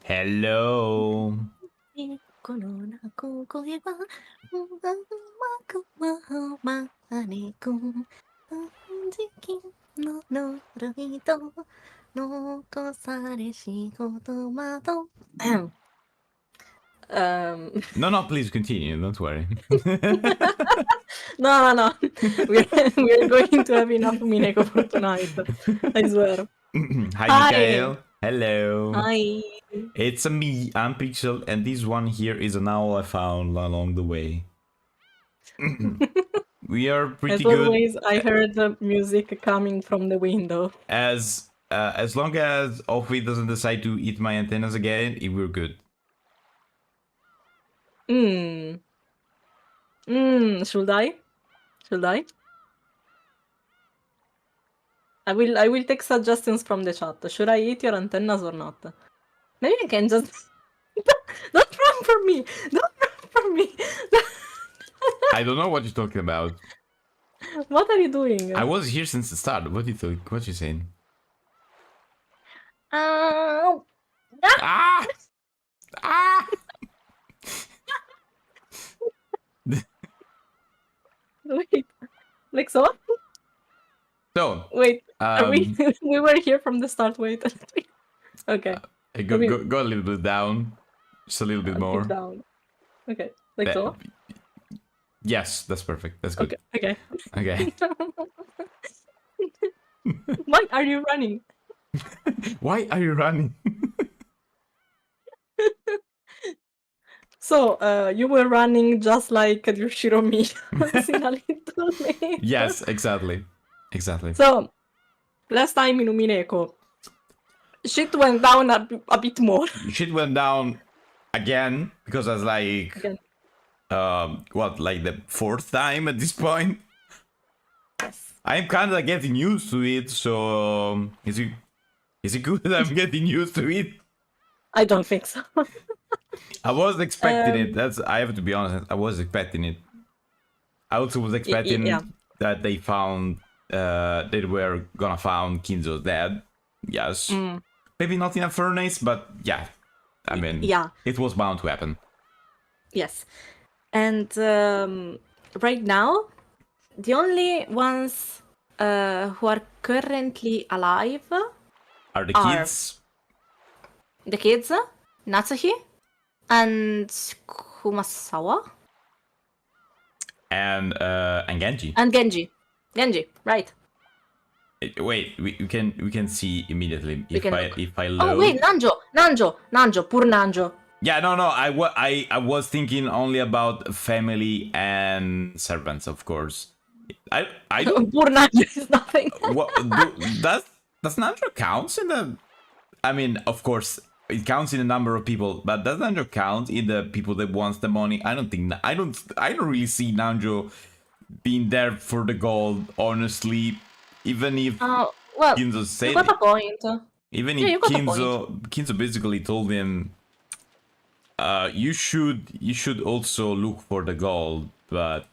Hello. この中声はうまくまねく時期の呪いと残されし言葉と No, please continue. Don't worry. no. We're going to have enough Umineko for tonight. I swear. Hi, Hi. Mikhail. Hello. Hi. It's me, I'm Pixel, and this one here is an owl I found along the way. We are pretty As good. always, I heard the music coming from the window. As long as Offie doesn't decide to eat my antennas again, we're good. Should I? I will take suggestions from the chat. Should I eat your antennas or not? Maybe I can just don't run for me. Don't run for me. I don't know what you're talking about. What are you doing? I was here since the start. What do you think? What you saying? Ah! Ah! Wait, like so? So, Wait, are we? We were here from the start. Wait. Okay. go a little bit down, just a little bit more. Down. Okay, like so. Yes, that's perfect. That's good. Okay. Why are you running? Why are you running? So, you were running just like Yoshiromi in a little maze. Yes, exactly. So, last time in Umineko, shit went down a bit more. Shit went down again because I was like, like the fourth time at this point? Yes. I'm kind of getting used to it, so is it good that I'm getting used to it? I don't think so. I was expecting it. I have to be honest. I was expecting it. I also was expecting that they found they were gonna found Kinzo's dead. Yes. Maybe not in a furnace, but yeah. I mean, it was bound to happen. Yes. And right now, the only ones who are currently alive are the kids. The kids, Natsuhi, and Kumasawa. And Genji. And Genji, right? Wait, we can see immediately if I load. Oh wait, Nanjo, poor Nanjo. Yeah, no, I was thinking only about family and servants, of course. I don't. Poor Nanjo is nothing. Does Nanjo counts in the? I mean, of course, it counts in the number of people, but does Nanjo count in the people that wants the money? I don't think. I don't really see Nanjo being there for the gold. Honestly, even if Kinzo said, you got a point. Even if Kinzo basically told him, you should also look for the gold, but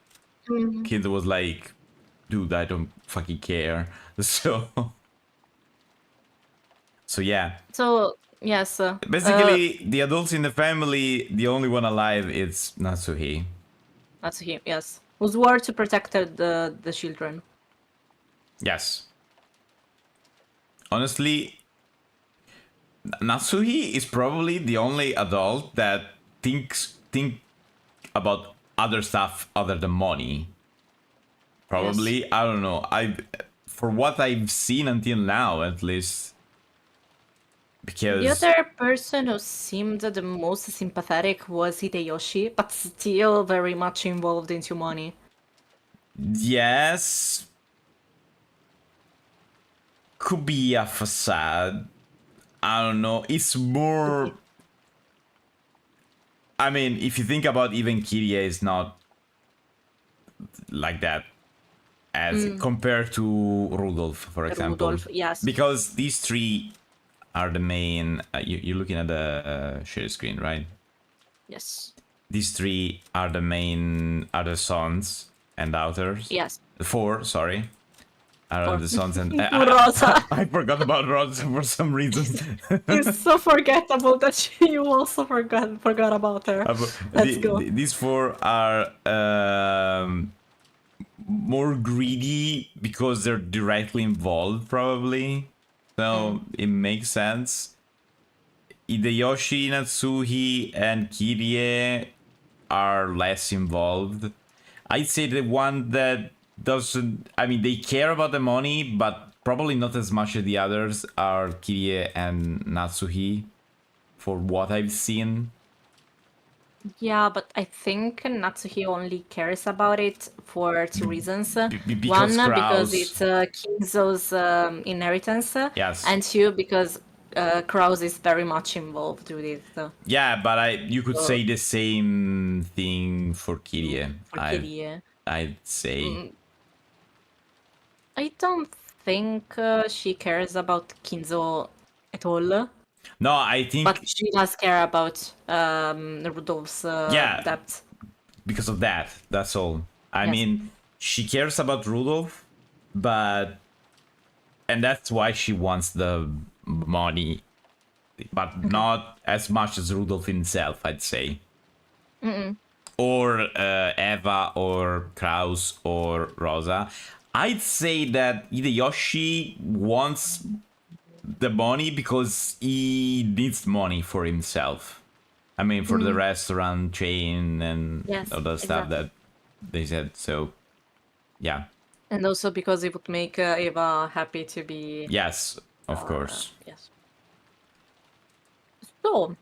Kinzo was like, dude, I don't fucking care. So yeah. So yes. Basically, the adults in the family, the only one alive is Natsuhi. Natsuhi, yes, who swore to protect the children. Yes. Honestly, Natsuhi is probably the only adult that think about other stuff other than money. Probably, yes. I don't know. For what I've seen until now, at least. Because the other person who seemed the most sympathetic was Hideyoshi, but still very much involved into money. Yes. Could be a facade. I don't know. It's more. I mean, if you think about even Kirie is not like that as compared to Rudolph, for example. Rudolph, yes. Because these three are the main. You're looking at the share screen, right? Yes. These three are the main, are the sons and daughters. Yes. 4, sorry. Around the suns and Rosa. I forgot about Rosa for some reason. It's so forgettable that you also forgot about her. Let's go. These four are more greedy because they're directly involved, probably. So it makes sense. Hideyoshi, Natsuhi, and Kirie are less involved. I'd say the one that doesn't... I mean, they care about the money, but probably not as much as the others are Kirie and Natsuhi, for what I've seen. Yeah, but I think Natsuhi only cares about it for two reasens. Because One, Kraus... because it's Kinzo's inheritance. Yes. And two, because Kraus is very much involved with it. Yeah, but you could say the same thing for Kirie. For Kirie. I'd say. I don't think she cares about Kinzo at all. No, I think... But she does care about Rudolph's debt. Because of that, that's all. I mean, she cares about Rudolph, but... And that's why she wants the money. But not as much as Rudolph himself, I'd say. Or Eva, or Kraus, or Rosa. I'd say that Hideyoshi wants the money because he needs money for himself. I mean, for the restaurant chain and all the stuff that they said. So, yeah. And also because it would make Eva happy to be... Yes, of course. Yes. So,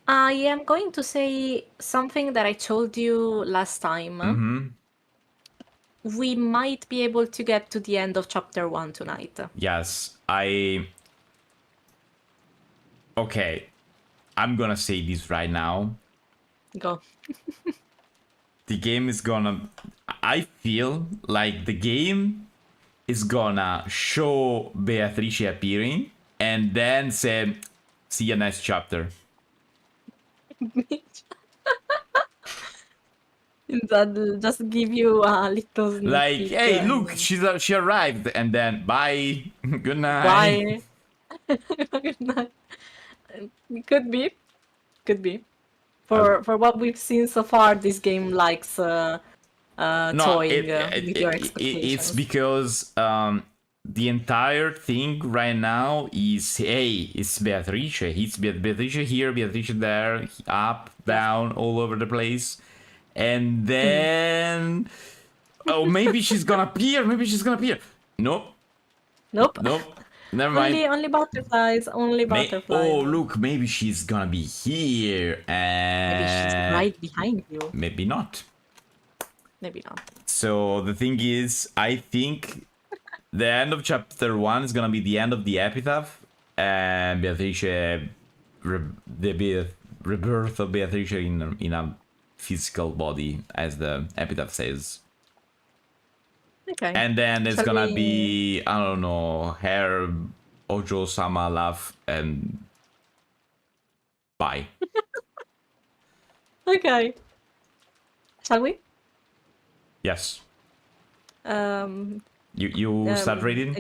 I am going to say something that I told you last time. We might be able to get to the end of chapter 1 tonight. Yes, Okay, I'm gonna say this right now. Go. The game is gonna... I feel like the game is gonna show Beatrice appearing and then say, see you next chapter. That just give you a little sneak Like, peek, hey, look, she arrived, and then bye, good night. Bye. Good night. Could be. For what we've seen so far, this game likes toying with your expectations. It's because the entire thing right now is, hey, it's Beatrice. It's Beatrice here, Beatrice there, up, down, all over the place. And then... Oh, maybe she's gonna appear. Nope. Never mind. Only butterflies. Oh, look, maybe she's gonna be here. And... Maybe she's right behind you. Maybe not. Maybe not. So the thing is, I think the end of chapter 1 is gonna be the end of the epitaph. And Beatrice... the rebirth of Beatrice in a physical body, as the epitaph says. Okay. And then there's gonna be, I don't know, hair, Ojo-sama laugh, and bye. Okay. Shall we? Yes. You start reading?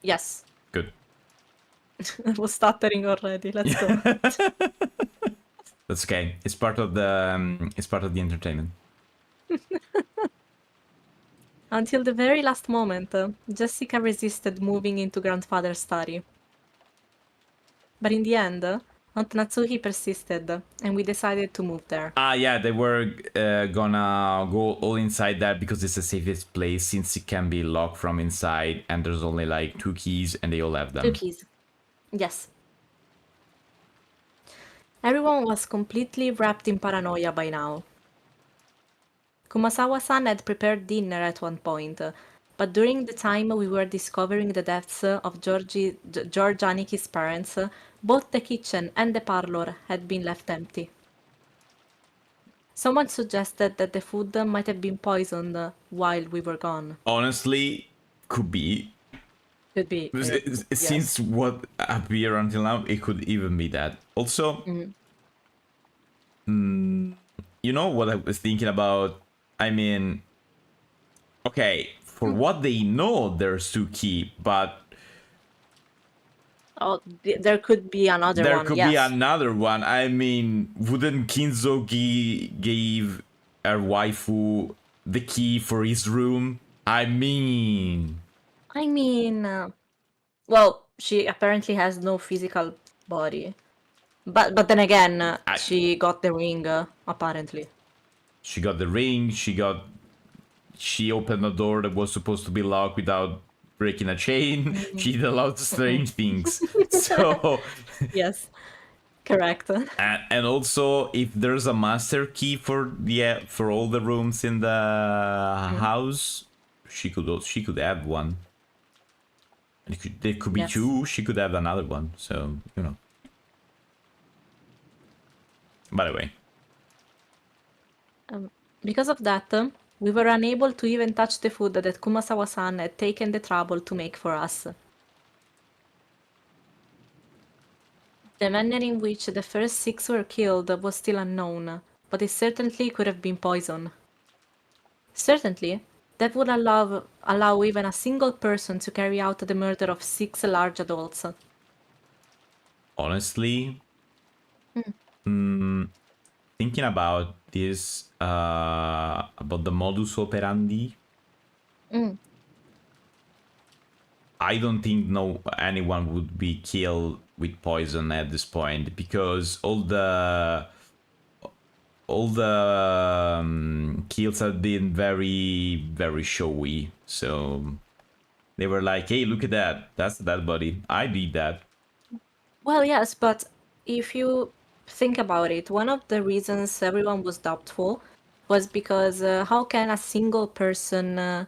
Yes. Good. I was stuttering already. Let's go. That's okay. It's part of the entertainment. Until the very last moment, Jessica resisted moving into grandfather's study. But in the end, Aunt Natsuhi persisted, and we decided to move there. Yeah, they were gonna go all inside that because it's the safest place since it can be locked from inside and there's only like 2 keys and they all have them. 2 keys. Yes. Everyone was completely wrapped in paranoia by now. Kumasawa-san had prepared dinner at one point, but during the time we were discovering the deaths of George Aniki's parents, both the kitchen and the parlor had been left empty. Someone suggested that the food might have been poisoned while we were gone. Honestly, could be. Could be. Since what appeared until now, it could even be that. Also, you know what I was thinking about? I mean, okay, for what they know, there's two key, but Oh, there could be another there one. could Yes. be another one. I mean, wouldn't Kinzogi give her waifu the key for his room? I mean, Well, she apparently has no physical body. But then again, she got the ring, apparently. she got the ring, she opened a door that was supposed to be locked without breaking a chain. She did a lot of strange things. So, Yes, correct. and also, if there's a master key for all the rooms in the house, she could have one. And there could be Yes. two. She could have another one. So By the way, Because of that, we were unable to even touch the food that Kumasawa-san had taken the trouble to make for us. The manner in which the first 6 were killed was still unknown, but it certainly could have been poison. Certainly, that would allow even a single person to carry out the murder of 6 large adults. honestly, thinking about this, about the modus operandi, I don't think anyone would be killed with poison at this point, because all the kills have been very, very showy. So they were like, "Hey, look at that! That's that body. I did that." Well, yes, but if you think about it, one of the reasons everyone was doubtful was because how can a single person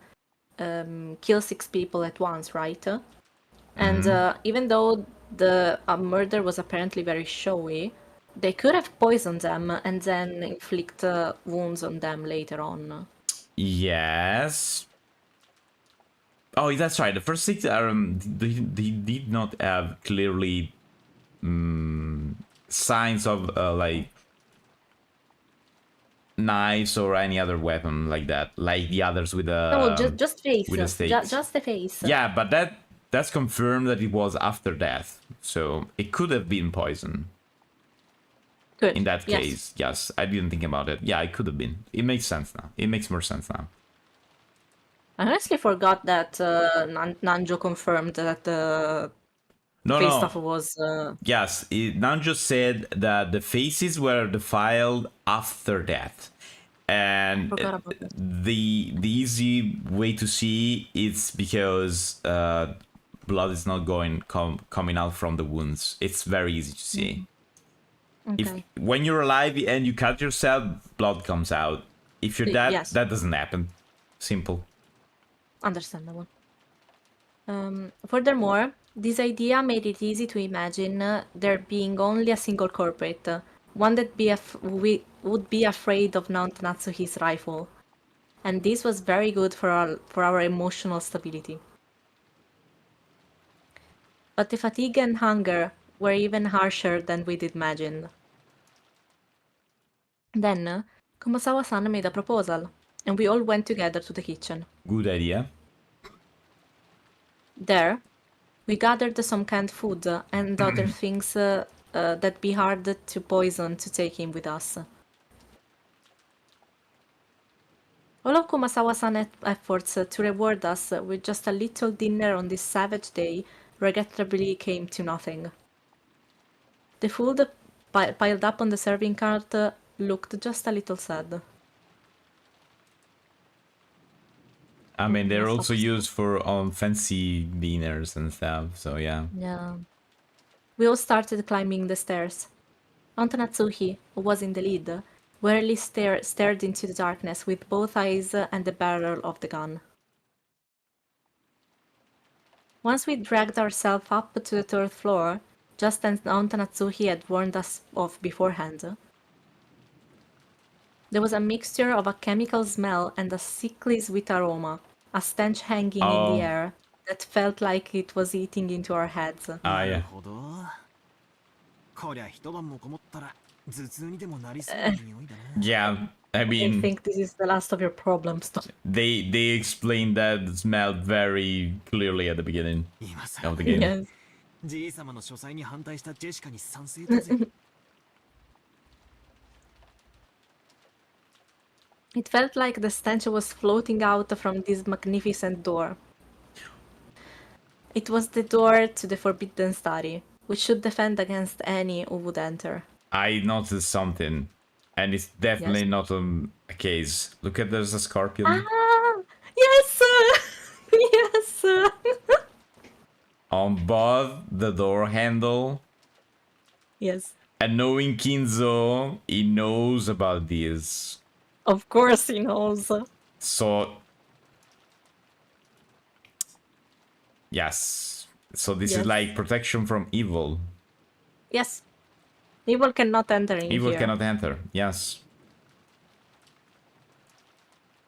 kill 6 people at once, right? And even though the murder was apparently very showy, they could have poisoned them and then inflict wounds on them later on. Yes. Oh, that's right. The first 6 they did not have clearly signs of like knives or any other weapon like that, like the others with a No, just face. with the stakes. Just the face. Yeah, but that's confirmed that it was after death, so it could have been poison. Good. In that Yes. case, yes, I didn't think about it. Yeah, it could have been. It makes sense now. It makes more sense now. I honestly forgot that Nanjo confirmed that the No, face no. stuff was. Yes, Nanjo said that the faces were defiled after death, and Forgot about that. the easy way to see it's because blood is not coming out from the wounds. It's very easy to see. Okay. When you're alive and you cut yourself, blood comes out. If you're dead, Yes. that doesn't happen. Simple. Understandable. Furthermore, this idea made it easy to imagine there being only a single culprit, one that would be afraid of Mount Natsuhi's rifle. And this was very good for our emotional stability. But the fatigue and hunger were even harsher than we'd imagined. Then, Kumasawa-san made a proposal, and we all went together to the kitchen. Good idea. There, we gathered some canned food and other things that'd be hard to poison to take in with us. All of Kumasawa-san's efforts to reward us with just a little dinner on this savage day regrettably came to nothing. The food piled up on the serving cart looked just a little sad. I mean, they're also used for fancy dinners and stuff, so yeah. Yeah. We all started climbing the stairs. Aunt Natsuhi, who was in the lead, wearily stared into the darkness with both eyes and the barrel of the gun. Once we dragged ourselves up to the 3rd floor, just as Aunt Natsuhi had warned us of beforehand, there was a mixture of a chemical smell and a sickly sweet aroma, a stench hanging in the air that felt like it was eating into our heads. Ah, yeah. Yeah, I I mean, think this is the last of your problems. they explained that it smelled very clearly at the beginning of the game. Yes. じい様の書斎に反対したジェシカに賛成だぜ。 It felt like the stench was floating out from this magnificent door. It was the door to the forbidden study, which should defend against any who would enter. I noticed something, and it's definitely Yes. not a case. Look at there's a scorpion Ah! Yes! Yes! on both the door handle. Yes. And knowing Kinzo, he knows about this. Of course he knows. So yes. So this Yes. is like protection from evil. Yes. Evil cannot enter in Evil here. cannot enter. Yes.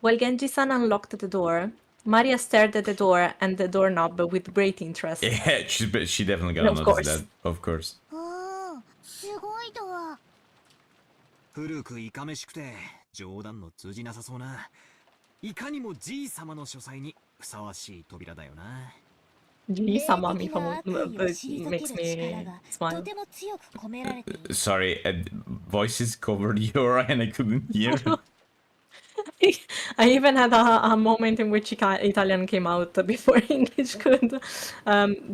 While Genji-san unlocked the door, Maria stared at the door and the doorknob with great interest. Yeah, she definitely gonna Of notice course. that. Of course. おーすごいドア。古くいかめしくて冗談の通じなさそうな。いかにもじい様の書斎にふさわしい扉だよな。 G-sama 霊的な悪意を退け makes る me 力がと smile. ても強く込められている。 Sorry, voices covered your and I couldn't hear. I even had a moment in which Italian came out before English could.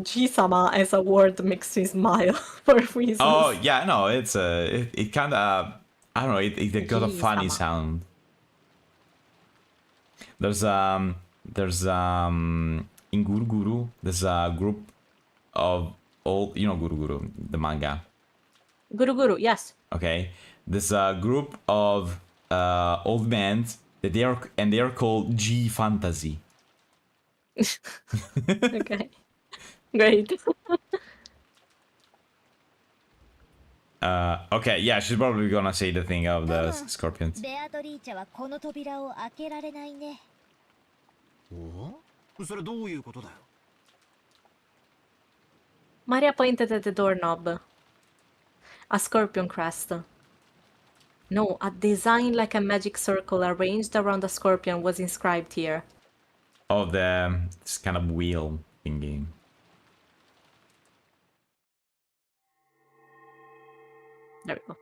G-sama as a word makes me smile for reasons. Oh yeah, no, it's it kind of I don't know. It got a funny Jeez, sound. There's in Guru Guru there's a group of old, you know, Guru Guru, the manga. Guru Guru, yes. Okay, there's a group of old men that they are called G Fantasy. Okay. Great. Okay, yeah, she's probably gonna say the thing of the scorpions. ベアトリーチェはこの扉を開けられないね。お？それどういうことだよ。 Maria pointed at the doorknob. A scorpion crest. No, a design like a magic circle arranged around a scorpion was inscribed here. Oh, this kind of wheel thingy. There we go.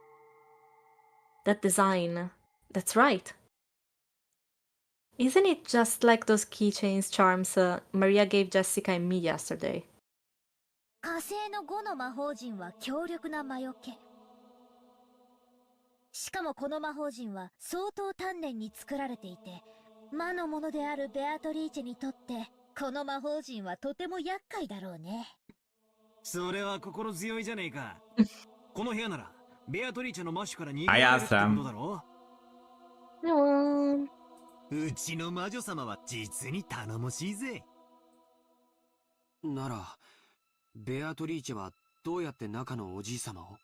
That design. That's right. Isn't it just like those keychains charms Maria gave Jessica and me yesterday? 火星の5の魔法陣は強力な魔除け。しかもこの魔法陣は相当丹念に作られていて、魔のものであるベアトリーチェにとってこの魔法陣はとても厄介だろうね。それは心強いじゃねえか。この部屋ならベアトリーチェのマッシュから逃げられるってことだろ。うちの魔女様は実に頼もしいぜ。なら、ベアトリーチェはどうやって中のおじい様を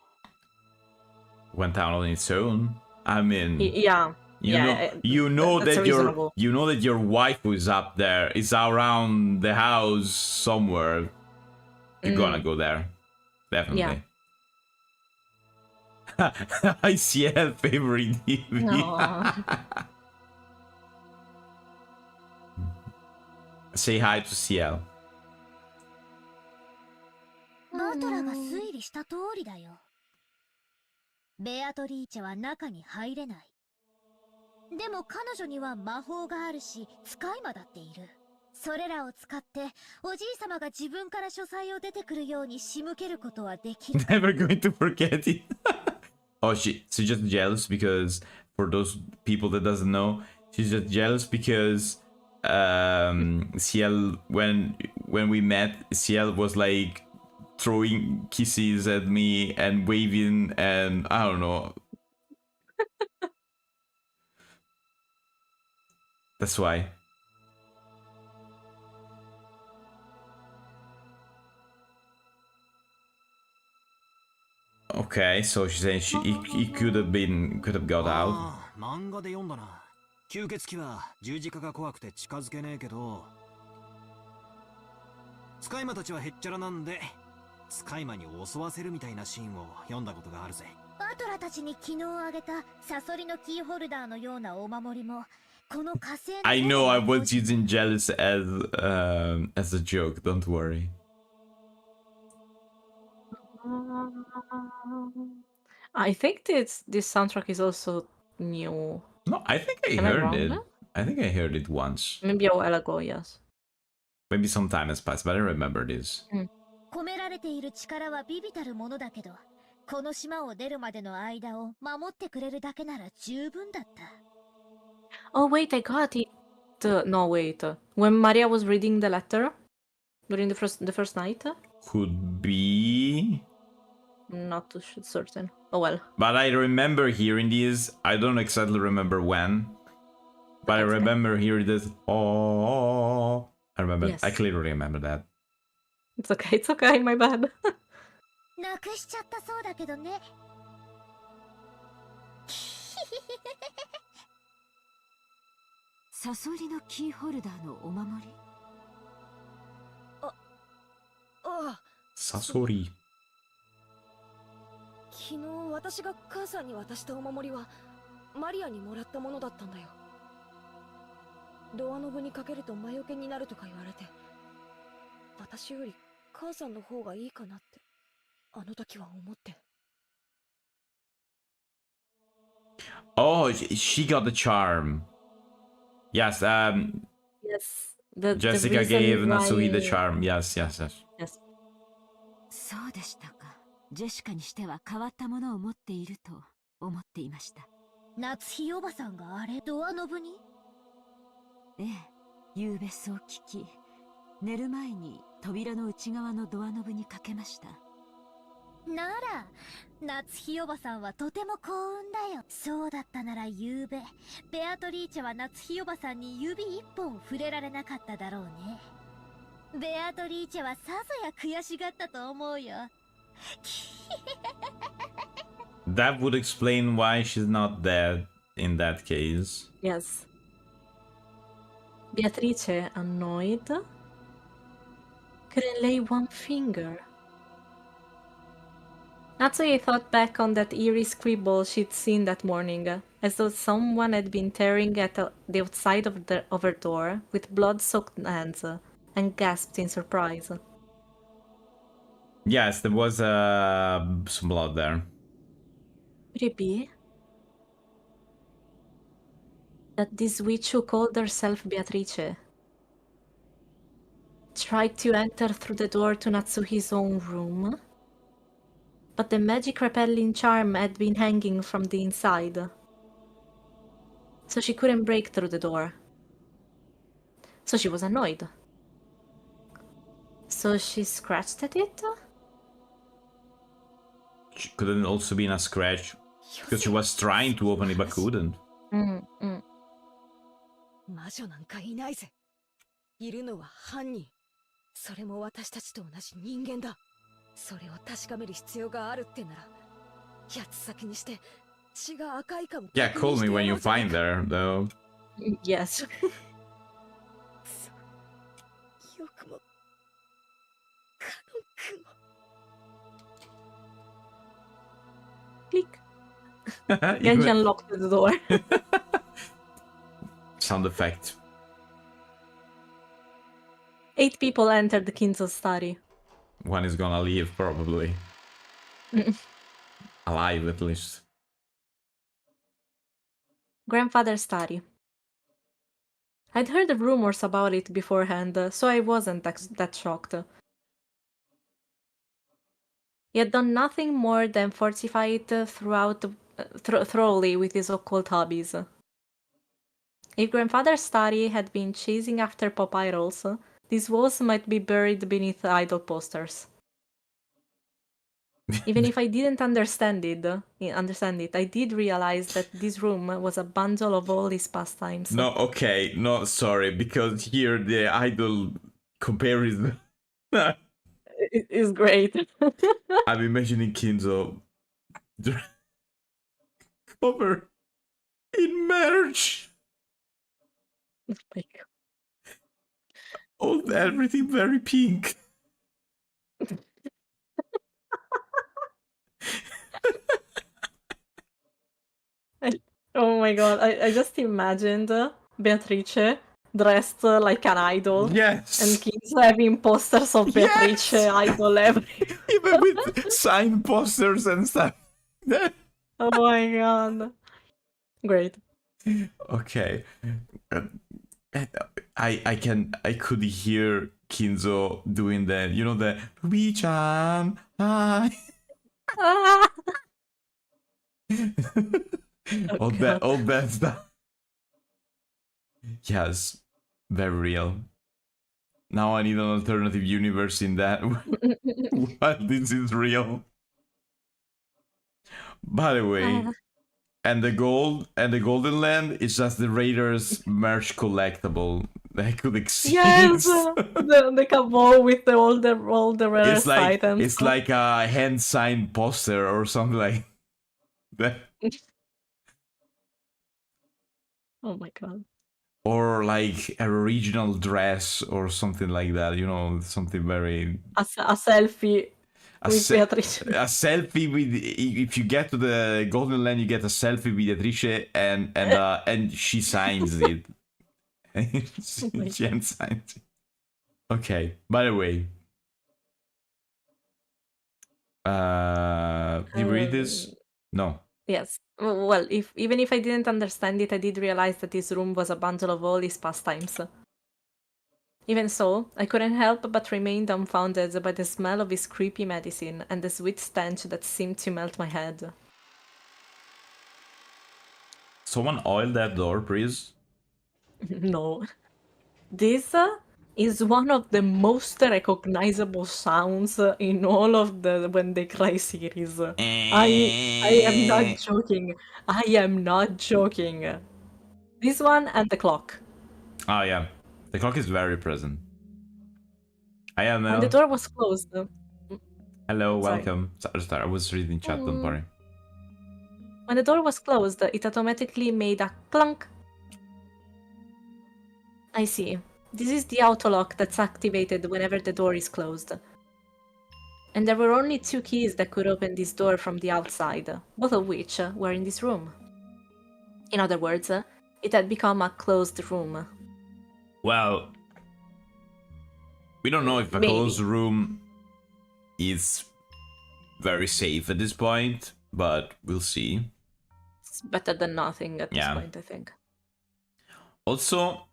Went down on its own. I mean, Yeah. you know that's that reasonable. your wife who is up there is around the house somewhere. You're gonna go there, definitely. I see a favorite TV. Aw. Say hi to CL. バトラが推理した通りだよ。ベアトリーチェは中に入れない。でも彼女には魔法があるし、使い魔だっている。それらを使って、おじい様が自分から書斎を出てくるように仕向けることはできる。Never going to forget it. Oh, she's just jealous because, for those people that doesn't know, she's just jealous because CL, when we met, CL was like throwing kisses at me and waving, and I don't know. That's why. Okay, so she's saying he could have got out. ああ、漫画で読んだな。吸血鬼は十字架が怖くて近づけねえけど、使い魔たちはへっちゃらなんで、使い魔に襲わせるみたいなシーンを読んだことがあるぜ。バトラたちに昨日あげたサソリのキーホルダーのようなお守りもこの火星の I know I was using jealous as a joke, don't worry. I think this soundtrack is also new. No, I think I Am I heard wrong? it. I think I heard it once. Maybe a while ago, yes. Maybe some time has passed, but I remember this. 込められている力は微々たるものだけど、この島を出るまでの間を守ってくれるだけなら十分だった。Oh wait, I got it. No, wait. When Maria was reading the letter during the first night. Could be. Not too certain. Oh well. But I remember hearing this. I don't exactly remember when. But I That's okay. remember hearing this. Oh, I remember. Yes. I clearly remember that. It's okay. It's okay. My bad. なくしちゃったそうだけどね。サソリのキーホルダーのお守り。ああ、 Sasori. 昨日私が母さんに渡したお守りはマリアにもらったものだったんだよ。ドアノブにかけると魔除けになるとか言われて、私より母さんの方がいいかなってあの時は思って。 Oh, she got the charm. Yes, Yes. The Jessica reason gave why- Natsuhi the charm. Yes. Yes. そうでしたか。ジェシカにしては変わったものを持っていると思っていました。夏日おばさんがあれドアノブに？ええ、夕べそう聞き、寝る前に扉の内側のドアノブにかけました。なら、夏日おばさんはとても幸運だよ。そうだったなら夕べ、ベアトリーチェは夏日おばさんに指一本触れられなかっただろうね。ベアトリーチェはさぞや悔しがったと思うよ。That would explain why she's not dead in that case. Yes. Beatrice, annoyed, couldn't lay one finger. Natsui thought back on that eerie scribble she'd seen that morning, as though someone had been tearing at the outside of her door with blood-soaked hands, and gasped in surprise. Yes, there was some blood there. Could it be that this witch who called herself Beatrice tried to enter through the door to Natsuhi's own room? But the magic repelling charm had been hanging from the inside, so she couldn't break through the door. So she was annoyed. So she scratched at it? She couldn't also be in a scratch because she was trying to open it but couldn't. 魔女なんかいないぜ。いるのは犯人。それも私たちと同じ人間だ。それを確かめる必要があるってなら、八つ先にして血が赤いかも。 Yeah, call me when you find her, though. Yes. よくも、カノン君も。 Click. Genji Even- unlocked the door. Sound effect. 8 people entered the Kinzo's study. One is gonna leave, probably. Alive, at least. Grandfather's study. I'd heard the rumors about it beforehand, so I wasn't that shocked. He had done nothing more than fortify it thoroughly with his occult hobbies. If Grandfather's study had been chasing after pop idols, these walls might be buried beneath idol posters. Even if I didn't understand it, I did realize that this room was a bundle of all his pastimes. No, okay, no, sorry, because here the idol comparison. It is great. I'm imagining Kinzo covered in merch. Oh my God. Everything very pink. Oh my god, I just imagined Beatrice dressed like an idol and Yes. kids having posters of Beatrice Yes. idol everywhere. Even with signed posters and stuff. Oh my god. Great. Okay. Uh, I could hear Kinzo doing the the Ruby-chan. Hi. Ah! all God. that stuff. Yes, very real. Now I need an alternative universe in that. What this is real. By the way, and the golden land is just the Raiders merch collectible. That could exist. Yes, the cabo with all the rarest items. It's like a hand signed poster or something like that. Oh my god. Or like a original dress or something like that. Something very A selfie a, with se- Beatrice. a selfie with, if you get to the golden land, you get a selfie with Beatrice and she signs it. She hand signs it. Okay, by the way, did you read this? No. Yes. Well, even if I didn't understand it, I did realize that this room was a bundle of all his pastimes. Even so, I couldn't help but remain dumbfounded by the smell of his creepy medicine and the sweet stench that seemed to melt my head. Someone oil that door, please. No. This is one of the most recognizable sounds in all of the When They Cry series. I am not joking. I am not joking. This one and the clock. Oh yeah, the clock is very present. I am When the door was closed. Hello, Sorry. welcome. Sorry, I was reading chat. Don't worry. When the door was closed, it automatically made a clunk. I see. This is the auto lock that's activated whenever the door is closed. And there were only 2 keys that could open this door from the outside, both of which were in this room. In other words, it had become a closed room. Well, we don't know if a Maybe. closed room is very safe at this point, but we'll see. It's better than nothing at this point, I think. Also,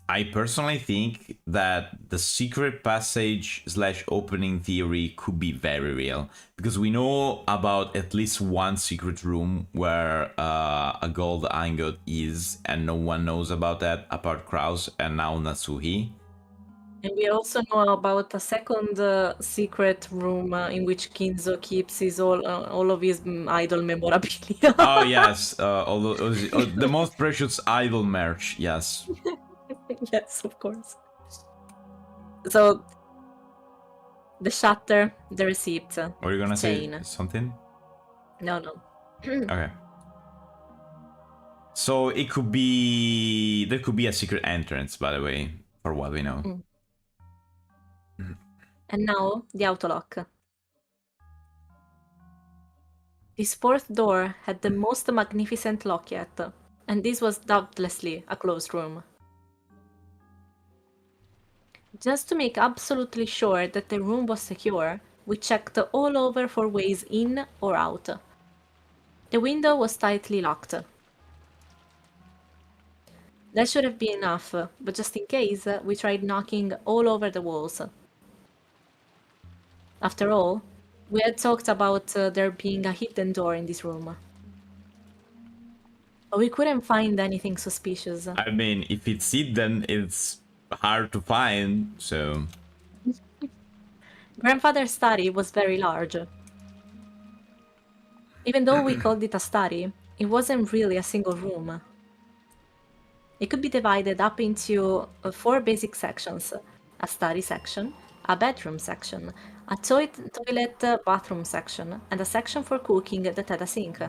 I personally think that the secret passage / opening theory could be very real, because we know about at least one secret room where a gold ingot is, and no one knows about that apart Kraus and now Natsuhi. And we also know about a second secret room in which Kinzo keeps all of his idol memorabilia. Oh yes, the most precious idol merch, yes. Yes, of course. So, the shutter, the receipt. Were you gonna say chain. something? No. Okay. So it could be... there could be a secret entrance, by the way, for what we know. And now, the autolock. This 4th door had the most magnificent lock yet, and this was doubtlessly a closed room. Just to make absolutely sure that the room was secure, we checked all over for ways in or out. The window was tightly locked. That should have been enough, but just in case, we tried knocking all over the walls. After all, we had talked about there being a hidden door in this room. But we couldn't find anything suspicious. I mean, if it's hidden, it's hard to find, so... Grandfather's study was very large. Even though we called it a study, it wasn't really a single room. It could be divided up into 4 basic sections: a study section, a bedroom section, a toilet bathroom section, and a section for cooking that had a sink.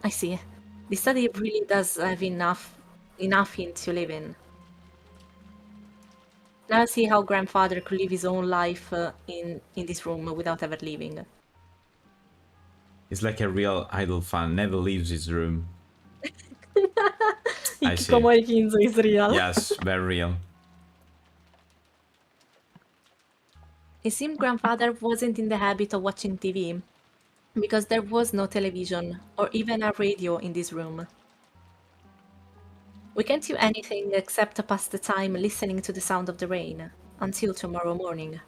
I see. The study really does have enough in to live in. Now I see how grandfather could live his own life in this room without ever leaving. He's like a real idol fan, never leaves his room. I see. Hikikomori Kinzo is real. Yes, very real. It seemed grandfather wasn't in the habit of watching TV, because there was no television or even a radio in this room. We can't do anything except pass the time listening to the sound of the rain until tomorrow morning.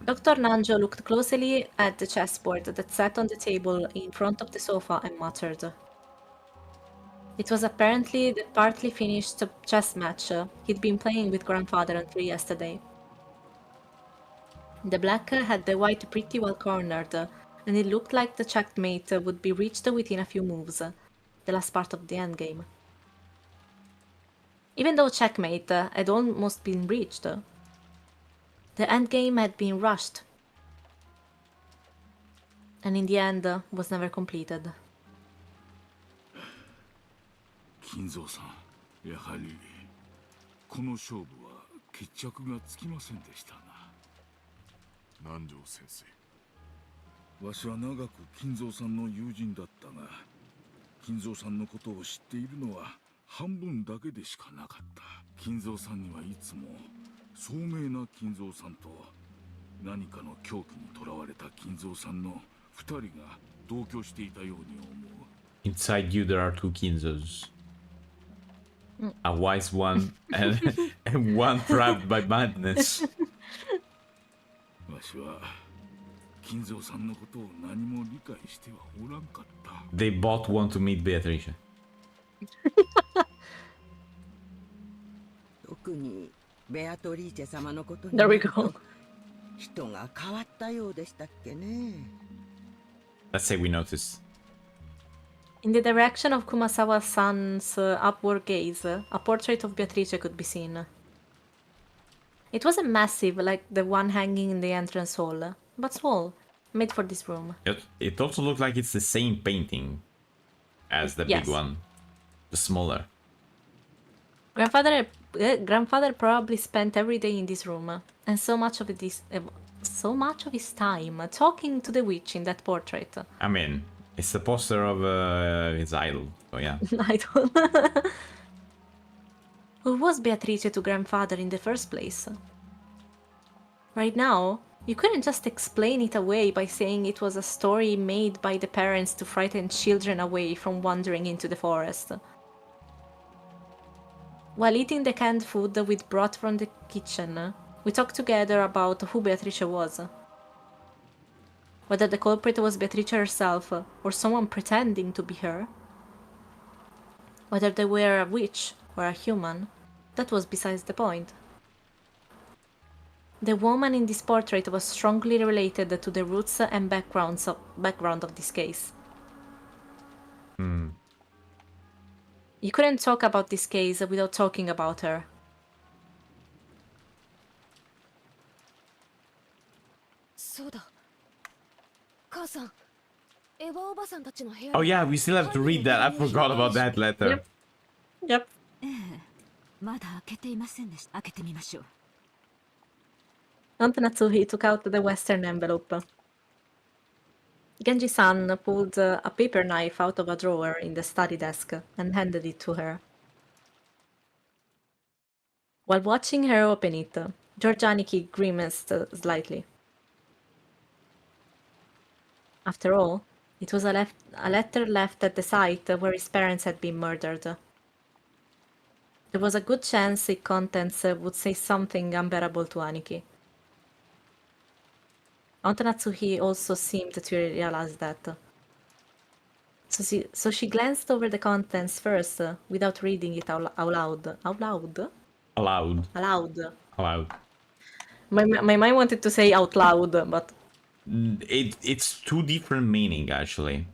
Dr. Nanjo looked closely at the chessboard that sat on the table in front of the sofa and muttered. It was apparently the partly finished chess match he'd been playing with grandfather until yesterday. The black had the white pretty well cornered, and it looked like the checkmate would be reached within a few moves, the last part of the endgame. Even though checkmate had almost been reached, the endgame had been rushed, and in the end was never completed. 金蔵さん、やはりこの勝負は決着がつきませんでしたな。南條先生、わしは長く金蔵さんの友人だったが、金蔵さんのことを知っているのは半分だけでしかなかった。金蔵さんにはいつも聡明な金蔵さんと何かの狂気にとらわれた金蔵さんの2人が同居していたように思う。 Inside you there are two Kinzos. A wise one and one trapped by madness. わしは金蔵さんのことを何も理解してはおらんかった。 They both want to meet Beatrice. 特にベアトリーチェ様のことに There we go. 人が変わったようでしたっけね。 Let's say we notice. In the direction of Kumasawa-san's upward gaze, a portrait of Beatrice could be seen. It wasn't massive like the one hanging in the entrance hall, but small, made for this room. It also looks like it's the same painting as the big Yes. one, the smaller. Grandfather probably spent every day in this room, and so much of his time talking to the witch in that portrait. I mean, it's the poster of his idol, so yeah. I don't. Who was Beatrice to grandfather in the first place? Right now, you couldn't just explain it away by saying it was a story made by the parents to frighten children away from wandering into the forest. While eating the canned food we'd brought from the kitchen, we talked together about who Beatrice was. Whether the culprit was Beatrice herself, or someone pretending to be her. Whether they were a witch or a human, that was besides the point. The woman in this portrait was strongly related to the roots and background of this case. You couldn't talk about this case without talking about her. Oh yeah, we still have to read that. I forgot about that letter. Yep. まだ開けていませんでした。開けてみましょう。 Aunt Natsuhi took out the western envelope. Genji-san pulled a paper knife out of a drawer in the study desk and handed it to her. While watching her open it, George Aniki grimaced slightly. After all, it was a letter left at the site where his parents had been murdered. There was a good chance its contents would say something unbearable to Aniki. Aunt Natsuhi also seemed to realize that. So she glanced over the contents first, without reading it out loud. Aloud. My mind wanted to say out loud, but... It's two different meaning, actually.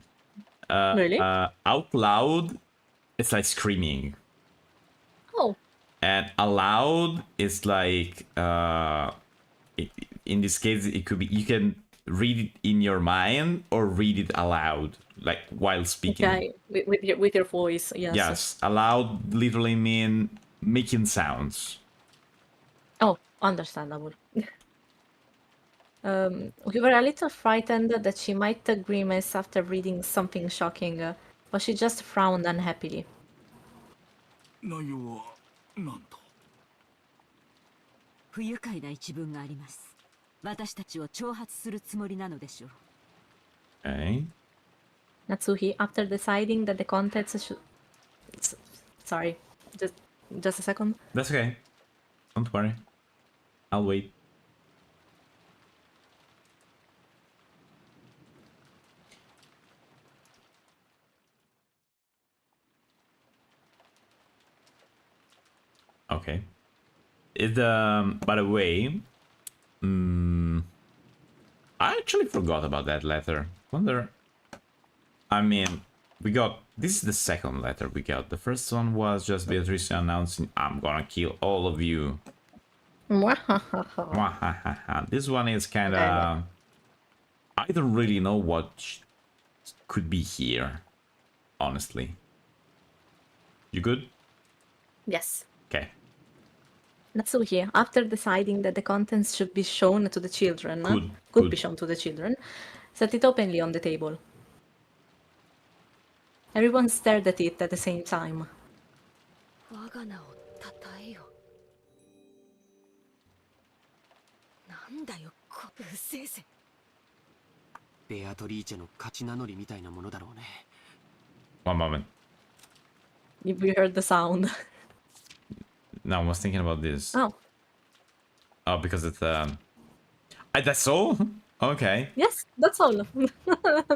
Really? Out loud, it's like screaming. Oh. And aloud is like... in this case, it could be you can read it in your mind or read it aloud, like while speaking. Okay, with your voice, yes. Yes, aloud literally mean making sounds. Oh, understandable. We were a little frightened that she might grimace after reading something shocking, but she just frowned unhappily. 内容はなんと。不愉快な一文があります。私たちを挑発するつもりなのでしょう。Okay. Natsuhi, after deciding that the contents should... Sorry, just a second. That's okay. Don't worry. I'll wait. Okay. It by the way, I actually forgot about that letter. Wonder. I mean, we got this is the second letter we got. The first one was just Beatrice announcing, "I'm gonna kill all of you." This one is kind of. I don't really know what could be here, honestly. You good? Yes. Okay. Natsuhi, after deciding that the contents should be shown to the children, could be shown to the children, set it openly on the table. Everyone stared at it at the same time. 我が名をたたえよ。なんだよ、不正せ。ベアトリーチェの勝ち名乗りみたいなものだろうね。One moment. We heard the sound. No, I was thinking about this. Oh. Oh, because it's that's all? Okay. Yes, that's all.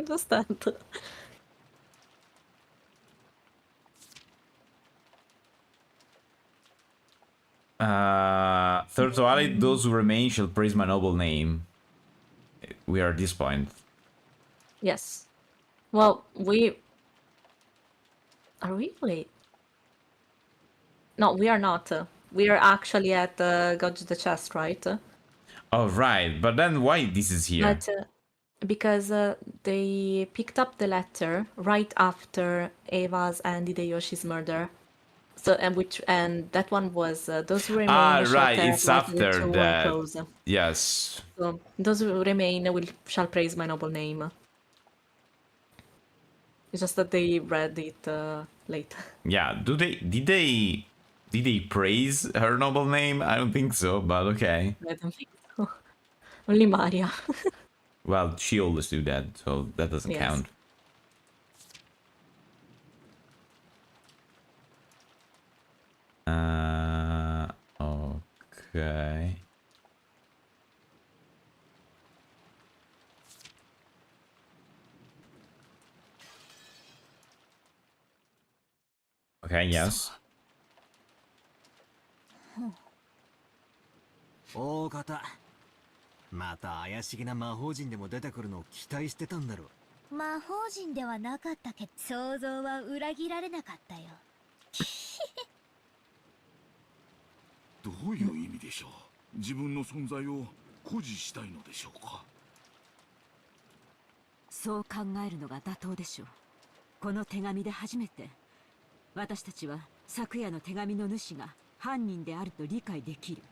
Just that. Third to ally, those who remain shall praise my noble name. We are at this point. Yes. Well, we... Are we? Wait. No, we are not. We are actually at Gouge the Chest, right? Oh, right. But then why this is here? But, because they picked up the letter right after Eva's and Hideyoshi's murder. So and that one was those who remain shall right. tear It's lightning after to that. close. Yes. So those who remain shall praise my noble name. It's just that they read it late. Yeah. Did they praise her noble name? I don't think so, but okay. I don't think so. Only Maria. Well, she always do that, so that doesn't Yes. count. Okay. Okay, yes. 大方また怪しげな魔法陣でも出てくるのを期待してたんだろう。魔法陣ではなかったけど想像は裏切られなかったよ。どういう意味でしょう。自分の存在を誇示したいのでしょうか。そう考えるのが妥当でしょう。この手紙で初めて私たちは昨夜の手紙の主が犯人であると理解できる。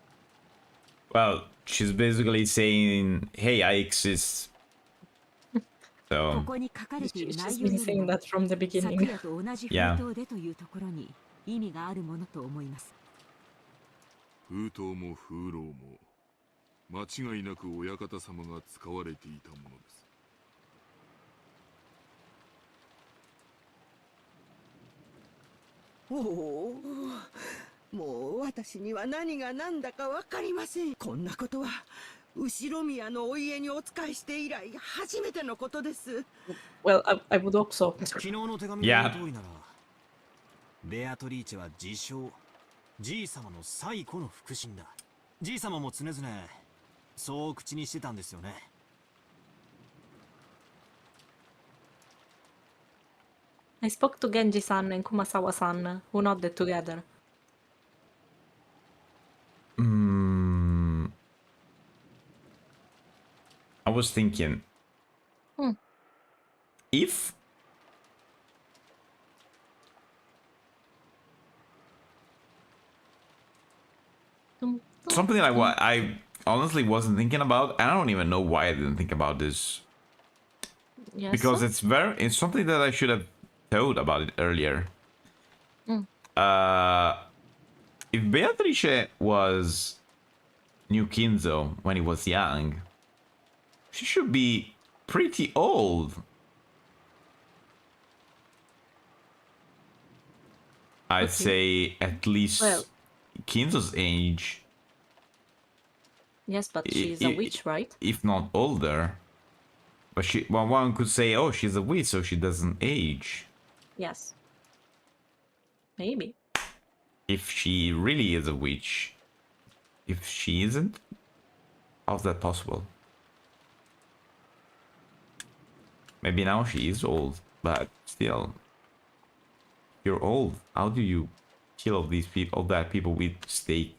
Well, she's basically saying, "Hey, I exist." こ So こに書かれている She's 内 just 容 been より saying も that from the 昨 beginning. 夜と同じ封 Yeah. 筒でというところに意味があるものと思います。封筒も風浪も間違いなく親方様が使われていたものです。おお、もう私には何が何だか分かりません。こんなことは後ろ宮のお家にお仕えして以来初めてのことです。 Well, I would hope so. 昨日の手紙の言う通りなら、ベアトリーチェは自称じい様の最古の腹心だ。じい様も常々そう口にしてたんですよね。I spoke to Genji-san and Kumasawa-san, who nodded together. I was thinking, if something like what honestly wasn't thinking about, and I don't even know why I didn't think about this. Yes. Because it's something that I should have thought about it earlier. Mm. If Beatrice was New Kinzo when he was young, she should be pretty old. I'd say at least Kinzo's age. Yes, but she's a witch, right? If not older. But one could say, oh, she's a witch, so she doesn't age. Yes. Maybe. If she really is a witch. If she isn't, how's that possible? Maybe now she is old, but still. You're old. How do you kill all these people, all that people with stake?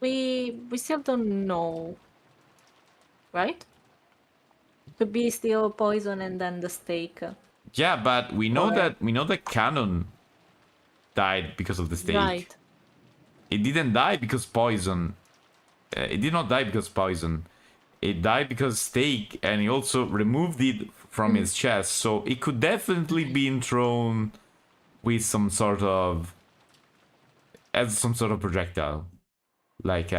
We still don't know, right? Could be still poison and then the stake. Yeah, but we know that Canon died because of the stake. Right. It didn't die because poison. It did not die because poison. It died because stake, and he also removed it from his chest, so it could definitely be thrown with some sort of projectile, like you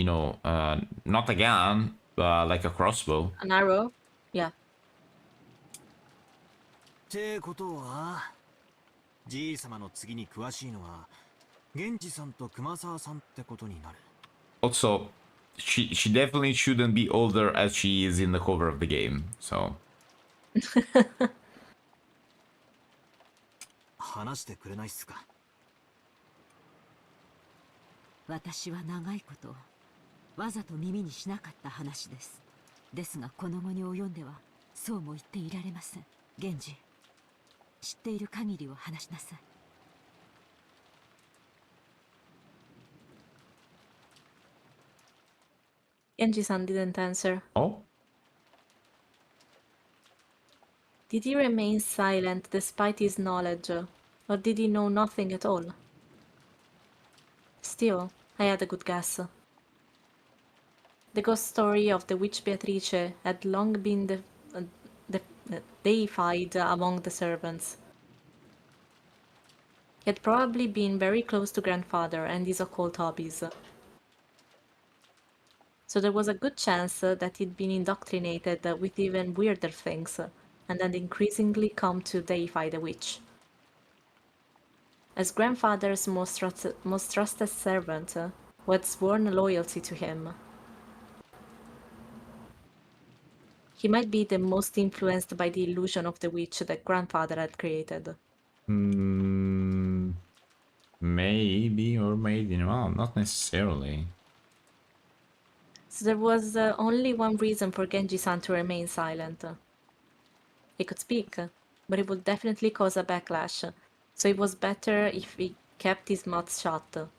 know, not a gun, but like a crossbow. An arrow? Yeah. ってことは、じい様の次に詳しいのは、源氏さんと熊沢さんってことになる。Also, she definitely shouldn't be older as she is in the cover of the game, so. 話してくれないっすか。私は長いことわざと耳にしなかった話です。ですがこの後に及んではそうも言っていられません。源氏、知っている限りを話しなさい。Genji-san didn't answer. Oh? Did he remain silent despite his knowledge, or did he know nothing at all? Still, I had a good guess. The ghost story of the witch Beatrice had long been deified among the servants. He had probably been very close to grandfather and his occult hobbies. So there was a good chance that he'd been indoctrinated with even weirder things, and had increasingly come to deify the witch. As grandfather's most trusted servant, who had sworn loyalty to him. He might be the most influenced by the illusion of the witch that grandfather had created. Maybe or maybe not necessarily. So there was only one reason for Genji-san to remain silent. He could speak, but it would definitely cause a backlash, so it was better if he kept his mouth shut.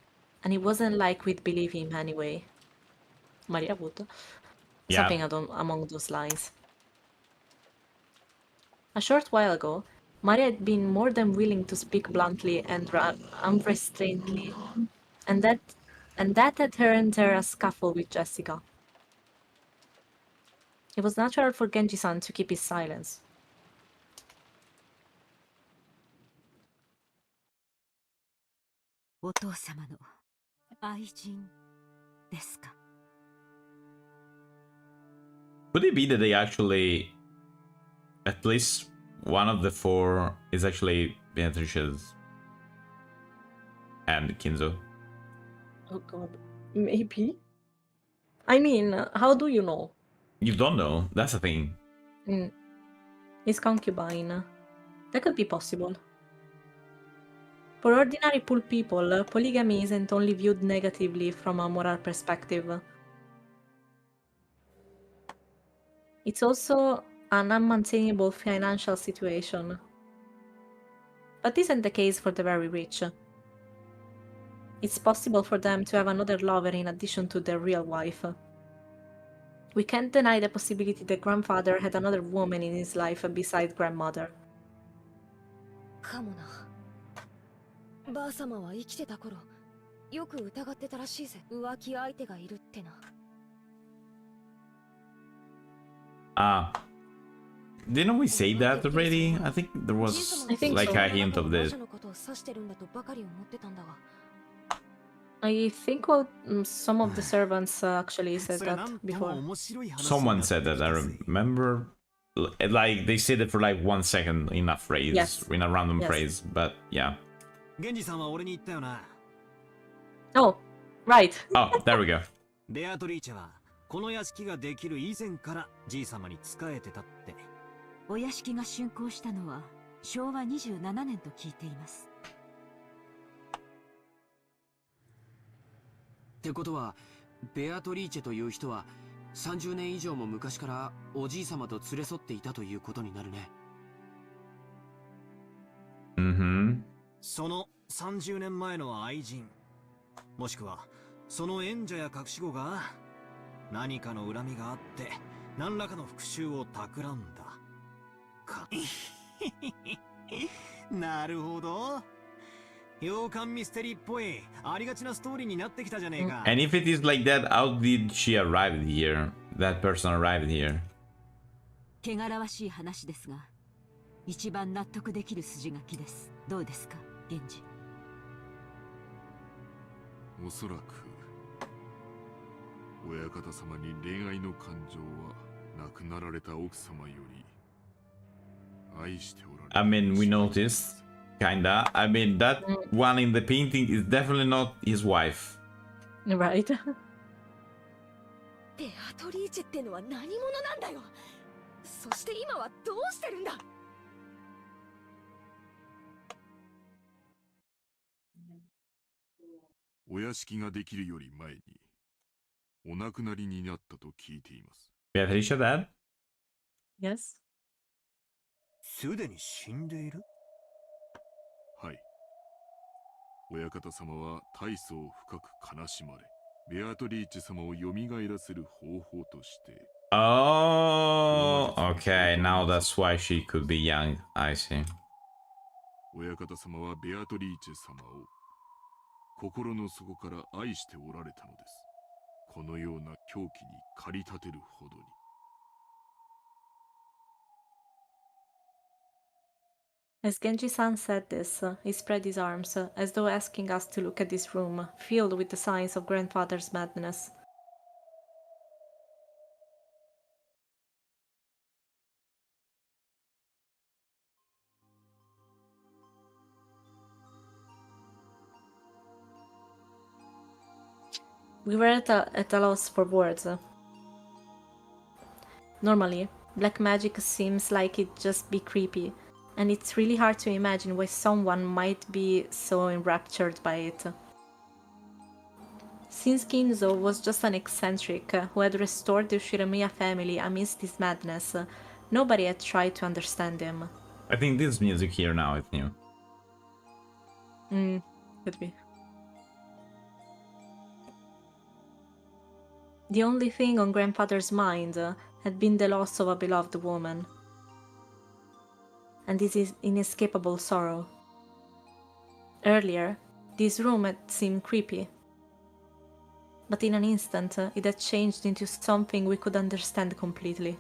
And it wasn't like we'd believe him anyway. Maria would. Yeah. Something among those lines. A short while ago, Maria had been more than willing to speak bluntly and unrestrainedly, and that had earned her a scuffle with Jessica. It was natural for Genji-san to keep his silence. Could it be that they actually, at least one of the four is actually Beatrice's and Kinzo? Oh god, maybe? I mean, how do you know? You don't know, that's the thing. His concubine. That could be possible. For ordinary pool people, polygamy isn't only viewed negatively from a moral perspective. It's also an unmaintainable financial situation. But this isn't the case for the very rich. It's possible for them to have another lover in addition to their real wife. We can't deny the possibility that grandfather had another woman in his life besides grandmother. かもな。ばあ様は生きてた頃よく疑ってたらしいぜ。浮気相手がいるってな。Didn't we say that already? I think there was I think like so. a hint of this. I think what some of the servants actually said that before. Someone said that, I remember. Like, they said it for like 1 second in a phrase, Yes. in a random Yes. phrase, but yeah. 源氏さんは俺に言ったよな。 Oh, right. Oh, there we go. ベアトリーチェはこの屋敷ができる以前からじい様に仕えてたって。お屋敷が竣工したのは昭和27年と聞いています。ってことは、ベアトリーチェという人は30年以上も昔からおじい様と連れ添っていたということになるね。その30年前の愛人、もしくはその縁者や隠し子が何かの恨みがあって何らかの復讐を企んだか。なるほど。洋館ミステリーっぽいありがちなストーリーになってきたじゃねえか。 And if it is like that, how did she arrive here? That person arrived here. 汚らわしい話ですが、一番納得できる筋書きです。どうですか、源氏。おそらく親方様に恋愛の感情は亡くなられた奥様より愛しておられる。 I mean, we noticed, kinda. I mean, that one in the painting is definitely not his wife. Right. ベアトリーチェってのは何者なんだよ。そして今はどうしてるんだ。お屋敷ができるより前にお亡くなりになったと聞いています。 Beatrice, dad? Yes. すでに死んでいる？はい。親方様は大層深く悲しまれ、ベアトリーチェ様を蘇らせる方法として。 Oh, okay. Now that's why she could be young. I see. 親方様はベアトリーチェ様を心の底から愛しておられたのです。このような狂気に駆り立てるほどに。As Genji-san said this, he spread his arms, as though asking us to look at this room, filled with the signs of grandfather's madness. We were at a loss for words. Normally, black magic seems like it just be creepy, and it's really hard to imagine why someone might be so enraptured by it. Since Ginzo was just an eccentric who had restored the Ushiramiya family amidst his madness, nobody had tried to understand him. I think this music here now is new. Could be. The only thing on grandfather's mind had been the loss of a beloved woman, and this inescapable sorrow. Earlier, this room had seemed creepy, but in an instant it had changed into something we could understand completely.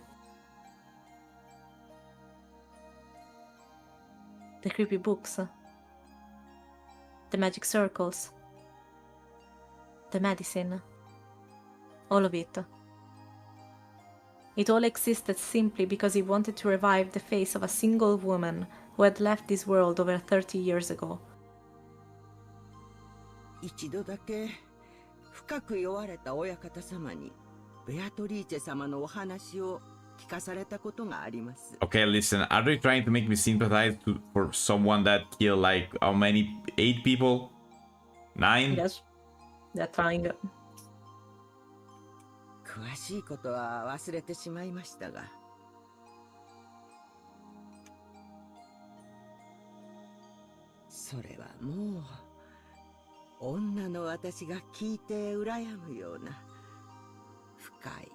The creepy books, the magic circles, the medicine, all of it. It all existed simply because he wanted to revive the face of a single woman who had left this world over 30 years ago. 一度だけ深く酔われた親方様にベアトリーチェ様のお話を聞かされたことがあります。 Okay, listen, are they trying to make me sympathize for someone that killed like how many? 8 people? 9? Yes, they're trying. 詳しいことは忘れてしまいましたが、それはもう女の私が聞いて羨むような深い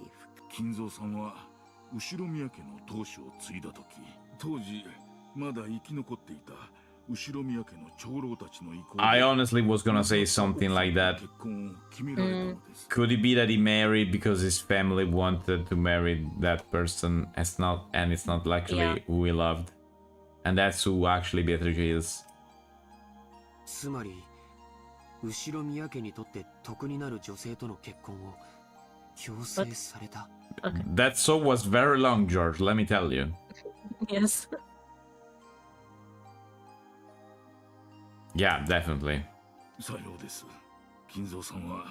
金蔵さんは後宮家の当主を継いだ時、当時まだ生き残っていた I honestly was gonna say something like that. Could it be that he married because his family wanted to marry that person? It's not actually who he loved. And that's who actually Beatrice is. つまり後ろ宮家にとって得になる女性との結婚を強制された。 That so was very long, George, let me tell you. Yes. Yeah, definitely. さようです。金蔵さんは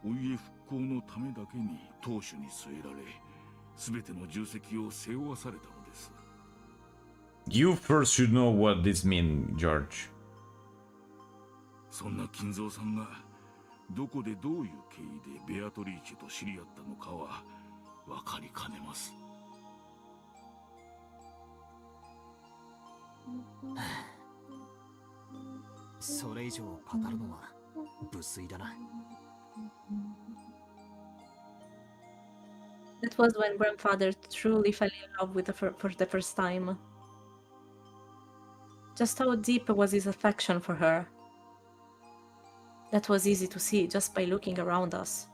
お家復興のためだけに当主に据えられ、すべての重責を背負わされたのです。You first should know what this means, George. そんな金蔵さんがどこでどういう経緯でベアトリーチェと知り合ったのかは分かりかねます。それ以上語るのは無粋だな。That was when grandfather truly fell in love with for the first time. Just how deep was his affection for her. That was easy to see just by looking around us.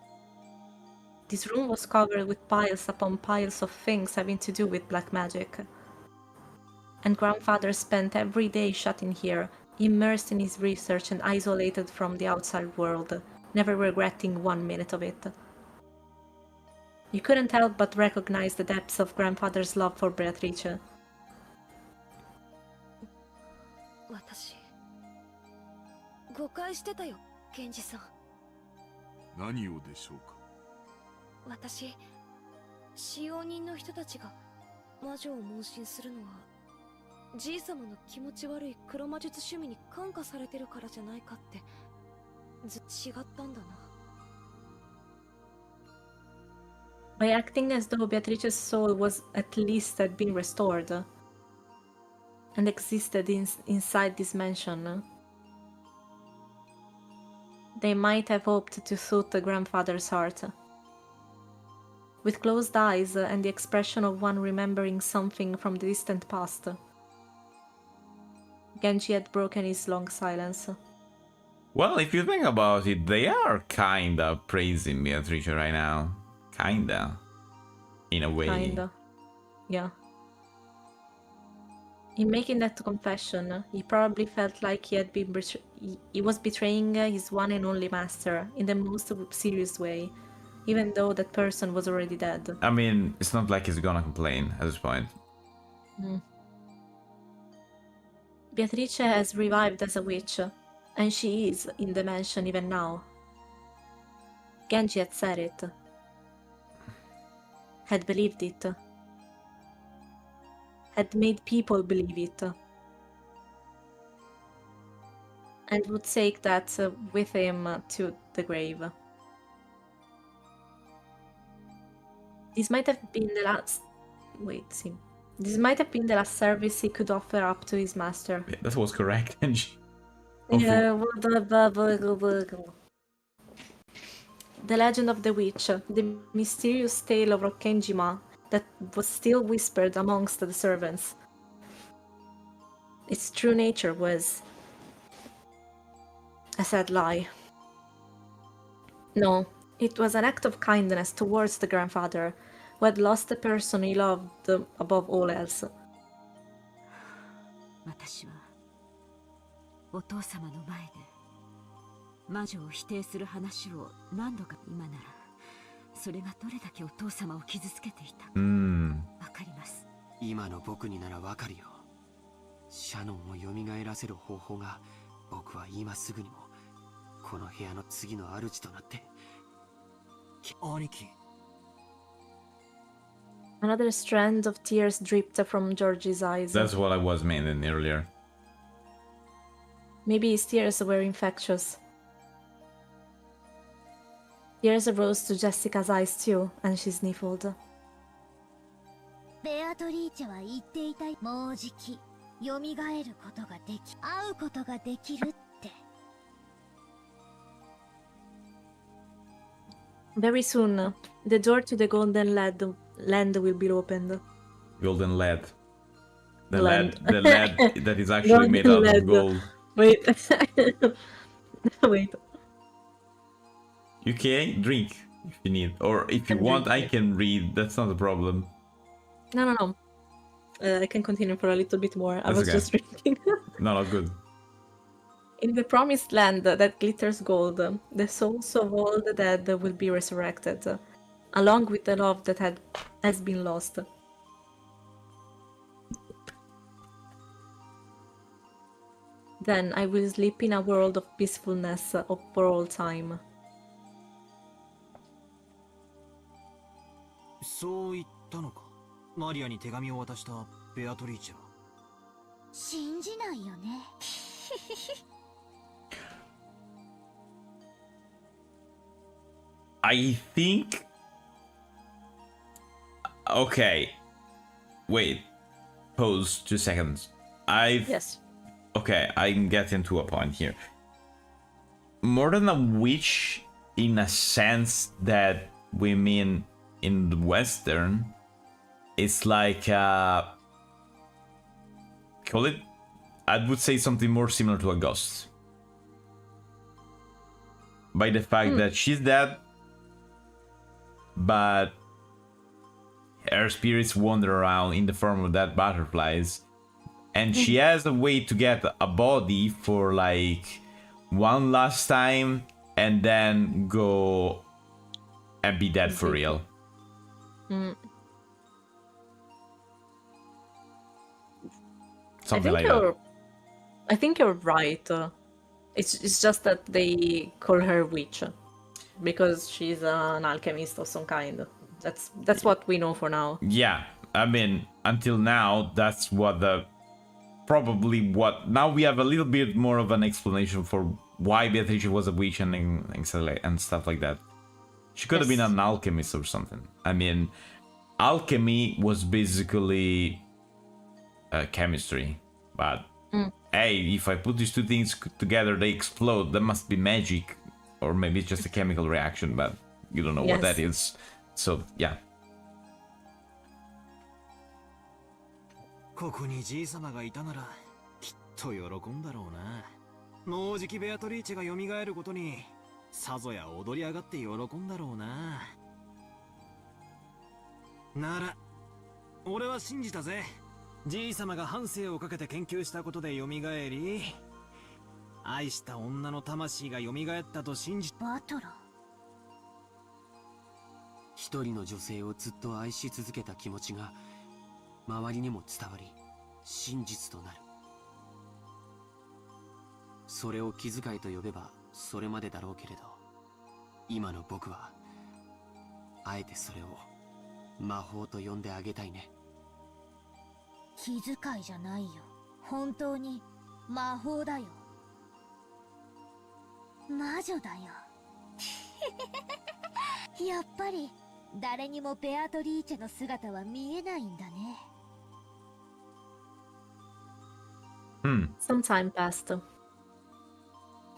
This room was covered with piles upon piles of things having to do with black magic. And grandfather spent every day shut in here, immersed in his research and isolated from the outside world, never regretting 1 minute of it. You couldn't help but recognize the depths of grandfather's love for Beatrice. 私誤解してたよ、検事さん。何をでしょうか。私、使用人の人たちが魔女を妄信するのは、じい様の気持ち悪い黒魔術趣味に感化されてるからじゃないかって、違ったんだな。By acting as though Beatrice's soul was at least had been restored and existed inside this mansion, they might have hoped to soothe the grandfather's heart. With closed eyes and the expression of one remembering something from the distant past, Genji had broken his long silence. Well, if you think about it, they are kinda praising Beatrice right now. Kinda. In a way. Kinda. Yeah. In making that confession, he probably felt like he had been he was betraying his one and only master in the most serious way, even though that person was already dead. I mean, it's not like he's gonna complain at this point. Beatrice has revived as a witch, and she is in the mansion even now. Genji had said it. Had believed it. Had made people believe it. And would take that with him to the grave. This might have been the last... Wait, see. This might have been the last service he could offer up to his master. Yeah, that was correct, Genji. Yeah, the legend of the witch, the mysterious tale of Rokkenjima that was still whispered amongst the servants. Its true nature was a sad lie. No, it was an act of kindness towards the grandfather, who had lost the person he loved above all else. 私はお父様の前で魔女を否定する話を何度か今ならそれがどれだけお父様を傷つけていたかわかります。今の僕にならわかるよ。シャノンを蘇らせる方法が僕は今すぐにもこの部屋の次の主となって。兄貴。Another strand of tears dripped from George's eyes. That's what I was meaning earlier. Maybe his tears were infectious. Tears rose to Jessica's eyes too, and she sniffled. ベアトリーチェは言っていた、もうじき蘇ることができ、会うことができるって。Very soon, the door to the Golden Land will be opened. Golden Lad. The Land. lead that is actually Not made the out of lead. gold. Wait. Wait. You can drink if you need, or if you I'm want, I drinking. can read. That's not a problem. No. I can continue for a little bit more. I That's was okay. just drinking. No, not good. In the promised land that glitters gold, the souls of all the dead will be resurrected, along with the love that has been lost. Then I will sleep in a world of peacefulness for all time. そう言ったのか。マリアに手紙を渡したベアトリーチェは。信じないよね。I think. Okay. Wait. Pause 2 seconds. Yes. Okay, I'm getting to a point here. More than a witch, in a sense that we mean in the Western, it's like call it. I would say something more similar to a ghost. By the fact that she's dead, but her spirits wander around in the form of dead butterflies, and she has a way to get a body for like one last time and then go and be dead for real. Something like that. I think you're right. It's just that they call her witch because she's an alchemist of some kind. That's what we know for now. Yeah, I mean, until now, that's what probably what. Now we have a little bit more of an explanation for why Beatrice was a witch and stuff like that. She could have been an alchemist or something. I mean, alchemy was basically chemistry, but hey, if I put these two things together, they explode. That must be magic, or maybe it's just a chemical reaction, but you don't know what that is. So yeah. ここにじい様がいたならきっと喜んだろうな。もうじきベアトリーチェが蘇ることにさぞや踊り上がって喜んだろうな。なら俺は信じたぜ。じい様が半生をかけて研究したことで蘇り、愛した女の魂が蘇ったと信じ。バトラ。一人の女性をずっと愛し続けた気持ちが周りにも伝わり真実となる。それを気遣いと呼べばそれまでだろうけれど、今の僕はあえてそれを魔法と呼んであげたいね。気遣いじゃないよ。本当に魔法だよ。魔女だよ。やっぱり誰にもベアトリーチェの姿は見えないんだね。Some time passed.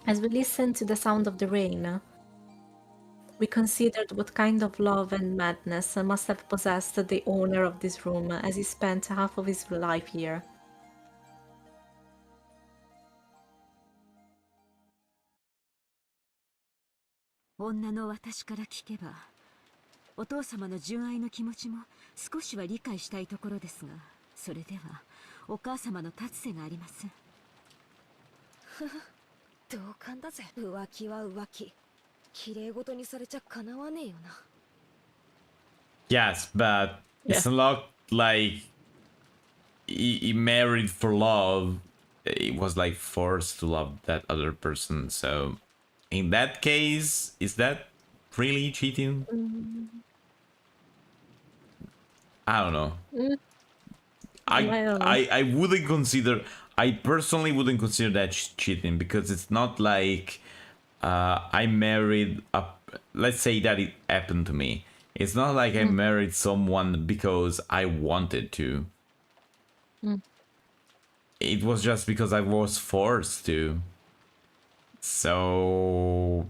As we listened to the sound of the rain, we considered what kind of love and madness must have possessed the owner of this room as he spent half of his life here. 女の私から聞けば、お父様の純愛の気持ちも少しは理解したいところですが、それではお母様の立つ瀬がありません。同感だぜ。浮気は浮気。綺麗事にされちゃかなわねえよな。Yes, but it's not like he married for love. He was like forced to love that other person. So in that case, is that really cheating? I don't know. I wouldn't consider. I personally wouldn't consider that cheating because it's not like I married a. Let's say that it happened to me. It's not like I married someone because I wanted to. It was just because I was forced to. So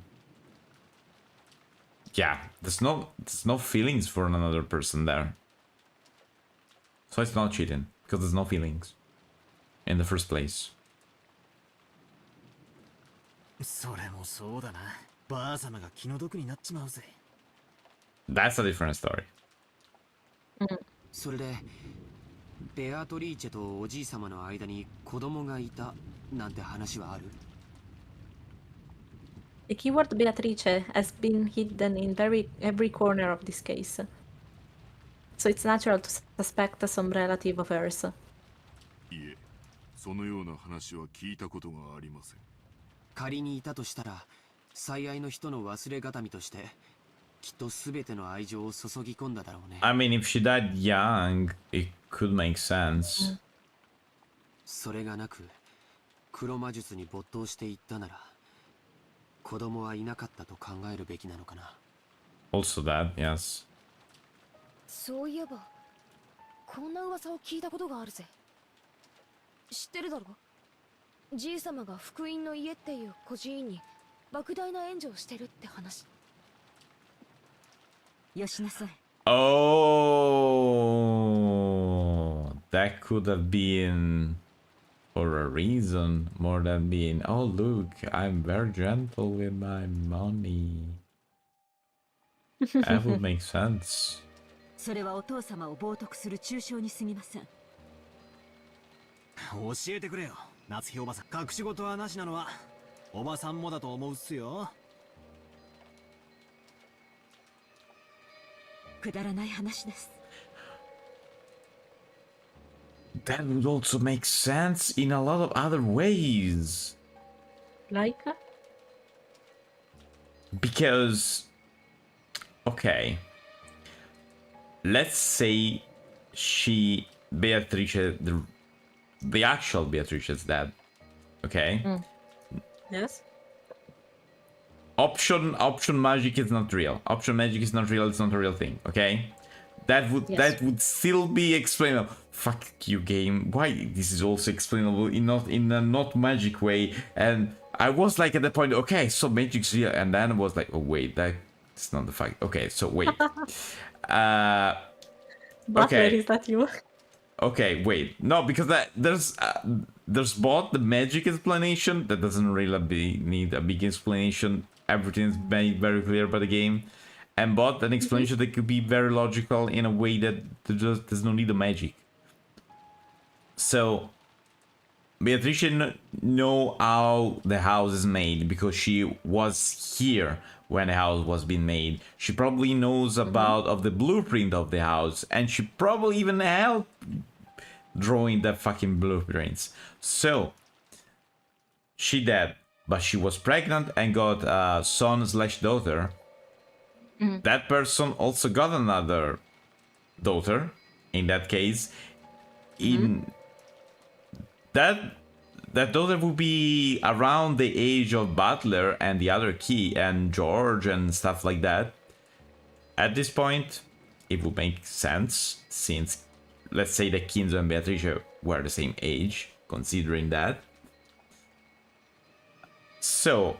yeah, there's no feelings for another person there. So it's not cheating, because there's no feelings in the first place. それもそうだな。ばあ様が気の毒になっちまうぜ。That's a different story. それでベアトリーチェとおじい様の間に子供がいたなんて話はある？ The keyword Beatrice has been hidden in every corner of this case. So it's natural to suspect some relative of hers. いえ、そのような話は聞いたことがありません。仮にいたとしたら最愛の人の忘れがたみとしてきっと全ての愛情を注ぎ込んだだろうね。 I mean, if she died young, it could make sense. それがなく黒魔術に没頭していったなら子供はいなかったと考えるべきなのかな。 Also that, yes. そういえばこんな噂を聞いたことがあるぜ。知ってるだろ？じいさまが福音の家っていう孤児院に莫大な援助をしてるって話。よしなさい。 Oh, that could have been for a reason more than being, oh look, I'm very gentle with my money. That would make sense. それはお父様を冒涜する中傷に過ぎません。教えてくれよ、夏日おばさん。隠し事はなしなのはおばさんもだと思うっすよ。くだらない話です。That would also make sense in a lot of other ways. Like? Because, okay, let's say Beatrice, the actual Beatrice is dead, okay? Yes. Option magic is not real. Option magic is not real. It's not a real thing, okay? That would still be explainable. Fuck you, game. Why this is also explainable in a not magic way? And I was like at the point, okay, so magic's real, and then I was like, oh wait, that's not the fact. Okay, so wait. Butler, Okay. is that you? Okay, wait. No, because there's both the magic explanation that doesn't really need a big explanation. Everything's made very clear by the game, and both an explanation that could be very logical in a way that there's no need of magic. So Beatrice know how the house is made because she was here when the house was being made. She probably knows about of the blueprint of the house, and she probably even helped drawing the fucking blueprints. So she dead, but she was pregnant and got a son/daughter. That person also got another daughter. In that case, that daughter would be around the age of Butler and the other key and George and stuff like that. At this point, it would make sense since, let's say, that Kinzo and Beatrice were the same age, considering that. So,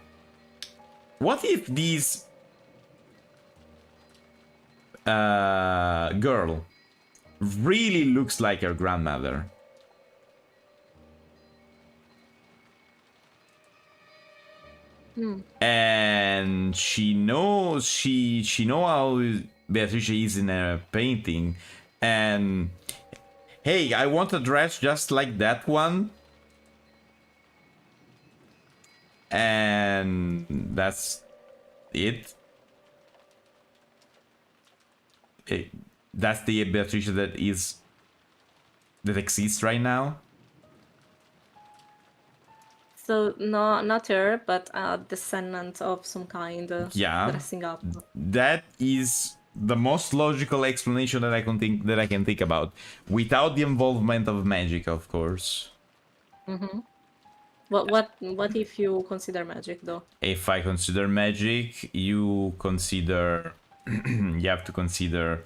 what if this girl really looks like her grandmother? And she knows she know how Beatrice is in a painting, and hey, I want a dress just like that one, and that's it. That's the Beatrice that exists right now. So no, not her, but a descendant of some kind. Yeah. Dressing up. That is the most logical explanation that I can think about, without the involvement of magic, of course. What if you consider magic though? If I consider magic, you consider you have to consider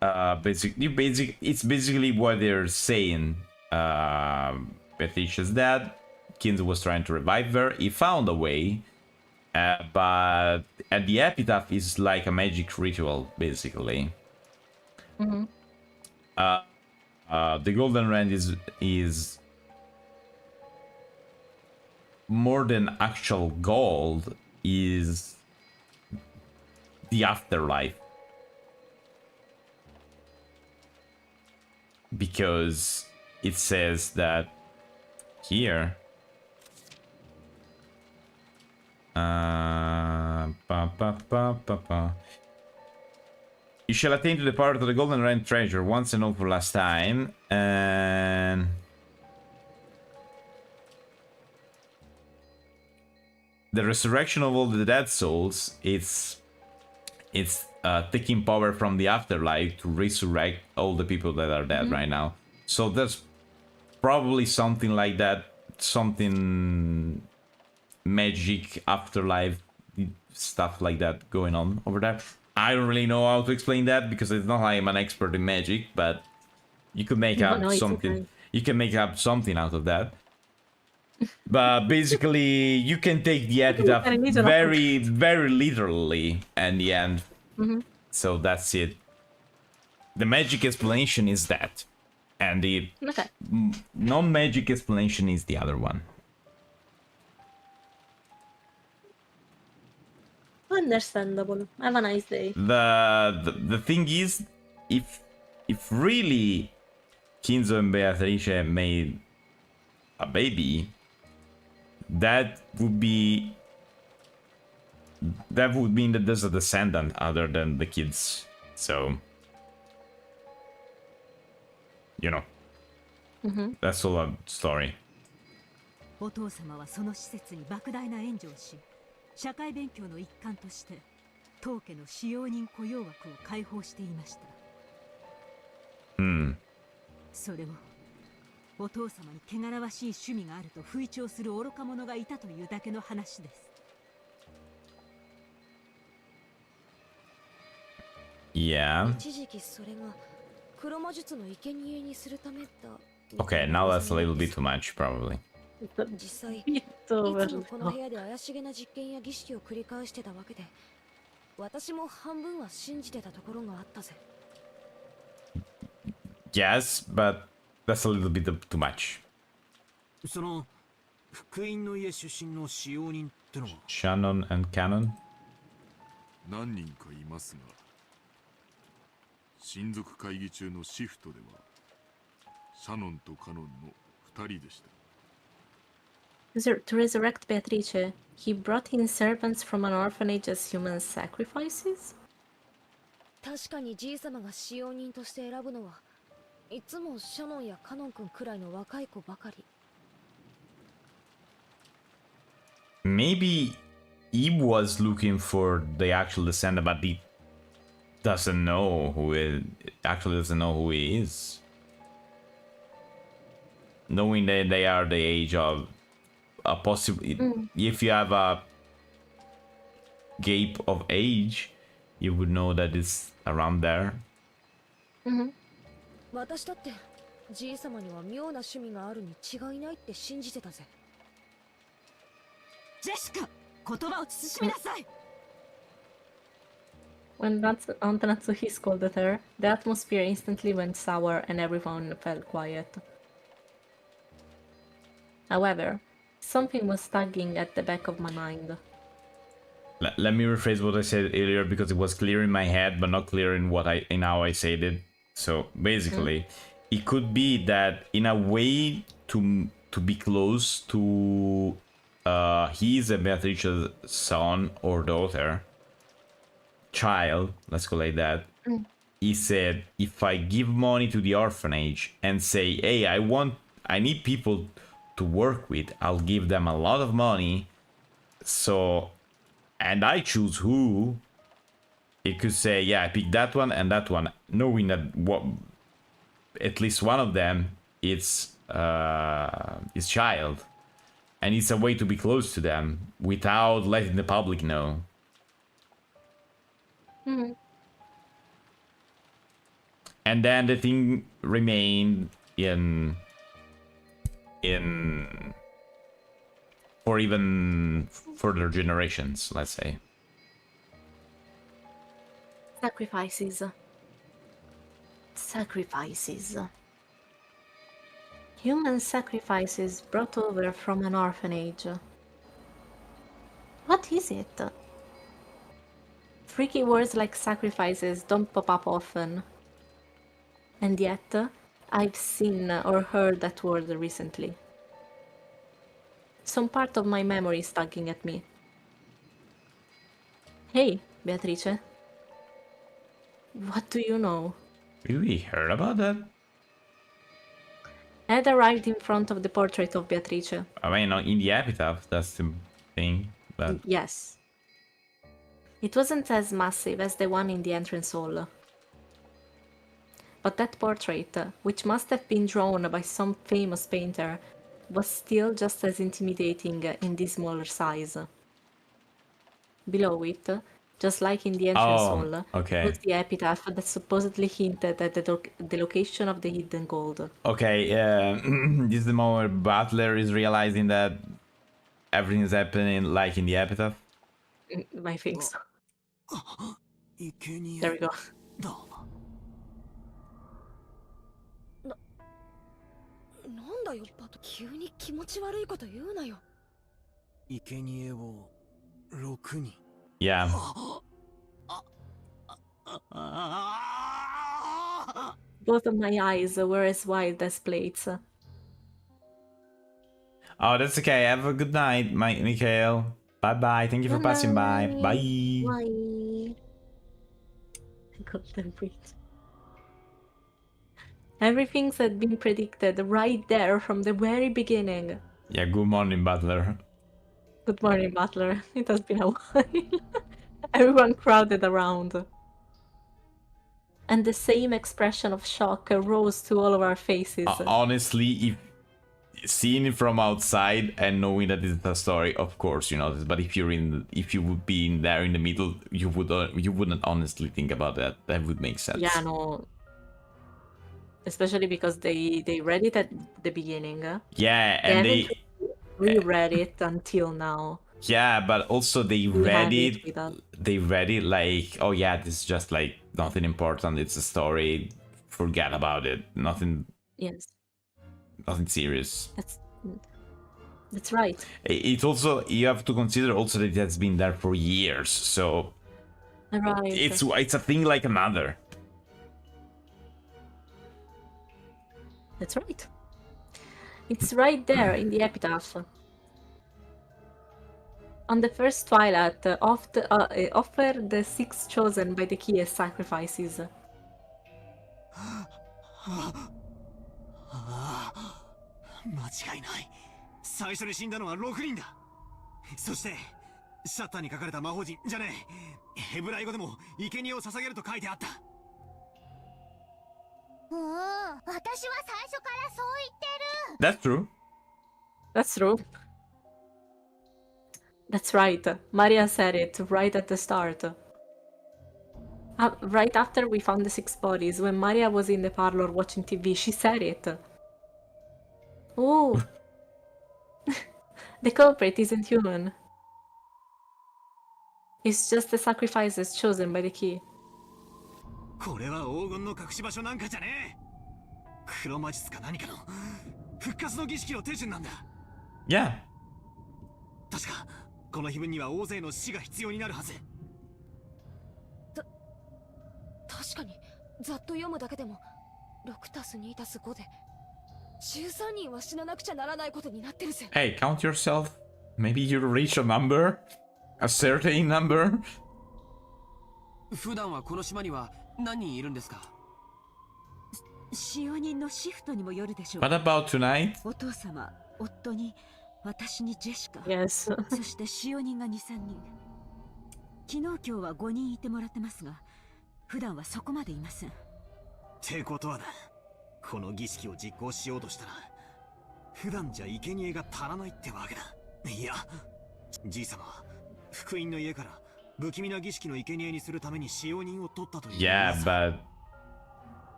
it's basically what they're saying. Beatrice's dad, Kinzo was trying to revive her. He found a way, but at the epitaph is like a magic ritual, basically. The golden rand is more than actual gold, is the afterlife. Because it says that here you shall attain to the part of the golden rand treasure once and all for last time, and the resurrection of all the dead souls, it's taking power from the afterlife to resurrect all the people that are dead right now. So there's probably something like that, something magic, afterlife stuff like that going on over there. I don't really know how to explain that because it's not like I'm an expert in magic, but you could make up something. Okay. You can make up something out of that. But basically, you can take the epitaph very, very literally in the end. So that's it. The magic explanation is that. And the non-magic explanation is the other one. Understandable. Have a nice day. The thing is, if really Kinzo and Beatrice made a baby, that would mean that there's a descendant other than the kids. So, you know, that's all a story. お父様はその施設に莫大な援助をし、社会勉強の一環として当家の使用人雇用枠を開放していました。それをお父様に汚らわしい趣味があると吹聴する愚か者がいたというだけの話です。Yeah. 一時期それが黒魔術の生贄にするためだ。Okay, now that's a little bit too much, probably. 実際、いつもこの部屋で怪しげな実験や儀式を繰り返してたわけで、私も半分は信じてたところがあったぜ。Yes, but that's a little bit too much. その福音の家出身の使用人ってのは Shannon and Canon? 何人かいますが、親族会議中のシフトではシャノンとカノンの2人でした。To resurrect Beatrice, he brought in servants from an orphanage as human sacrifices? 確かにじい様が使用人として選ぶのはいつもシャノンやカノン君くらいの若い子ばかり。Maybe he was looking for the actual descendant, but he doesn't know who he is. Knowing that they are the age of a possible, if you have a gap of age, you would know that it's around there. 私だってじい様には妙な趣味があるに違いないって信じてたぜ。ジェシカ、言葉を慎みなさい。When Natsuhi scolded her, the atmosphere instantly went sour and everyone fell quiet. However, something was tugging at the back of my mind. Let me rephrase what I said earlier because it was clear in my head, but not clear in how I said it. So basically, it could be that in a way to be close to he's a Beatrice's son or daughter, child, let's go like that. He said, if I give money to the orphanage and say, hey, I need people to work with, I'll give them a lot of money. So, and I choose who. It could say, yeah, I pick that one and that one, knowing that at least one of them is his child, and it's a way to be close to them without letting the public know. And then the thing remained for even further generations, let's say. Sacrifices. Human sacrifices brought over from an orphanage. What is it? Freaky words like sacrifices don't pop up often. And yet, I've seen or heard that word recently. Some part of my memory is tugging at me. Hey, Beatrice. What do you know? Really heard about that? Ed arrived in front of the portrait of Beatrice. I mean, in the epitaph, that's the thing. But Yes. It wasn't as massive as the one in the entrance hall. But that portrait, which must have been drawn by some famous painter, was still just as intimidating in this smaller size. Below it, just like in the entrance hall, okay. was the epitaph that supposedly hinted at the location of the hidden gold. Okay, this is the moment where Butler is realizing that everything is happening like in the epitaph. I think so. There we go. なんだよバト。急に気持ち悪いこと言うなよ。生贄を6人。 Yeah. Both of my eyes were as wide as plates. Oh, that's okay. Have a good night, Mikhail. Bye bye. Thank you for passing by. Bye. Bye. I couldn't breathe. Everything's had been predicted right there from the very beginning. Yeah, good morning, Butler. Good morning, Butler. It has been a while. Everyone crowded around. And the same expression of shock rose to all of our faces. Honestly, if seeing it from outside and knowing that it's a story, of course you know this. But if you would be in there in the middle, you wouldn't honestly think about that. That would make sense. Yeah, no. Especially because they read it at the beginning. Yeah, and they reread it until now. Yeah, but also they read it. They read it like, oh yeah, this is just like nothing important. It's a story. Forget about it. Nothing. Yes. Nothing serious. That's right. It's also, you have to consider also that it has been there for years. So right. It's a thing like another. That's right. It's right there in the epitaph. On the first twilight, offer the 6 chosen by the key as sacrifices. 間違いない。最初に死んだのは6人だ。そしてシャッターに書かれた魔法陣じゃねえ、ヘブライ語でも生贄を捧げると書いてあった。私は最初からそう言ってる。 That's true. That's true. That's right. Maria said it right at the start. Right after we found the 6 bodies, when Maria was in the parlor watching TV, she said it. Oh. The culprit isn't human. It's just the sacrifices chosen by the key. これは黄金の隠し場所なんかじゃねえ。黒魔術か何かの復活の儀式の手順なんだ。Yeah. 確かこの碑文には大勢の死が必要になるはず。確かにざっと読むだけでも 6+2+5 で13人は死ななくちゃならないことになってるぜ。 Hey, count yourself. Maybe you reach a number? A certain number? 普段はこの島には何人いるんですか？使用人のシフトにもよるでしょう。 What about tonight? お父様、夫に、私にジェシカ。Yes. そして使用人が2、3人。昨日今日は5人いてもらってますが、普段はそこまでいません。ってことはだ、この儀式を実行しようとしたら、普段じゃ生贄が足らないってわけだ。いや、じい様は福音の家から不気味な儀式の生贄にするために使用人を取ったという。Yeah, but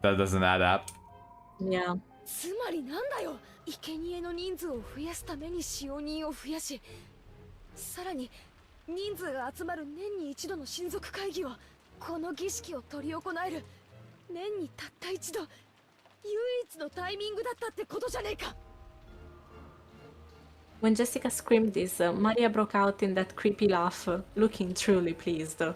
that doesn't add up. Yeah. つまりなんだよ。生贄の人数を増やすために使用人を増やし、さらに人数が集まる年に一度の親族会議はこの儀式を執り行える年にたった一度唯一のタイミングだったってことじゃねえか。 When Jessica screamed this, Maria broke out in that creepy laugh, looking truly pleased.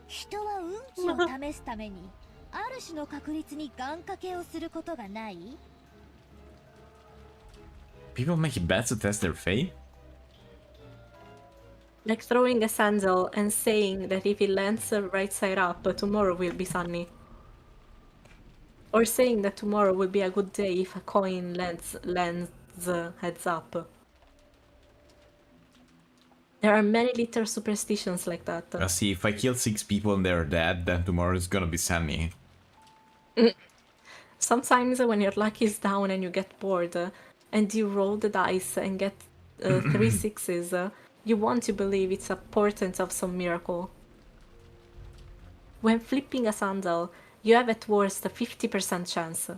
人は運気を試すためにある種の確率に願掛けをすることがない？ People making bets to test their fate? Like throwing a sandal and saying that if it lands right side up, tomorrow will be sunny. Or saying that tomorrow will be a good day if a coin lands heads up. There are many little superstitions like that. See, if I kill 6 people and they're dead, then tomorrow is gonna be sunny. Sometimes when your luck is down and you get bored, and you roll the dice and get 3 sixes, you want to believe it's a portent of some miracle. When flipping a sandal, you have at worst a 50% chance.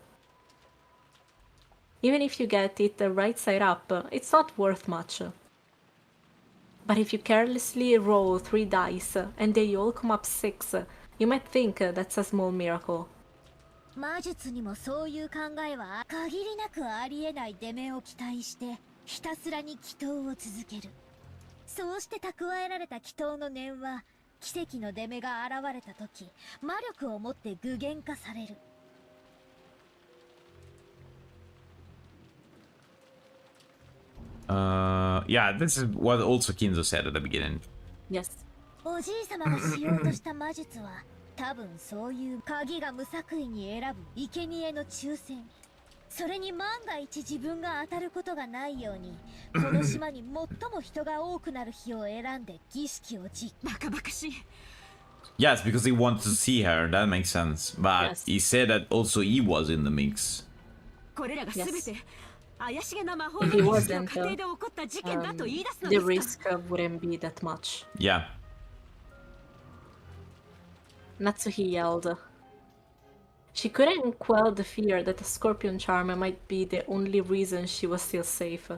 Even if you get it right side up, it's not worth much. But if you carelessly roll 3 dice and they all come up 6, you might think that's a small miracle. 魔術にもそういう考えは限りなくありえない出目を期待してひたすらに祈祷を続ける。そうして蓄えられた祈祷の念は奇跡の出目が現れた時魔力を持って具現化される。 Yeah, this is what also Kinzo said at the beginning. Yes. おじいさまがしようとした魔術は多分そういう鍵が無作為に選ぶ生贄の抽選。それに万が一自分が当たることがないようにこの島に最も人が多くなる日を選んで儀式を実行。バカバカしい。 Yes, because he wanted to see her, that makes sense. But Yes. he said that also he was in the mix. これらが全て怪しげな魔法 If の he 儀式の wasn't, 過程で起こった事件だと言い出すの the ですか。 risk wouldn't be that much. Yeah. Natsuhi yelled. She couldn't quell the fear that the scorpion charm might be the only reason she was still safe.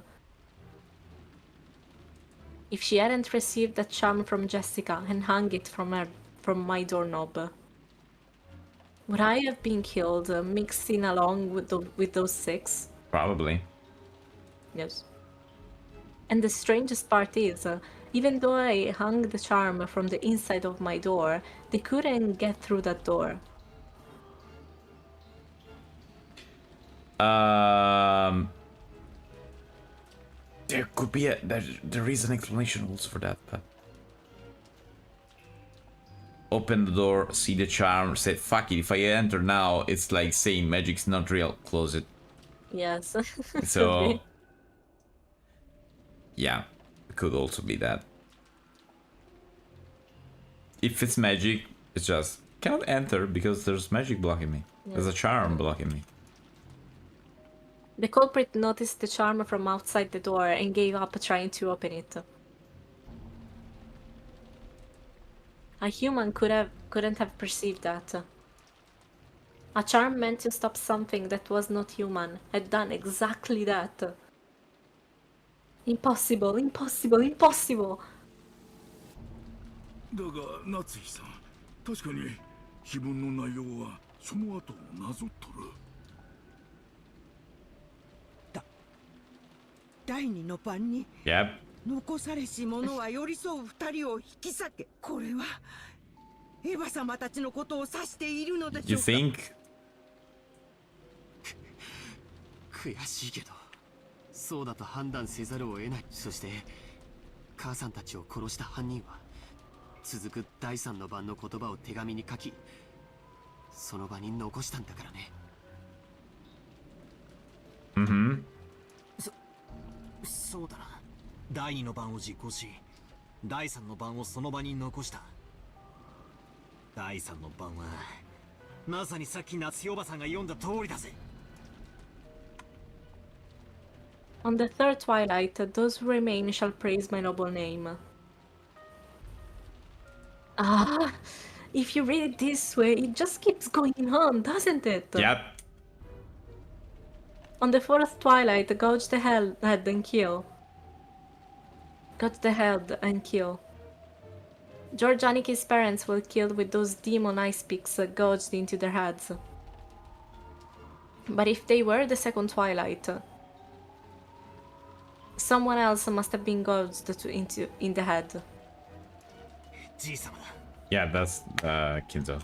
If she hadn't received that charm from Jessica and hung it from my doorknob, would I have been killed, mixed in along with those 6? Probably. Yes. And the strangest part is, even though I hung the charm from the inside of my door, they couldn't get through that door. There could be there is an explanation also for that, but open the door, see the charm, say fuck it, if I enter now, it's like saying magic's not real, close it. Yes. So yeah, it could also be that. If it's magic, it's just cannot enter because there's magic blocking me. There's a charm blocking me. The culprit noticed the charm from outside the door and gave up trying to open it. A human couldn't have perceived that. A charm meant to stop something that was not human had done exactly that. Impossible, impossible, impossible! だが夏日さん、確かに碑文の内容はその後をなぞっとる。第二の晩に Yep. 残されし者は寄り添う二人を引き裂け。これはエヴァ様たちのことを指しているのでし You ょうか。 think? 悔しいけどそうだと判断せざるを得ない。そして母さんたちを殺した犯人は続く第三の晩の言葉を手紙に書きその場に残したんだからね。Mm-hmm. そうだな。第二の番を実行し第三の番をその場に残した。第三の番はまさにさっき夏日おばさんが読んだ通りだぜ。 On the third twilight, those who remain shall praise my noble name. Ah, if you read it this way, it just keeps going on, doesn't it? Yep. On the fourth twilight, gouge the head and kill. Gouge the head and kill. George Aniki's parents were killed with those demon ice picks gouged into their heads. But if they were the second Twilight, someone else must have been gouged in the head. Yeah, that's Kinzo.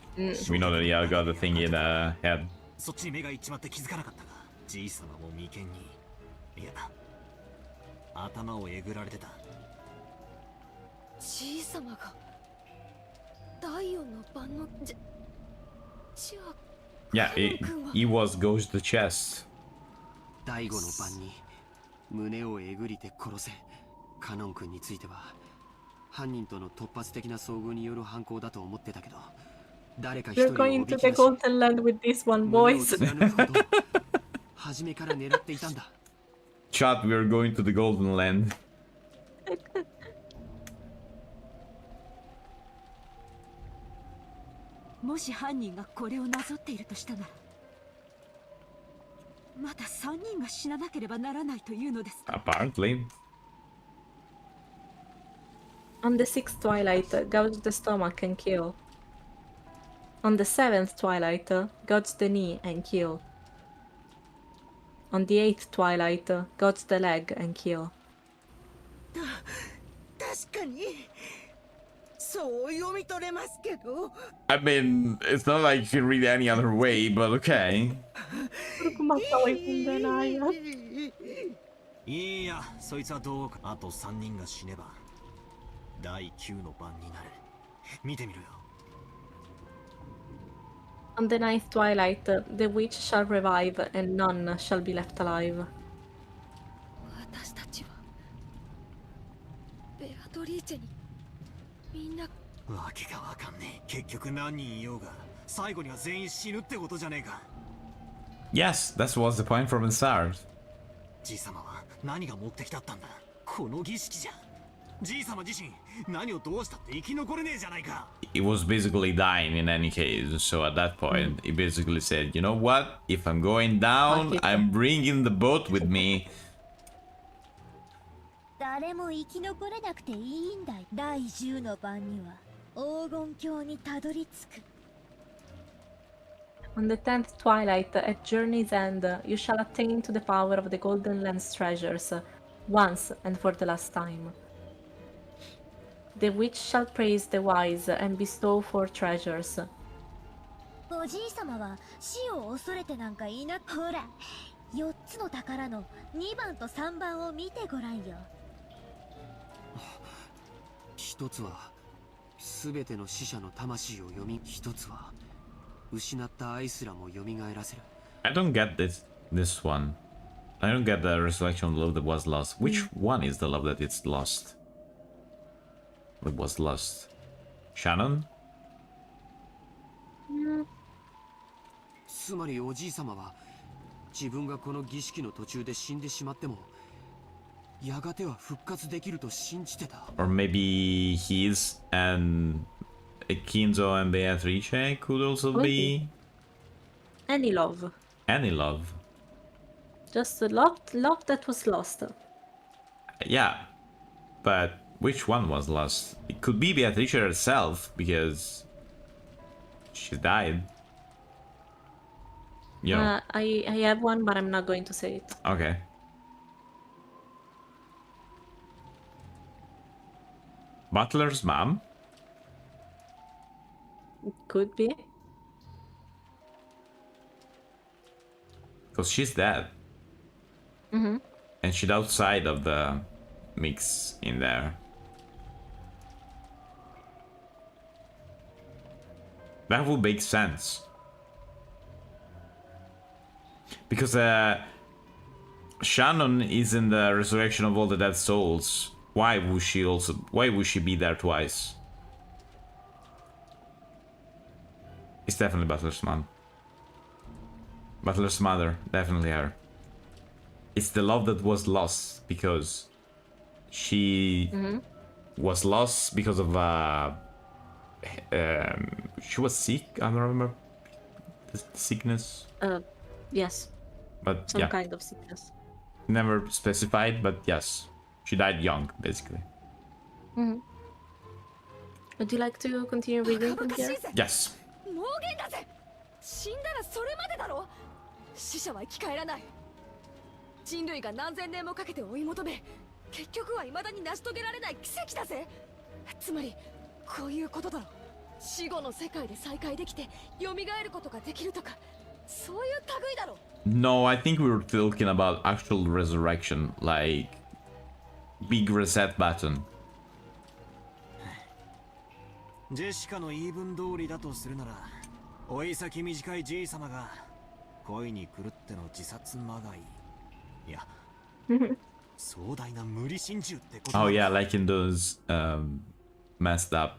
We know that he got the thing in the head. そっちに目が行っちまって気づかなかったが、じいさまも眉間に、いや、頭をえぐられてた。じいさまが第四の晩のじゃあ Yeah, he was gouged the chest. 第五の晩に胸をえぐりて殺せ。カノン君については犯人との突発的な遭遇による犯行だと思ってたけど、誰か一 You're 人をお going び to き the 出し Golden Land with this one, 胸を boys. 貫くことを初めから狙っていたんだ。 Chat, we are going to the Golden Land. もし犯人がこれをなぞっているとしたなら、まだ3人が死ななければならないというのですか。 Apparently. On the sixth Twilight, gouge the stomach and kill. On the seventh Twilight, gouge the knee and kill. On the eighth Twilight, gouge the leg and kill. 確かにそう読み取れますけど。 I mean, it's not like you can read it any other way, but okay. いや、そいつはどうか。あと3人が死ねば第9の晩になる。見てみろよ。 On the ninth Twilight, the witch shall revive and none shall be left alive. 私たちはベアトリーチェにみんなわけがわかんねえ。結局何人いようが最後には全員死ぬってことじゃねえか。 Yes, that was the point from the start. じいさまは何が目的だったんだ。この儀式じゃ。じいさま自身何をどうしたって生き残れねえじゃないか。 He was basically dying in any case, so at that point, he basically said, you know what? If I'm going down, I'm bringing the boat with me. 誰も生き残れなくていいんだい。第10の晩には黄金鏡にたどり着く。 On the tenth Twilight, at journey's end, you shall attain to the power of the Golden Land's treasures, once and for the last time. The witch shall praise the wise and bestow four treasures. おじいさまは死を恐れてなんかいなく。ほら、4つの宝の2番と3番を見てごらんよ。一つは全ての死者の魂を読み、一つは失った愛すらも蘇らせる。 I don't get this one. I don't get the resurrection of love that was lost. Which one is the love that it's lost? That was lost. Shannon? つまりおじいさまは自分がこの儀式の途中で死んでしまってもやがては復活できると信じてた。 Or maybe his and Kinzo and Beatrice could also be Any love. any love. Just the love that was lost. Yeah, but which one was lost? It could be Beatrice herself because she died. You know. I have one, but I'm not going to say it. Okay. Butler's mom? It could be. Because she's dead. Mm-hmm. And she's outside of the mix in there. That would make sense. Because Shannon is in the resurrection of all the dead souls. Why would she be there twice? It's definitely Butler's mom. Butler's mother, definitely her. It's the love that was lost because she was lost because of she was sick. I don't remember the sickness. Yes. But Some yeah, kind of sickness. never specified. But yes, she died young, basically. Mm-hmm. Would you like to continue reading from here? Yes. 妄言だぜ。死んだらそれまでだろ。死者は生き返らない。人類が何千年もかけて追い求め、結局は未だに成し遂げられない奇跡だぜ。つまりこういうことだろ。死後の世界で再会できて蘇ることができるとか、そういう類だろ。No, I think we were talking about actual resurrection, like big reset button. ジェシカの言い分通りだとするなら、追い先短いじい様が恋に狂っての自殺まがい。いや、壮大な無理心中ってことだ。 Oh yeah, like in those messed up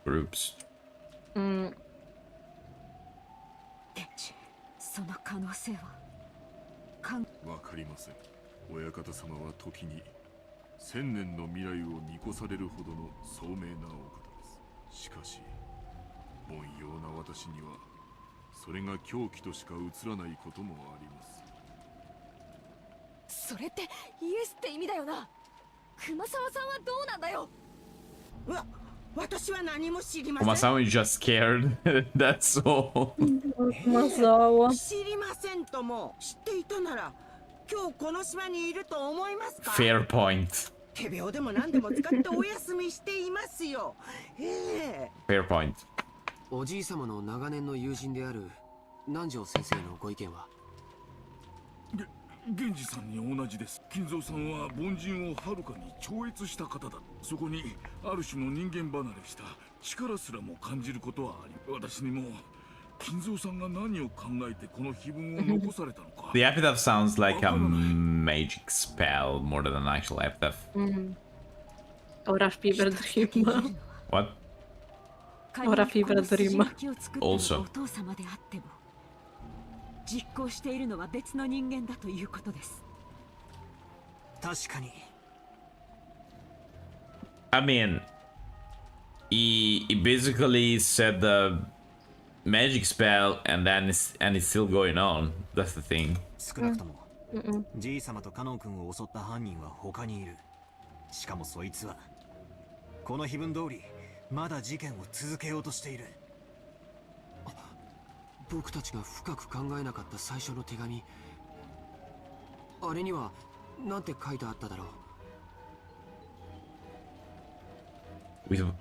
groups. 天智、その可能性はわかりません。親方様は時に1000年の未来を見越されるほどの聡明なお方です。しかし凡庸な私にはそれが狂気としか映らないこともあります。それってイエスって意味だよな。熊沢さんはどうなんだよ。私は何も知りません。 Kumasawa is just scared. That's all. 知りませんとも。知っていたなら今日この島にいると思いますか。 Fair point. 手病でも何でも使ってお休みしていますよ。Fair point. おじい様の長年の友人である南條先生のご意見は。源氏さんに同じです。金蔵さんは凡人をはるかに超越した方だ。そこにある種の人間離れした力すらも感じることはあり、私にも金蔵さんが何を考えてこの碑文を残されたのか。 The epitaph sounds like a magic spell more than an actual epitaph. Or a fever dream. What? Or a fever dream. Also. お父様であっても実行しているのは別の人間だということです。確かに。I mean, he basically said the magic spell and it's still going on. That's the thing. 少なくともじい様とカノン君を襲った犯人は他にいる。しかもそいつはこの碑文通りまだ事件を続けようとしている。僕たちが深く考えなかった最初の手紙、あれにはなんて書いてあっただろう。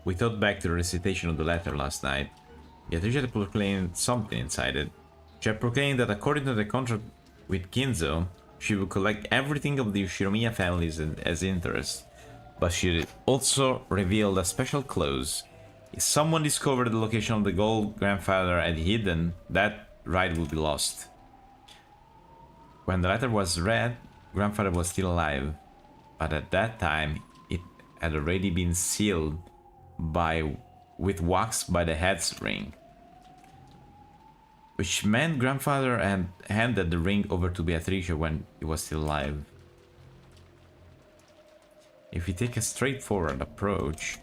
We thought back to the recitation of the letter last night. Beatrice had proclaimed something inside it. She had proclaimed that according to the contract with Kinzo, she would collect everything of the Shiromiya families as interest. But she also revealed a special clause. If someone discovered the location of the gold grandfather had hidden, that right would be lost. When the letter was read, grandfather was still alive, but at that time it had already been sealed with wax by the head's ring, which meant grandfather had handed the ring over to Beatrice when he was still alive. If we take a straightforward approach,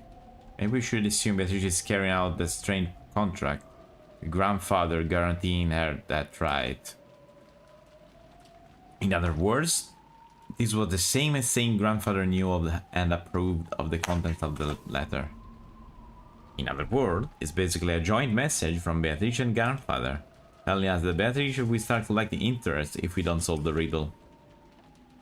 maybe we should assume Beatrice is carrying out the strange contract, with grandfather guaranteeing her that right. In other words, this was the same as saying grandfather knew of and approved of the contents of the letter. In other words, it's basically a joint message from Beatrice and grandfather, telling us that Beatrice will start collecting interest if we don't solve the riddle.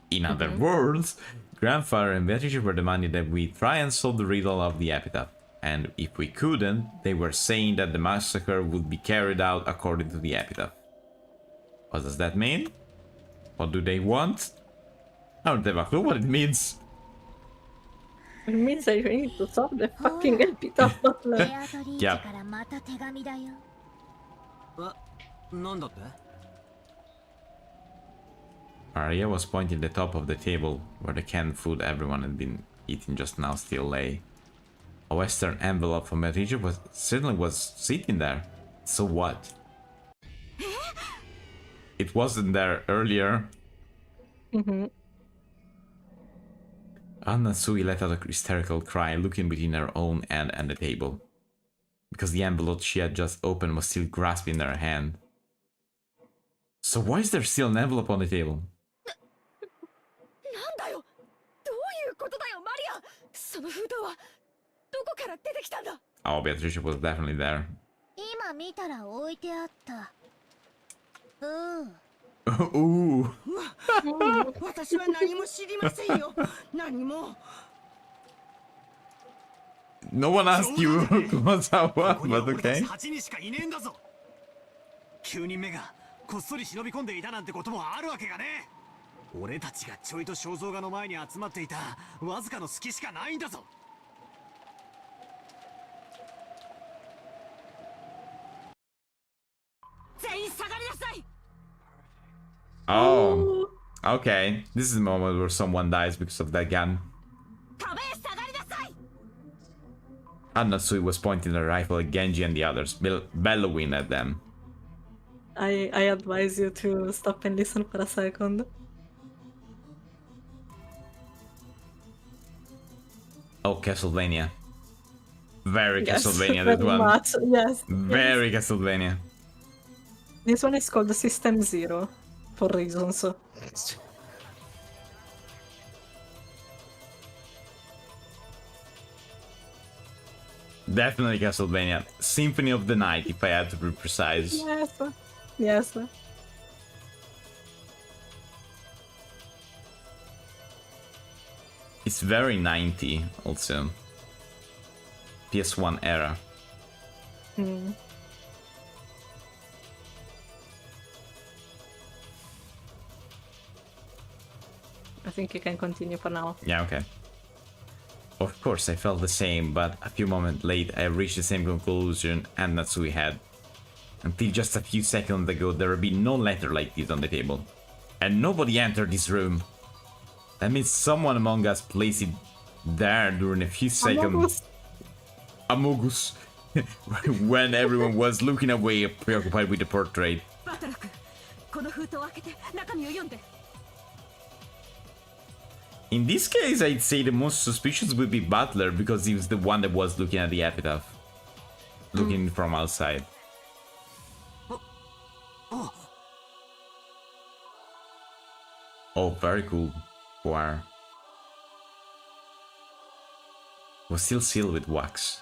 In other words, grandfather and Beatrice were demanding that we try and solve the riddle of the epitaph, and if we couldn't, they were saying that the massacre would be carried out according to the epitaph. What does that mean? What do they want? I don't have a clue what it means. It means that you need to solve the fucking epitaph. ベアトリーチェからまた手紙だよ。なんだって？ Maria was pointing at the top of the table, where the canned food everyone had been eating just now still lay. A western envelope from Beatrice was sitting there. So what? It wasn't there earlier. Anna Sui let out a hysterical cry, looking between her own hand and the table, because the envelope she had just opened was still grasped in her hand. So why is there still an envelope on the table? なんだよ。どういうことだよ、マリア。その封筒はどこから出てきたんだ。Oh, Beatrice was definitely there. 今見たら置いてあった。Ooh. 私は何も知りませんよ。何も。No one asked you what's up, こ what, こには but 俺た okay. ち8人しかいねえんだぞ。9人目がこっそり忍び込んでいたなんてこともあるわけがね。俺たちがちょいと肖像画の前に集まっていたわずかの隙しかないんだぞ。全員下がりなさい。 Oh, okay. This is the moment where someone dies because of that gun. 壁へ下がりなさい。 And Natsui was pointing the rifle at Genji and the others, bellowing at them. I advise you to stop and listen for a second. Oh, Castlevania. Very Yes, Castlevania, very that one. much. Yes. Very Castlevania. This one is called System Zero for reasons. Definitely Castlevania. Symphony of the Night, if I had to be precise. Yes. Yes. It's very 90 also. PS1 era. Hmm. I think you can continue for now. Yeah, okay. Of course, I felt the same, but a few moments late, I reached the same conclusion and Natsui had. Until just a few seconds ago, there had been no letter like this on the table. And nobody entered this room. That means someone among us placed it there during a few seconds. Amogus. When everyone was looking away, preoccupied with the portrait. バトラ君、この封筒を開けて中身を読んで。 In this case, I'd say the most suspicious would be Butler because he was the one that was looking at the epitaph. Looking from outside. Oh, very cool. Wow. Was still sealed with wax.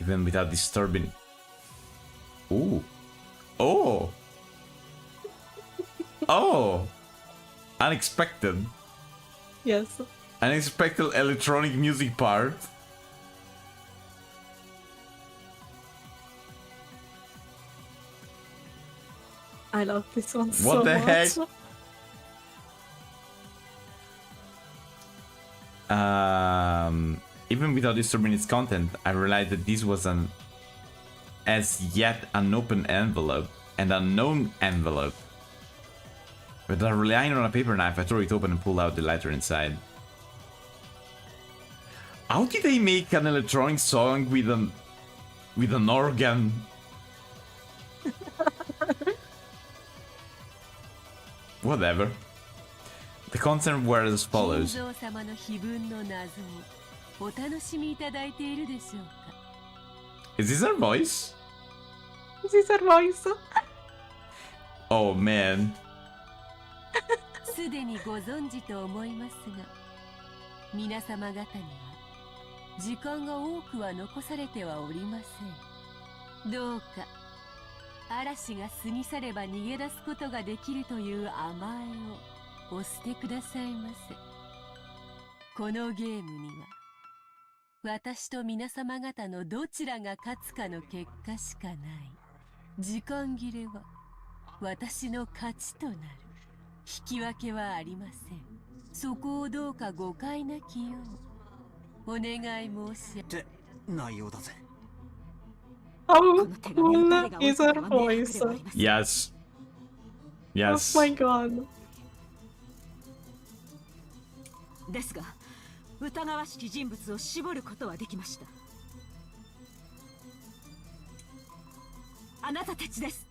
Even without disturbing... Ooh. Oh! Oh! Unexpected. Yes. Unexpected electronic music part. I love this one so What the much. heck? Even without disturbing its content, I realized that this was an as yet unopened envelope, an unknown envelope. Without relying on a paper knife, I tore it open and pulled out the letter inside. How did they make an electronic song with an organ? Whatever. The content were as follows. 金蔵様の碑文の謎をお楽しみいただいているでしょうか。 Is this her voice? This is her voice. Oh man. すでにご存知と思いますが、皆様方には時間が多くは残されてはおりません。どうか嵐が過ぎ去れば逃げ出すことができるという甘えをお捨てくださいませ。このゲームには私と皆様方のどちらが勝つかの結果しかない。時間切れは私の勝ちとなる。引き分けはありません。そこをどうか誤解なきようお願い申し上げ。って内容だぜ。How cool is her voice? Yes. Yes. Oh my god. ですが、疑わしき人物を絞ることはできました。あなたたちです。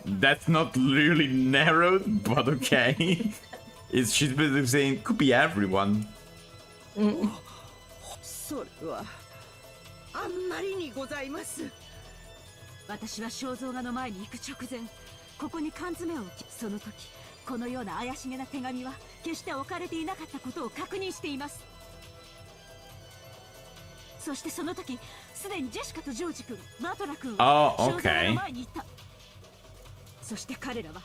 That's not really narrowed, but okay. She's basically saying could be everyone. それはあんまりにございます。私は肖像画の前に行く直前、ここに缶詰を置き、その時このような怪しげな手紙は決して置かれていなかったことを確認しています。そしてその時すでにジェシカとジョージ君、バトラ君 Oh, は肖像 okay. 画の前にいた。そして彼らは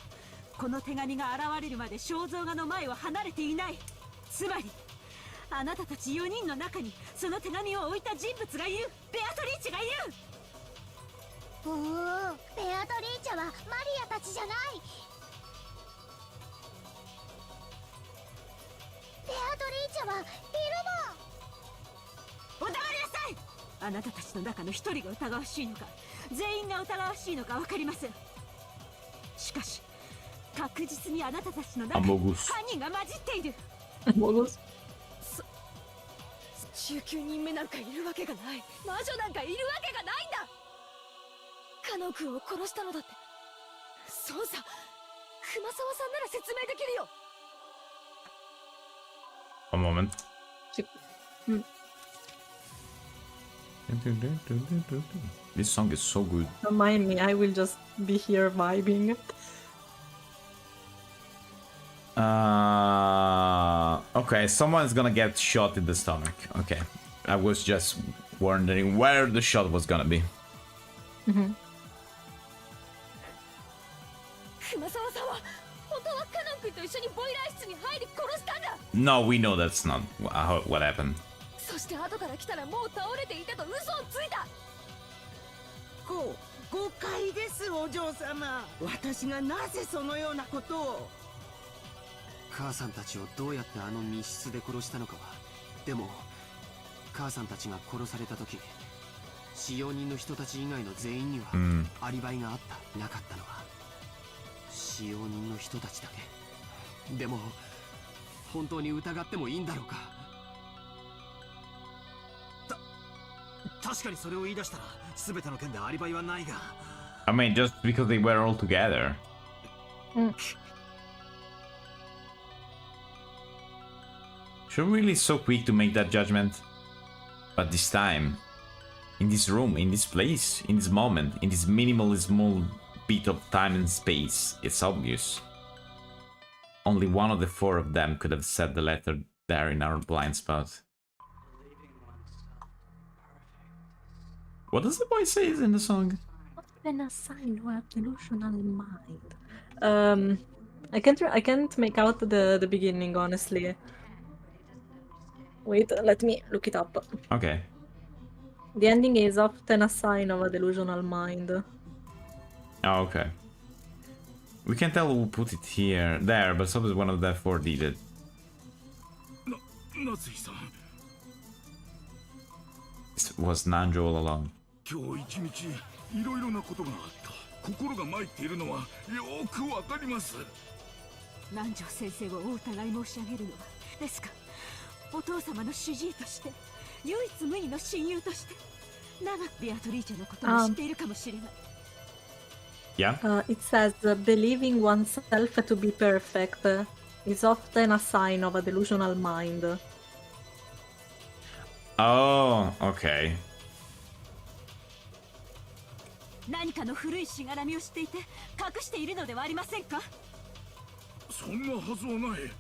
この手紙が現れるまで肖像画の前を離れていない。つまりあなたたち4人の中にその手紙を置いた人物がいる。ベアトリーチェがいる。おお、ベアトリーチェはマリアたちじゃない。ベアトリーチェはいるお黙りなさい。あなたたちの中の一人が疑わしいのか、全員が疑わしいのか分かりません。しかし確実にあなたたちの中に犯人が混じっている。19人目なんかいるわけがない。魔女なんかいるわけがないんだ。カノン君を殺したのだってそうさ。熊沢さんなら説明できるよ。A moment. This song is so good. Don't mind me, I will just be here vibing. Okay, someone's gonna get shot in the stomach. Okay, I was just wondering where the shot was gonna be. 熊沢さんは本当はカノン君と一緒にボイラー室に入り殺したんだ。 No, we know that's not what happened. そして後から来たらもう倒れていたと嘘をついた。誤解です、お嬢様。私がなぜそのようなことを。母さんたちをどうやってあの密室で殺したのかは。でも母さんたちが殺された時、使用人の人たち以外の全員にはアリバイがあった、なかったのは使用人の人たちだけ。でも本当に疑ってもいいんだろうか。確かにそれを言い出したら全ての件でアリバイはないが。 I mean, just because they were all together. You're really so quick to make that judgment. But this time, in this room, in this place, in this moment, in this minimal small bit of time and space, it's obvious. Only one of the four of them could have said the letter there in our blind spot. What does the boy say in the song? Then a sign or a delusional mind. I can't make out the beginning, honestly. Wait, let me look it up. Okay. The ending is often a sign of a delusional mind. Oh, okay. We can tell who put it there, but suppose one of the four did it. It was Nanjo all along. 今日一日いろいろなことがあった。心が参っているのはよくわかります。南條先生をお疑い申し上げるのはですか。お父様の主治医として、唯一無二の親友として、長くベアトリーチェのことを知っているかもしれない。Yeah? It says, believing oneself to be perfect is often a sign of a delusional mind. Oh, okay. 何かの古いしがらみを知っていて隠しているのではありませんか。そんなはずはない。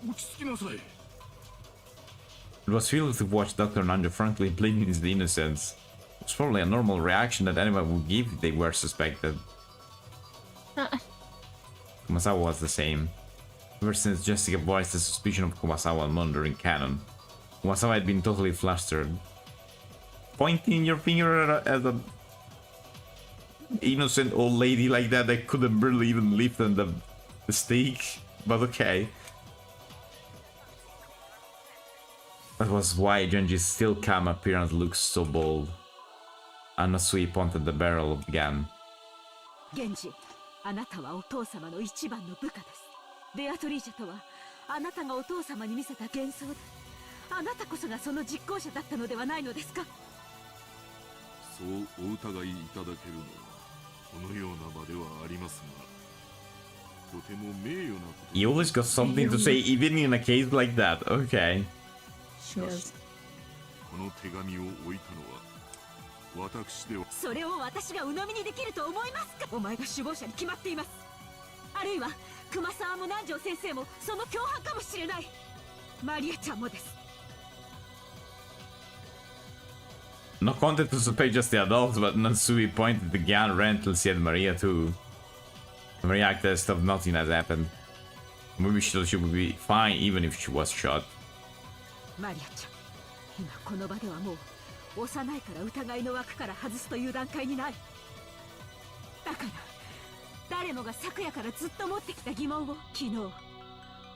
落ち着きなさい。It was filled to watch Dr. Nanjo frankly pleading his innocence. It was probably a normal reaction that anyone would give if they were suspected. Kumasawa was the same. Ever since Jessica voiced the suspicion of Kumasawa murder in canon, Kumasawa had been totally flustered. Pointing your finger at a innocent old lady like that couldn't barely even lift the stake, but okay. That was why Genji's still calm appearance looks so bold. Anasui pointed the barrel of the gun. Genji, あなたはお父様の一番の部下です。ベアトリーチェとはあなたがお父様に見せた幻想で、あなたこそがその実行者だったのではないのですか。そうお疑いいただけるのはこのような場ではありますが、とても名誉なこと。 You always got something to say even in a case like that. Okay. しかし、この手紙を置いたのは私では。それを私が鵜呑みにできると思いますか。お前が首謀者に決まっています。あるいは熊沢も南條先生もその共犯かもしれない。マリアちゃんもです。No content to pay just the adults, but Natsui pointed the gun rental, said Maria too. Maria acted as if nothing has happened. Maybe she thought she would be fine even if she was shot. マリアちゃん、今この場ではもう幼いから疑いの枠から外すという段階にない。だから誰もが昨夜からずっと持ってきた疑問を昨日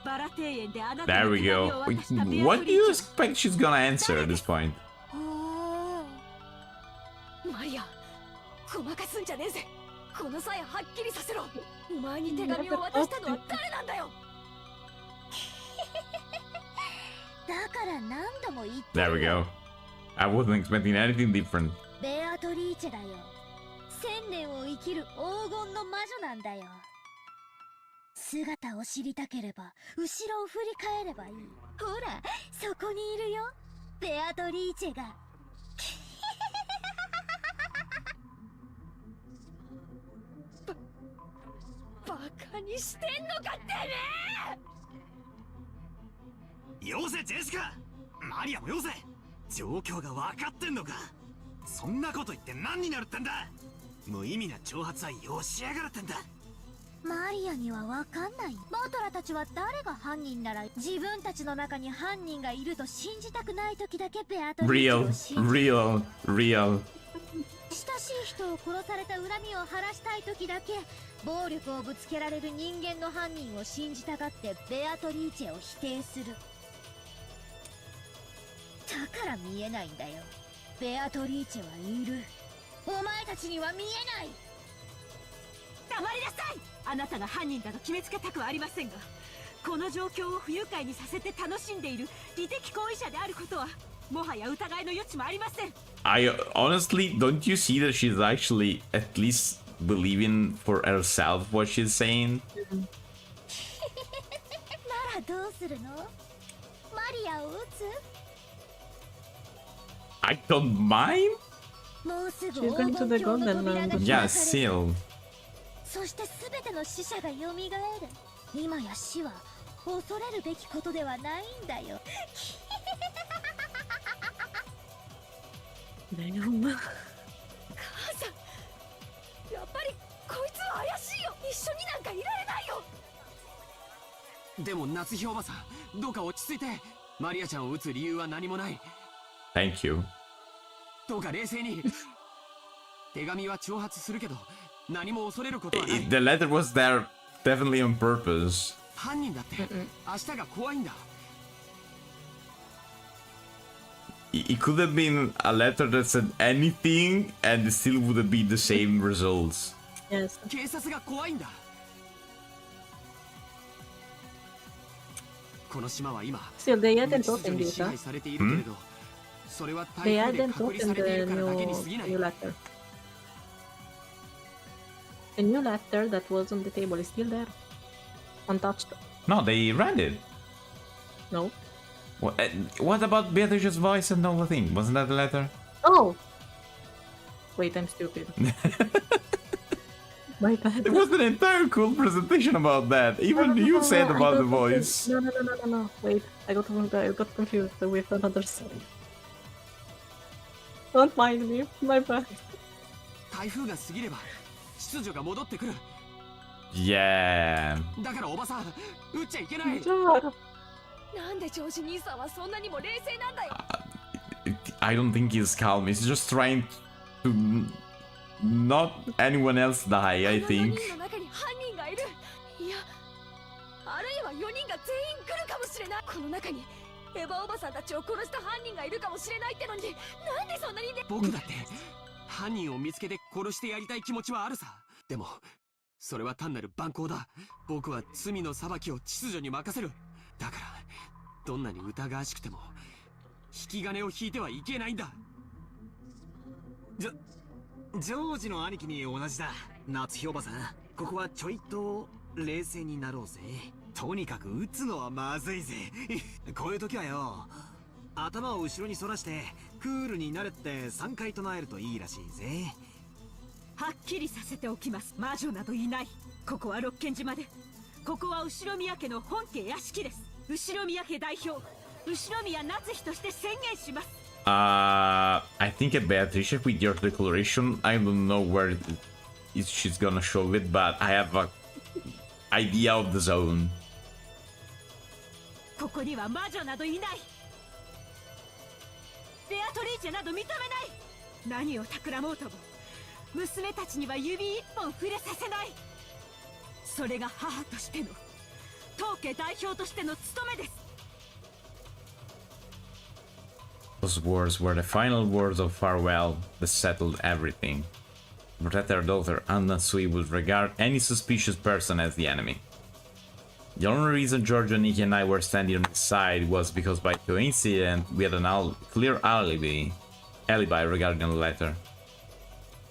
バラ庭園であなた There の we 手紙 go. を渡したベア What ト do リ you ーチェ expect she's gonna answer at this point? マリア、ごまかすんじゃねえぜ。この際はっきりさせろ。お前に手紙を渡したのは誰なんだよ。だから何度も言って There we るよ。 go. I wasn't expecting anything different. ベアトリーチェだよ。1000年を生きる黄金の魔女なんだよ。姿を知りたければ後ろを振り返ればいい。ほら、そこにいるよ、ベアトリーチェが。バカにしてんのかってめえ。よせジェシカ、マリアもよせ。状況が分かってんのか。そんなこと言って何になるってんだ。無意味な挑発はよしやがるってんだ。マリアにはわかんない。バトラたちは誰が犯人なら自分たちの中に犯人がいると信じたくない時だけベアトリーチェ Real, を信じる。 real. 親しい人を殺された恨みを晴らしたい時だけ暴力をぶつけられる人間の犯人を信じたがってベアトリーチェを否定する。だから見えないんだよ。ベアトリーチェはいる。お前たちには見えない。黙りなさい。あなたが犯人だと決めつけたくはありませんが、この状況を不愉快にさせて楽しんでいる利的行為者であることはもはや疑いの余地もありません。I honestly, don't you see that she's actually at least believing for herself what she's saying? ならどうするの？マリアを撃つ？ I don't mind? もうすぐ She's 黄 going to 金 the 鏡の golden 扉が land. 開か Yeah, れる。 still. そして全ての死者が蘇る。今や死は恐れるべきことではないんだよ。Damn. 母さん、やっぱりこいつは怪しいよ。一緒になんかいられないよ。でも夏日おばさん、どうか落ち着いて。マリアちゃんを撃つ理由は何もない。 Thank you. どうか冷静に。手紙は挑発するけど何も恐れることはない。 The letter was there definitely on purpose. 犯人だって明日が怖いんだ。It could have been a letter that said anything and it still would have been the same results. Yes. 警察が怖いんだ。この島は今 Still, they 無 hadn't 秩 opened 序に it, 支 huh? 配されているけれど、それは They 台風で hadn't 隔離 opened されてい the るからだけに過ぎない。 new letter. The new letter that was on the table is still there. Untouched. No, they read it. No. What about Beatrice's voice and all the thing? Wasn't that the letter? Oh! Wait, I'm stupid. My bad. There was an entire cool presentation about that. Even you said I about got the voice. No. Wait, I got confused with another song. Don't mind me. My bad. 台風が過ぎれば秩序が戻ってくる。 Yeah. だからおばさん、撃っちゃいけない。 God. なんでジョージ兄さんはそんなにも冷静なんだよ。I don't think he's calm. He's just trying to not anyone else die, I この4 think. 人の中に犯人がいる。いや、あるいは4人が全員来るかもしれない。この中にエヴァおばさんたちを殺した犯人がいるかもしれないってのに、なんでそんなにね。僕だって犯人を見つけて殺してやりたい気持ちはあるさ。でもそれは単なる蛮行だ。僕は罪の裁きを秩序に任せる。だからどんなに疑わしくても引き金を引いてはいけないんだ。ジョージの兄貴に同じだ。夏日おばさん、ここはちょいと冷静になろうぜ。とにかく撃つのはまずいぜ。こういう時はよ、頭を後ろに反らしてクールになれって3回唱えるといいらしいぜ。はっきりさせておきます。魔女などいない。ここは六軒島で、ここは後宮家の本家屋敷です。後宮家代表、後宮夏日として宣言します。I think a Beatrice with your declaration, I don't know where she's gonna show it, but I have a idea of the zone. ここには魔女などいない。ベアトリーチェなど認めない。何を企もうとも娘たちには指一本触れさせない。それが母としての当家代表としての務めです。 Those words were the final words of farewell that settled everything. To protect her daughter, Anna Sui would regard any suspicious person as the enemy. The only reason Giorgio, Nikki and I were standing on his side was because by coincidence we had a clear alibi regarding the letter.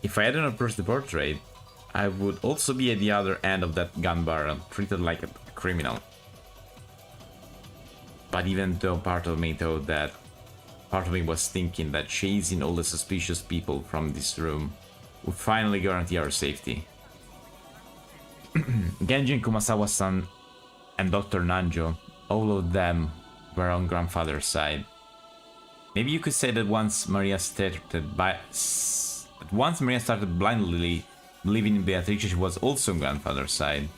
If I hadn't approached the portrait, I would also be at the other end of that gun barrel, treated like a criminal. But even though part of me thought that, part of me was thinking that chasing all the suspicious people from this room would finally guarantee our safety. Genjin Kumasawa-san and Dr. Nanjo, all of them were on grandfather's side. Maybe you could say that once Maria started blindly believing in Beatrice, she was also on grandfather's side.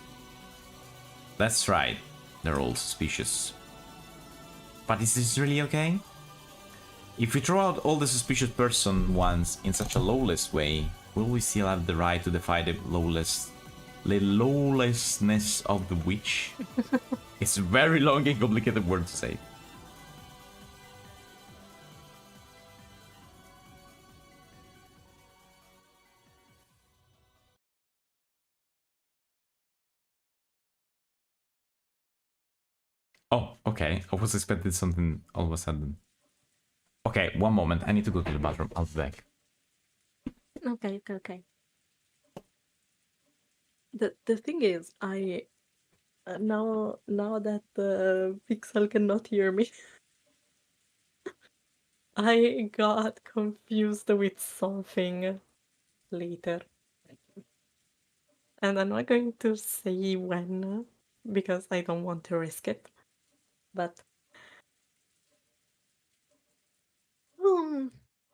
That's right, they're all suspicious. But is this really okay? If we throw out all the suspicious person once in such a lawless way, will we still have the right to defy the lawlessness of the witch? It's a very long and complicated word to say. Oh, okay. I was expecting something all of a sudden. Okay, one moment. I need to go to the bathroom. I'll be back. Okay. The thing is, I now that Pixel cannot hear me, I got confused with something later, and I'm not going to say when because I don't want to risk it. But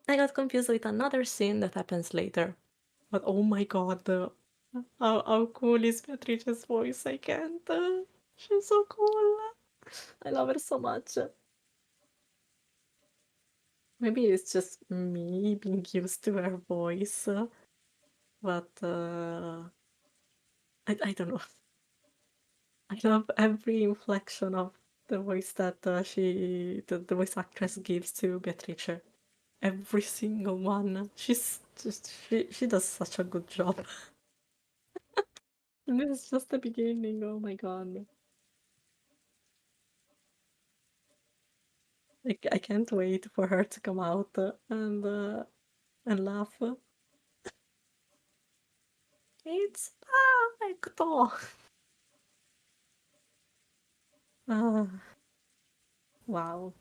I got confused with another scene that happens later. But oh my god, how cool is Beatrice's voice? I can't. She's so cool. I love her so much. Maybe it's just me being used to her voice, but I don't know. I love every inflection of the voice that the voice actress gives to Beatrice. Every single one. She's just she does such a good job. And this is just the beginning. Oh my god. I can't wait for her to come out and laugh. It's perfecto. Wow.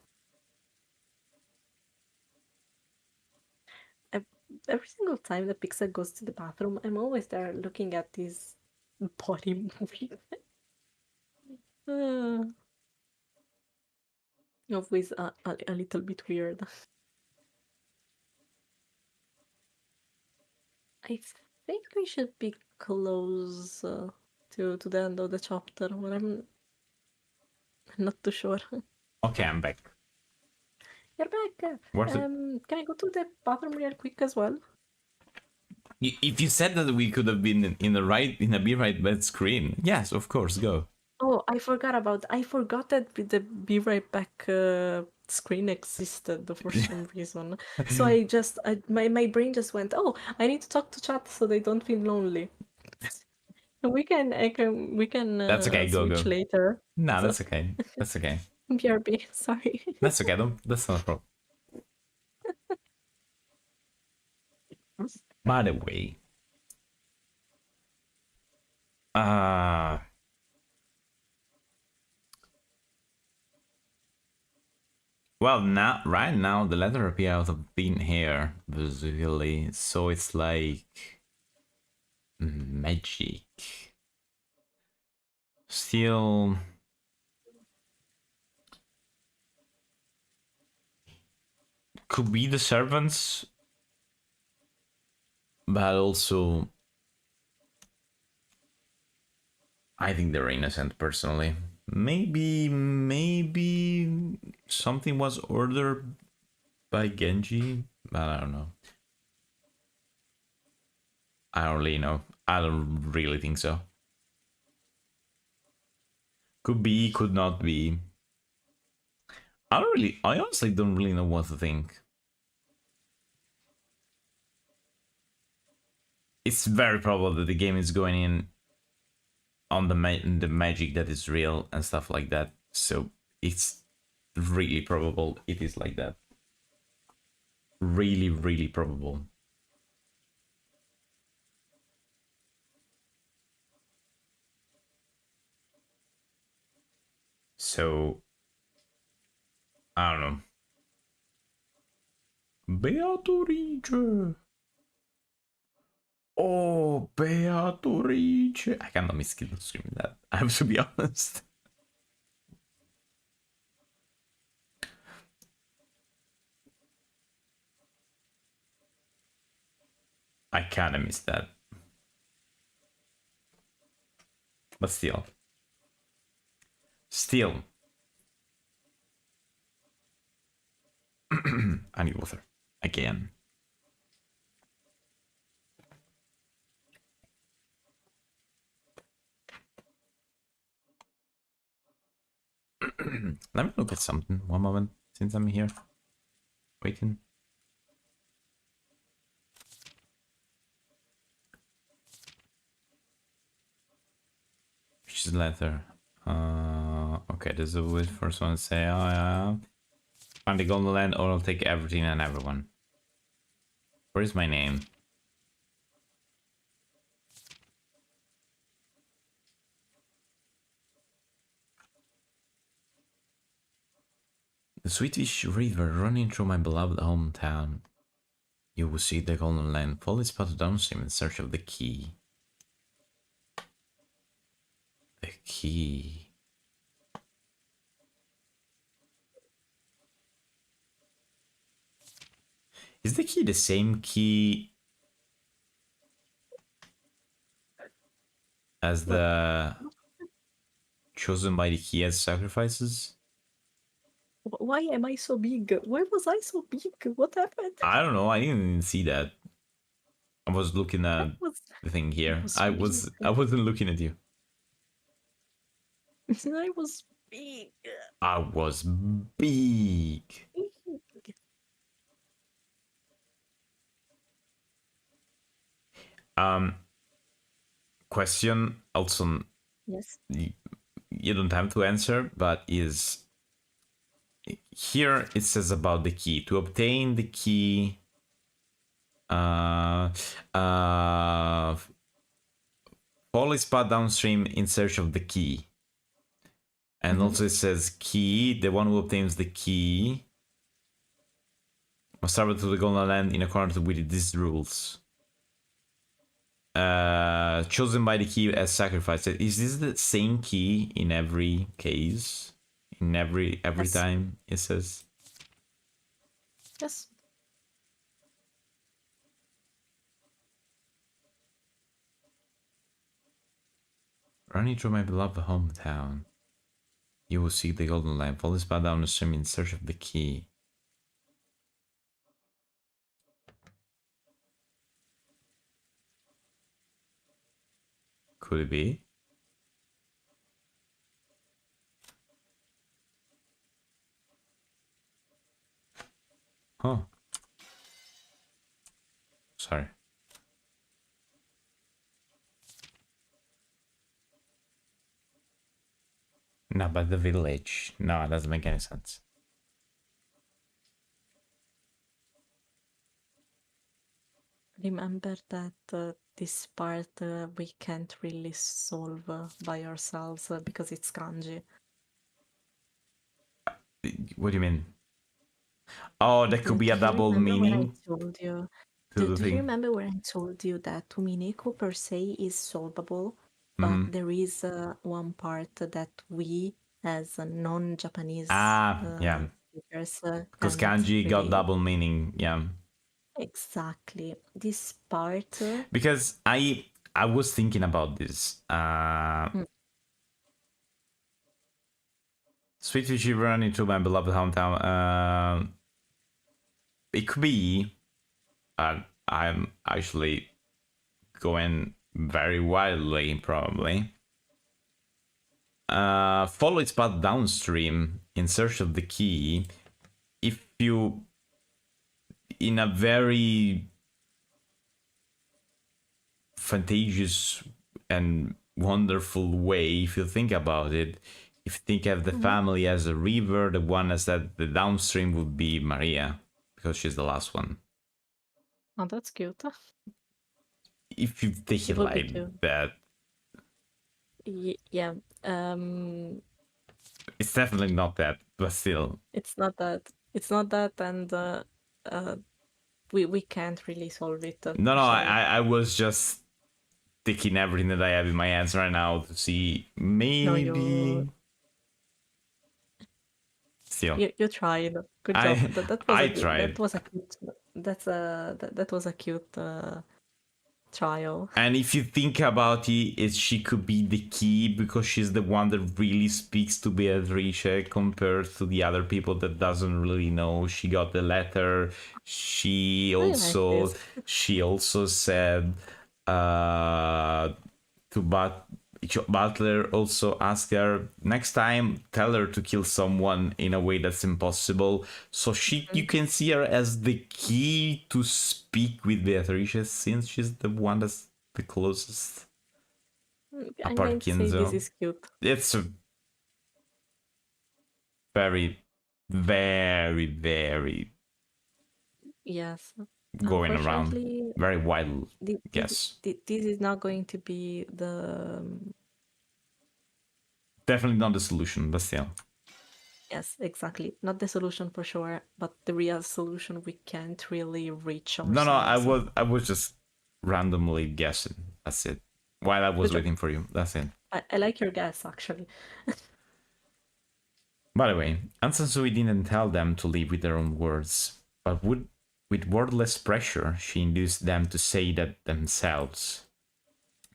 Every single time that Pixar goes to the bathroom, I'm always there looking at this body movie. Always a little bit weird. I think we should be close to the end of the chapter, but I'm not too sure. Okay, I'm back. You're back. Where's Can I go to the bathroom real quick as well? If you said that we could have been in a Be Right Back screen, yes, of course, go. Oh, I forgot that the Be Right Back screen existed for some reason. So my brain just went, oh, I need to talk to chat so they don't feel lonely. We can That's okay, switch go. later. No, that's okay. That's okay. BRB, sorry. That's okay. That's not a problem. By the way, well, right now the letter appears out of thin air, visually, so it's like magic. Still, Could be the servants, but also I think they're innocent personally. Maybe something was ordered by Genji, but I don't know. I don't really know. I don't really think so. Could be, could not be. I honestly don't really know what to think. It's very probable that the game is going in on the magic that is real and stuff like that. So it's really probable it is like that. Really, really probable. So I don't know. Beatrice. Oh, Beatrice. I cannot miss screaming that. I have to be honest. I kinda missed that. But still. Still. I need water. Again. Let me look at something. One moment. Since I'm here. Waiting. Which is letter? Okay, this is the first one to say, oh yeah. Find the golden land or I'll take everything and everyone. Where is my name? The Swedish river running through my beloved hometown. You will see the golden land. Follow its path downstream in search of the key. The key. Is the key the same key as the chosen by the key as sacrifices? Why am I so big? Why was I so big? What happened? I don't know. I didn't even see that. I was looking at the thing here. I wasn't looking at you. I was big. I was big. Question also. Yes. You don't have to answer, but is here it says about the key. To obtain the key, follow its path downstream in search of the key. And also it says key, the one who obtains the key must travel to the golden land in accordance with these rules. Chosen by the key as sacrifice. Is this the same key in every case? In every yes. Time it says? Yes. Running through my beloved hometown, you will see the golden lamp. Follow this path down the stream in search of the key. Could it be? Huh. Sorry. No, but the village. No, it doesn't make any sense. Remember that this part we can't really solve by ourselves because it's kanji. What do you mean? Oh, that could be a double meaning. I told you. Do you remember when I told you that Umineko per se is solvable, but there is one part that we, as a non-Japanese yeah, figures Because cannot kanji got really double meaning, yeah. exactly this part. Because I was thinking about this. Mm. Sweet Vtuber En into my beloved hometown. It could be. I'm actually going very wildly, probably. Follow its path downstream in search of the key. If you, in a very fantastious and wonderful way, if you think about it, if you think of the family as a river, the one as that the downstream would be Maria, because she's the last one. Oh, that's cute. If you take it It would be like cute. that, Yeah. it's definitely not that, but still. It's not that. It's not that, and we can't really solve it. No, so I was just taking everything that I have in my hands right now to see maybe. Still, you tried. Good I- job. That was I a good, tried. that was a cute. That was a cute trial. And if you think about it, she could be the key because she's the one that really speaks to Beatrice compared to the other people that doesn't really know. She got the letter. She like also this. she also said to Butler also asked her next time tell her to kill someone in a way that's impossible. So you can see her as the key to speak with Beatrice since she's the one that's the closest. I Apart might say Kinzo. this is cute. It's a very, very, very Yes. going around. Unfortunately, Very wild this guess. is not going to be the Definitely not the solution, but still. yes, exactly. Not the solution for sure, but the real solution we can't really reach No, ourselves. I was just randomly guessing. That's it. While I was Good job. waiting for you. That's it. I like your guess actually. By the way, Ansansui didn't tell them to leave with their own words, but with wordless pressure, she induced them to say that themselves.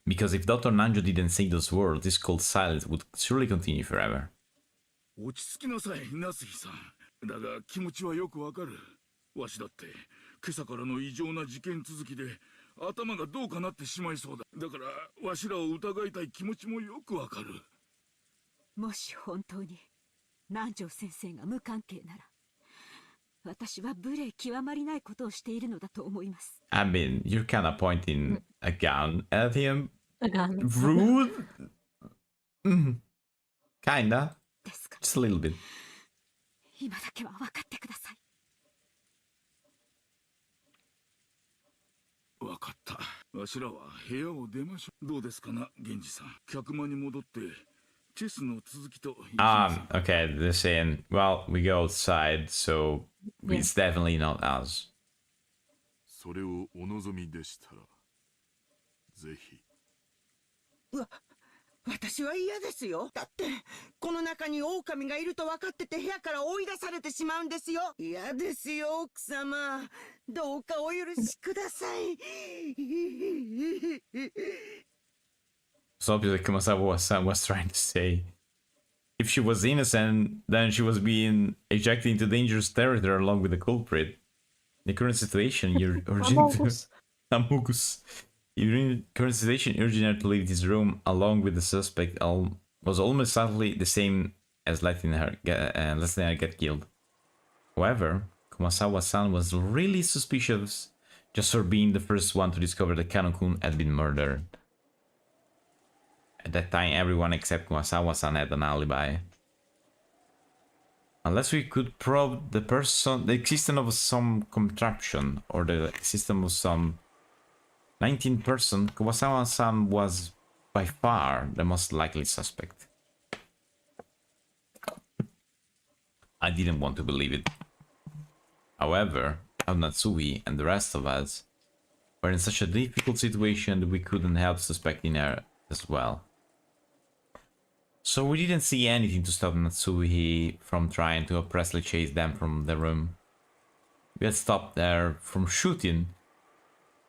Because if Dr. Nanjo didn't say those words, this cold silence would surely continue forever. 落ち着きなさい、ナスヒさん。だが気持ちはよくわかる。わしだって今朝からの異常な事件続きで頭がどうかなってしまいそうだ。だからわしらを疑いたい気持ちもよくわかる。もし本当に南條先生が無関係なら、私は無礼極まりないことをしているのだと思います。I mean, you're kind of pointing a gun at him. Again. Rude? Kinda. ですか。 Just a little bit. 今だけは分かってください。わかった。わしらは部屋を出ましょう。どうですかな、源氏さん。客間に戻ってチェスの続きと言います。Okay, they're saying, well, we go outside, so it's definitely not us. それをお望みでしたら、ぜひ。私は嫌ですよ。だってこの中に狼がいると分かってて部屋から追い出されてしまうんですよ。嫌ですよ、奥様。どうかお許しください。 So obviously Kumasawa was trying to say, if she was innocent, then she was being ejected into dangerous territory along with the culprit. In the current situation, you're urging Amogus. In current situation, urging her to leave this room along with the suspect was almost exactly the same as letting her get killed. However, Kumasawa-san was really suspicious just for being the first one to discover that Kano-kun had been murdered. At that time, everyone except Kumasawa-san had an alibi. Unless we could probe the existence of some contraption or the existence of some 19th person, Kumasawa-san was by far the most likely suspect. I didn't want to believe it. However, Natsui and the rest of us were in such a difficult situation that we couldn't help suspecting her as well. So we didn't see anything to stop Natsuhi from trying to oppressively chase them from the room. We had stopped her from shooting,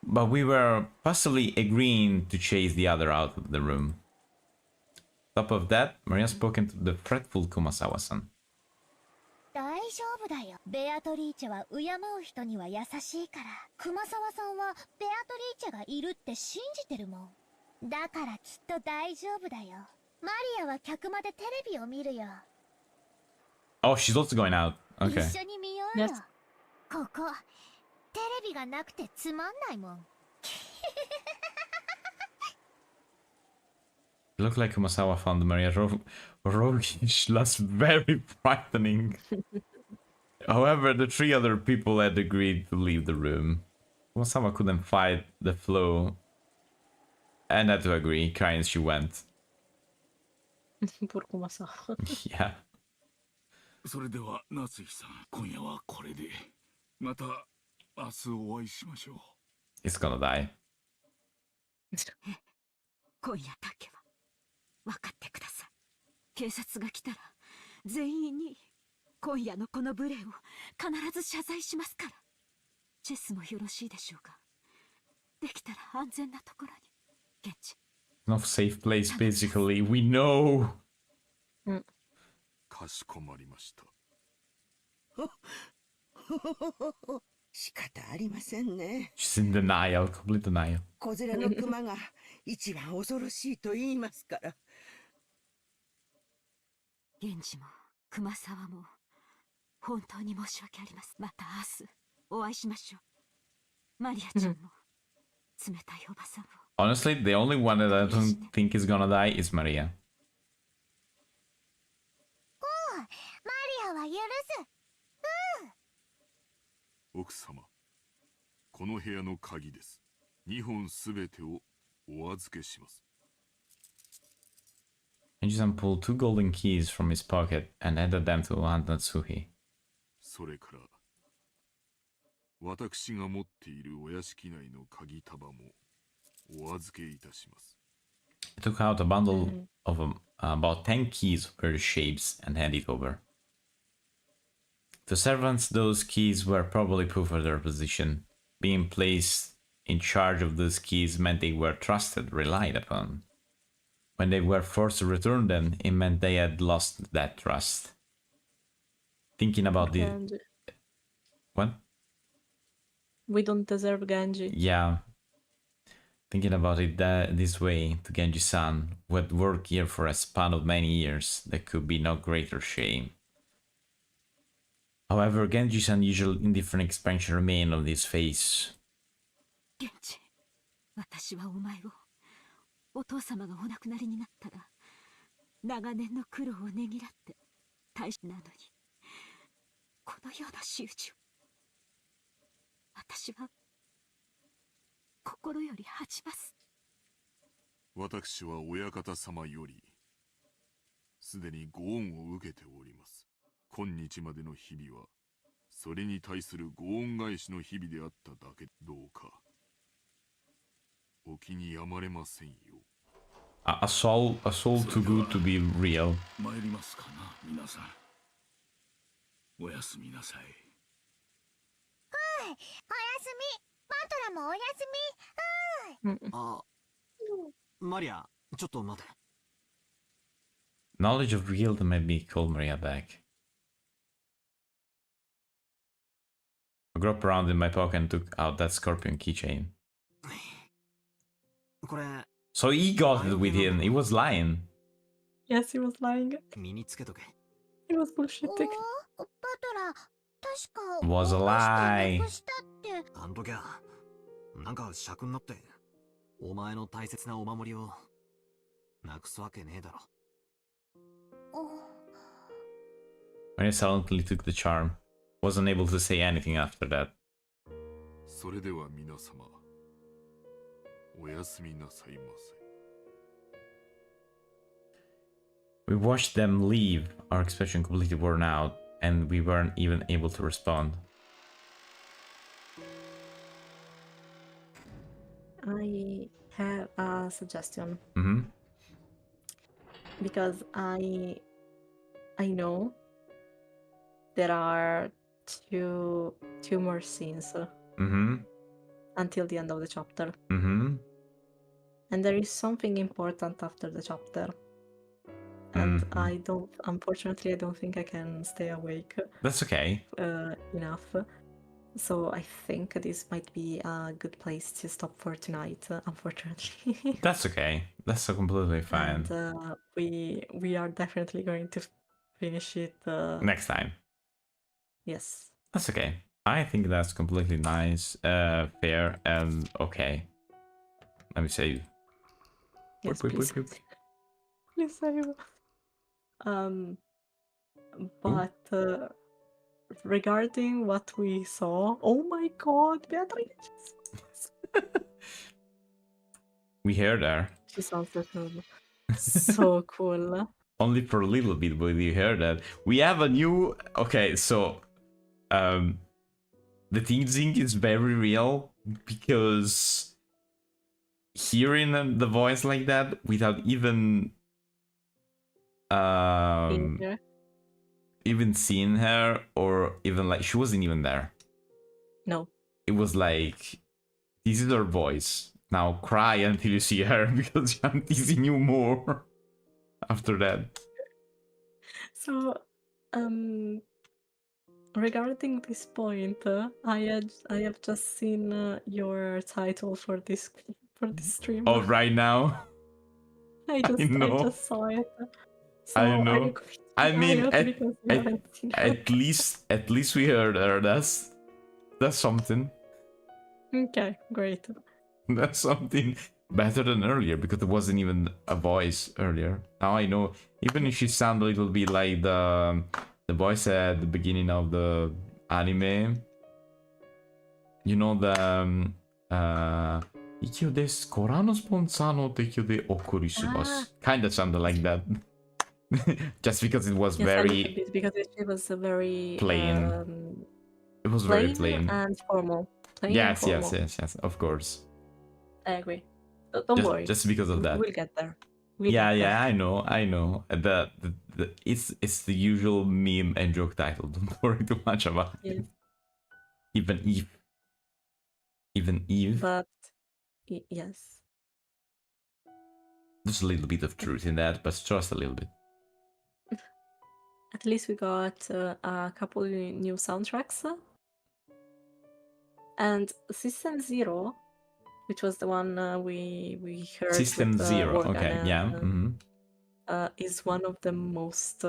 but we were possibly agreeing to chase the other out of the room. On top of that, Maria spoken to the fretful Kumasawa-san. 大丈夫だよ。ベアトリーチェは敬う人には優しいから。熊沢さんはベアトリーチェがいるって信じてるもん。だからきっと大丈夫だよ。マリアは客間でテレビを見るよ。Oh, she's also going out. Okay. 一緒に見ようよ。ここ、テレビがなくてつまんないもん。It looked like Kumasawa found Maria roguish, less very frightening. However, the 3 other people had agreed to leave the room. Kumasawa couldn't fight the flow and had to agree, crying as she went. Poor Kumasawa. Yeah. それでは夏日さん、今夜はこれで。また明日お会いしましょう。He's gonna die. 今夜だけは分かってください。警察が来たら全員に今夜のこの無礼を必ず謝罪しますから。チェスもよろしいでしょうか。できたら安全なところに。現地。No safe place, basically. We know. かしこまりました。仕方ありませんね。She's in denial, complete denial. 小連れの熊が一番恐ろしいと言いますから。源氏も熊沢も本当に申し訳あります。また明日お会いしましょう。マリアちゃんも冷たいおばさんを。Honestly, the only one that I don't think is gonna die is Maria. マリアは許す。奥様、この部屋の鍵です。2本すべてをお預けします。Kenji-san pulled 2 golden keys from his pocket and handed them to Natsuhi. それから、私が持っているお屋敷内の鍵束もお預けいたします。He took out a bundle of about 10 keys of various shapes and handed it over. To servants, those keys were probably proof of their position. Being placed in charge of those keys meant they were trusted, relied upon. When they were forced to return them, it meant they had lost that trust. Thinking about the... Genji. What? We don't deserve Genji. Yeah. Thinking about it this way, to Genji-san, who had worked here for a span of many years, there could be no greater shame. However, Genji's unusual indifferent expression remained on his face. 源氏、私はお前をお父様がお亡くなりになったら長年の苦労をねぎらって大使なのにこのような仕打ちを私は心より恥じます。私は親方様よりすでにご恩を受けております。今日までの日々はそれに対するご恩返しの日々であっただけ。どうかお気にやまれませんよ。A soul too good to be real. 参りますかな、皆さん。おやすみなさい。おやすみ。マトラもおやすみ。あ、マリア、ちょっと待て。Knowledge of guilt made me call Maria back. I groped around in my pocket and took out that scorpion keychain. これ、 So he got it with him. He was lying. Yes, he was lying. 身につけとけ。He was bullshitting. バトラ、確か Was a lie. なくしたって。あんときゃ、なんか尺になって、お前の大切なお守りをなくすわけねえだろ。Maria silently took the charm. Wasn't able to say anything after that. それでは皆様、おやすみなさいませ。We watched them leave, our expression completely worn out, and we weren't even able to respond. I have a suggestion. because I know there are two more scenes Mm-hmm. until the end of the chapter, Mm-hmm. and there is something important after the chapter, and Mm-hmm. unfortunately, I don't think I can stay awake That's okay. enough. So I think this might be a good place to stop for tonight, unfortunately. That's okay. That's so completely fine. And we are definitely going to finish it. Next time. Yes. That's okay. I think that's completely nice, fair, and okay. Let me save. Yes, Whoop, whoop, please. whoop, whoop. Please save. But regarding what we saw, oh my god, Beatrice! We heard her. She sounds so cool. So cool. Only for a little bit, but we heard that. We have a new... Okay, so... The teasing is very real, because... Hearing the voice like that, without even... Even seeing her, or even like... She wasn't even there. No. It was like... This is her voice. Now cry until you see her, because I'm teasing you more after that. So, regarding this point, I have just seen your title for this stream. Oh, right now? I just saw it. So I know. are you going to I mean, riot because you haven't seen her? at least we heard her. That's something. Okay, great. That's something better than earlier, because there wasn't even a voice earlier. Now I know, even if she sounded a little bit like the voice at the beginning of the anime. You know, the 息でコラのスポンサーの提供でお送りします. Kinda sounded like that. Just because it was Yes, very... a little bit, because it was a very... plain. It was very plain. and formal. Plain Yes, and yes, formal. yes, of course. I agree. Don't worry. Just because of that. We'll get there. Yeah, I know. It's the usual meme and joke title. Don't worry too much about it. Even Eve. But yes, there's a little bit of truth in that, but just a little bit. At least we got a couple of new soundtracks. And System Zero, which was the one we heard. System Zero, okay, yeah. Is one of the most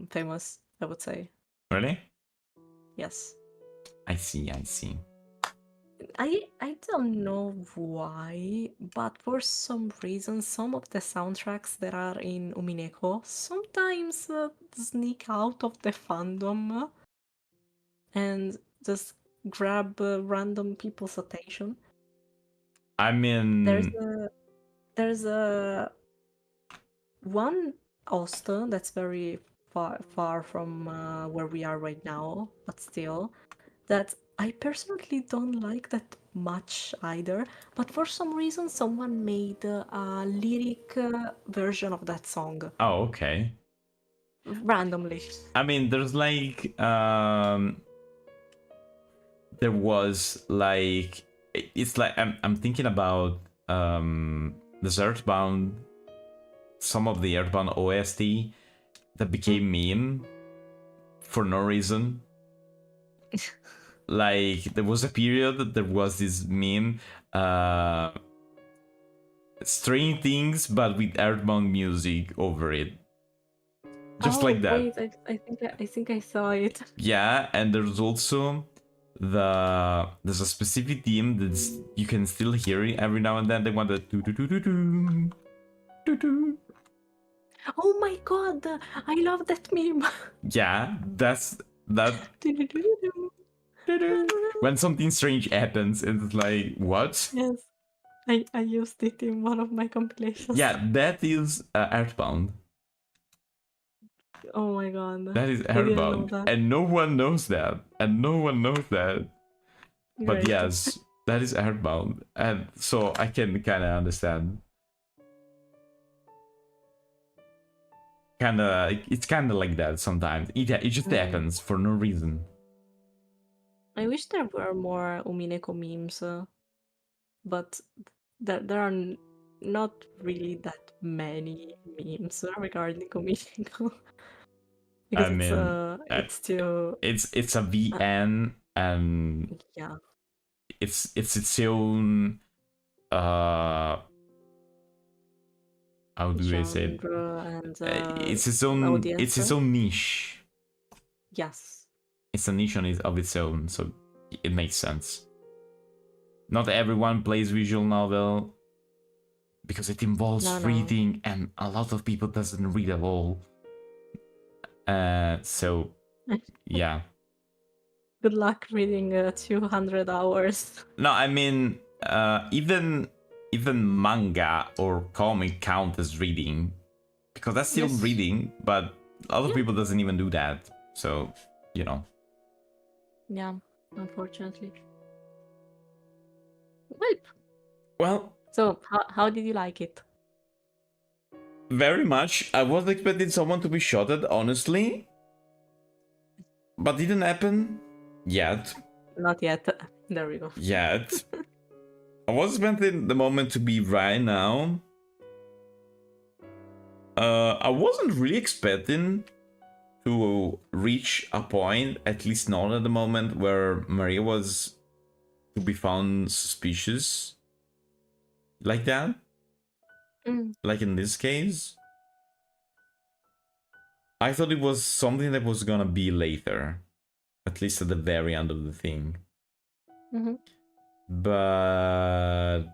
famous, I would say. Really? Yes. I see. I don't know why, but for some reason, some of the soundtracks that are in Umineko sometimes sneak out of the fandom and just grab random people's attention. I mean, there's a one host that's very far from where we are right now, but still, that I personally don't like that much either, but for some reason someone made a lyric version of that song. Oh, okay. Randomly. I mean, there's like there was like, it's like I'm thinking about this Earthbound, some of the Earthbound OST that became meme for no reason. Like, there was a period that there was this meme, strange things, but with Earthbound music over it. Just like that. Wait, I think I saw it. Yeah, and there's also there's a specific theme that's you can still hear it every now and then. They want the do do do do do do do. Oh my god, I love that meme. Yeah, that's that. When something strange happens, it's like, what? Yes, I used it in one of my compilations. Yeah, that is Earthbound. Oh my god. That is Earthbound. And no one knows that. But yes, that is Earthbound. And so I can kind of understand. it's kind of like that sometimes. It just happens for no reason. I wish there were more Umineko memes, but there are not really that many memes regarding Umineko. Because I mean, it's still it's a VN, and yeah. it's its own how do I say it? Genre and It's its own audience. niche. Yes. It's a niche of its own, so it makes sense. Not everyone plays visual novel because it involves reading, and a lot of people doesn't read at all. So yeah. Good luck reading 200 hours. No, I mean even manga or comic count as reading, because that's still reading, but a lot of people doesn't even do that. So, you know. Yeah, unfortunately. Well, so how did you like it? Very much. I was expecting someone to be shot at, honestly, but didn't happen yet. Not yet. There we go. Yet. I was expecting the moment to be right now. I wasn't really expecting to reach a point, at least not at the moment, where Maria was to be found suspicious like that. Like in this case. I thought it was something that was gonna be later, at least at the very end of the thing. But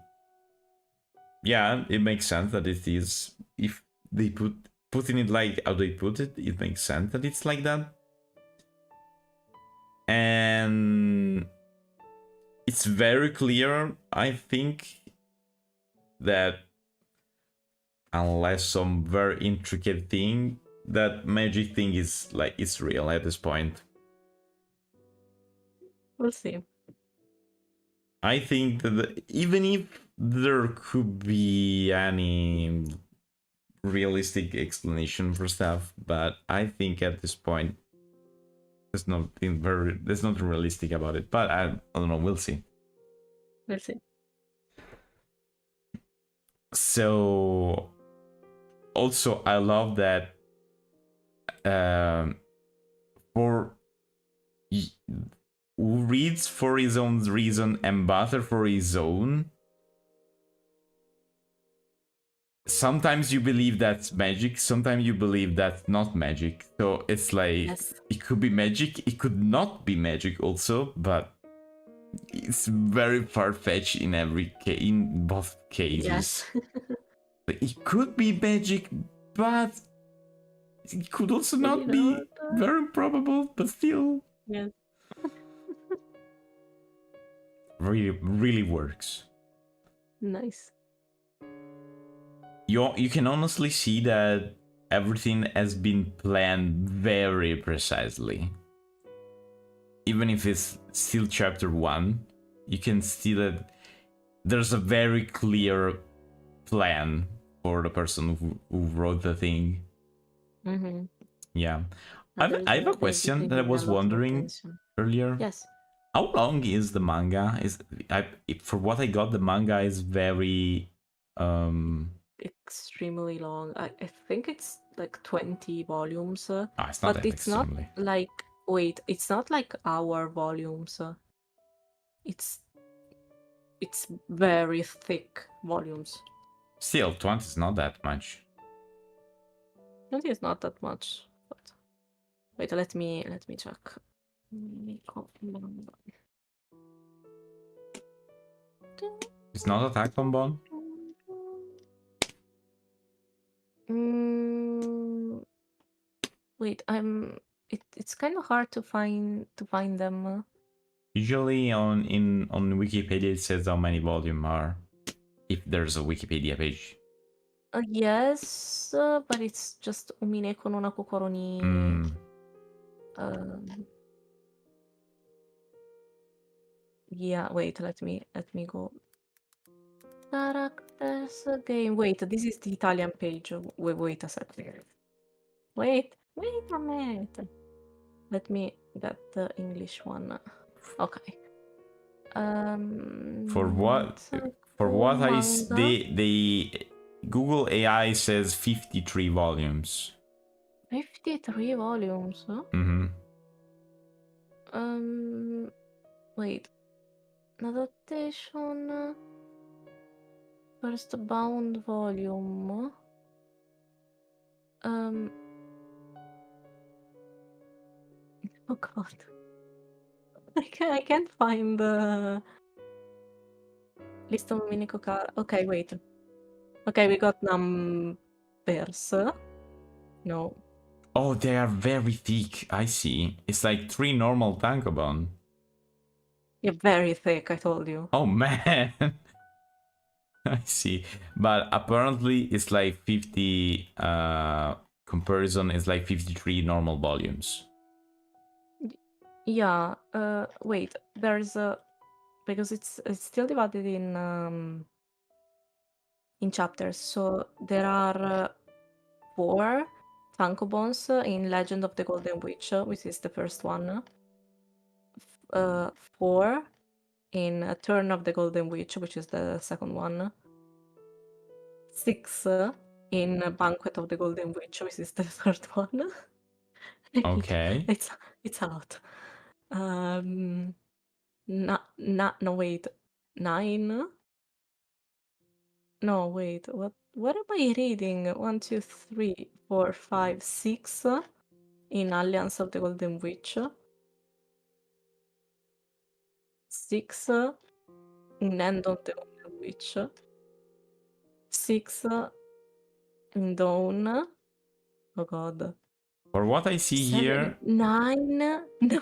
yeah, it makes sense that it is. If they putting it like how they put it, it makes sense that it's like that. And it's very clear, I think, that unless some very intricate thing, that magic thing is like, it's real at this point. We'll see. I think that even if there could be any realistic explanation for stuff, but I think at this point there's nothing realistic about it. But I don't know, we'll see. We'll see. So also I love that for who reads for his own reason and butter for his own, sometimes you believe that's magic, sometimes you believe that's not magic. So it's like, it could be magic, it could not be magic also, but it's very far-fetched in both cases. Yes. It could be magic, but it could also not be. Very improbable, but still. Yes. Really works. Nice. You can honestly see that everything has been planned very precisely. Even if it's still chapter 1, you can see that there's a very clear plan for the person who wrote the thing. Yeah. I have a question that I was wondering earlier. Yes. How long is the manga? For what I got, the manga is very extremely long. I think it's like 20 volumes. It's not but that it's not extremely. like, wait, it's not like our volumes. It's very thick volumes. Still, 20 is not that much. 20 is not that much. But wait, let me check. It's not Attack on Bond? Wait, it's kind of hard to find them. Usually on Wikipedia it says how many volumes are, if there's a Wikipedia page. Yes, but it's just Umineko no Nakokoro ni. Yeah, wait, let me go. Characters game. Wait, this is the Italian page. Wait a second. Wait a minute. Let me get the English one. Okay. For what? For what the Google AI says 53 volumes. 53 volumes. Mm-hmm. Wait. Adaptation. First bound volume. Oh god. I can't find the list of Umineko card. Okay, wait. Okay, we got numbers. No. Oh, they are very thick. I see. It's like 3 normal tankobon. Yeah, very thick, I told you. Oh man. I see. But apparently it's like 50 comparison is like 53 normal volumes. Yeah, wait, there's a because it's still divided in chapters. So there are 4 tankobons in Legend of the Golden Witch, which is the first one. 4 in Turn of the Golden Witch, which is the second one. 6 in Banquet of the Golden Witch, which is the third one. Okay. It's a lot. No, wait. 9? No, wait. What am I reading? 1, 2, 3, 4, 5, 6 in Alliance of the Golden Witch. 6 in End of the Golden Witch. 6 in Dawn. Oh god. For what I see 7, here, 9, 9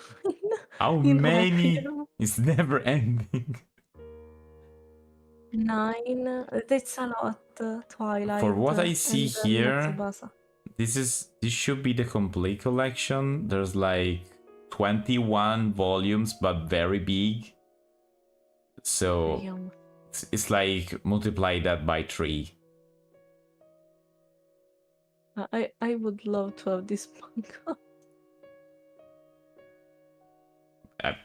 how in many? Requiem. It's never ending. 9. That's a lot. Twilight. For what I see and then here, Tsubasa. this should be the complete collection. There's like 21 volumes, but very big. So Damn. it's like multiply that by 3. I would love to have this manga. But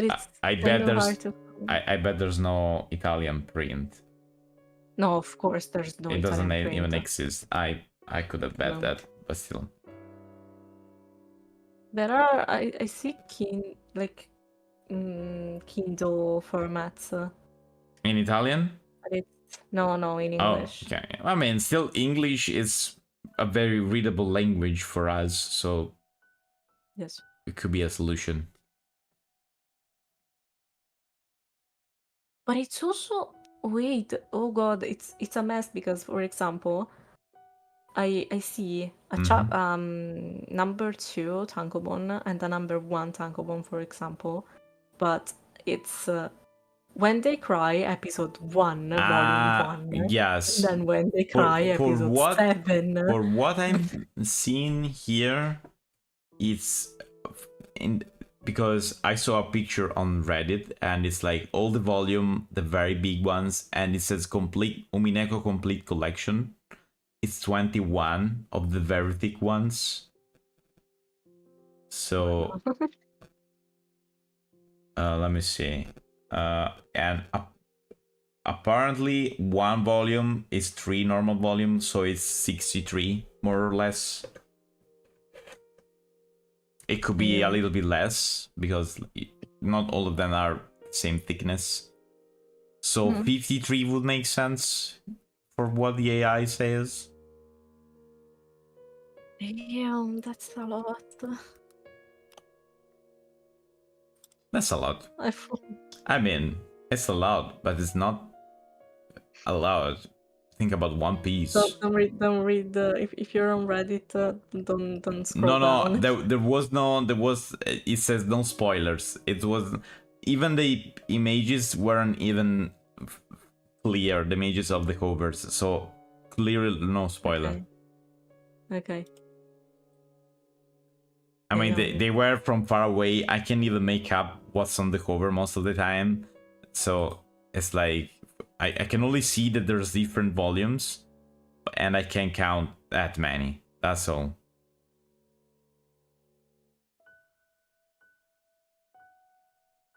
it's I kind bet of there's hard to find. I bet there's no Italian print. No, of course there's no It doesn't Italian even print. exist. I could have bet No. that, but still. There are I see Kindle formats. In Italian? But it's no in English. Oh, okay. I mean, still English is a very readable language for us, so Yes. it could be a solution. But it's also wait, oh god, it's a mess because for example, I see a number 2 tankobon and a number 1 tankobon, for example, but it's When They Cry episode 1, volume 1. Yes. And then When They Cry episode 7. For what I'm seeing here, it's because I saw a picture on Reddit and it's like all the volume, the very big ones, and it says complete Umineko complete collection. It's 21 of the very thick ones. So let me see. And apparently 1 volume is 3 normal volumes, so it's 63 more or less. It could be a little bit less because not all of them are same thickness. So 53 would make sense for what the AI says. Damn, that's a lot. That's a lot. I mean, it's a lot, but it's not a lot. Think about One Piece. Don't read. If you're on Reddit, don't scroll down. It says no spoilers. It was even the images weren't even clear. The images of the covers, so clearly no spoiler. Okay. I mean, they were from far away. I can't even make up what's on the cover most of the time. So it's like, I can only see that there's different volumes, and I can't count that many. That's all.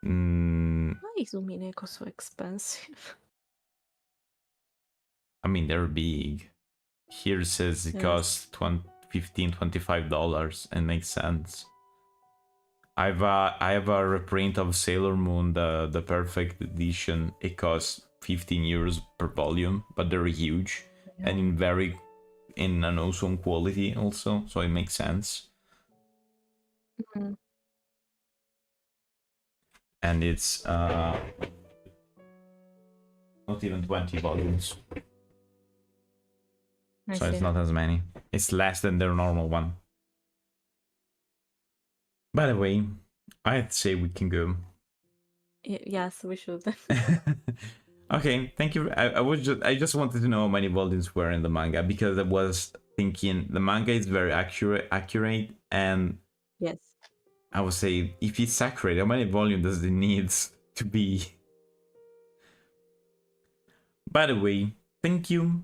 Why is Umineko so expensive? I mean, they're big. Here it says it Yes. costs $25. It makes sense. I have a reprint of Sailor Moon, the perfect edition. It costs 15 euros per volume, but they're huge and in an awesome quality also, so it makes sense. Mm. And it's not even 20 volumes. I So see. it's not as many. It's less than their normal one. By the way, I'd say we can go. Yes, we should. Okay, thank you. I just wanted to know how many volumes were in the manga, because I was thinking the manga is very accurate, and Yes. I would say if it's accurate, how many volumes does it need to be? By the way, thank you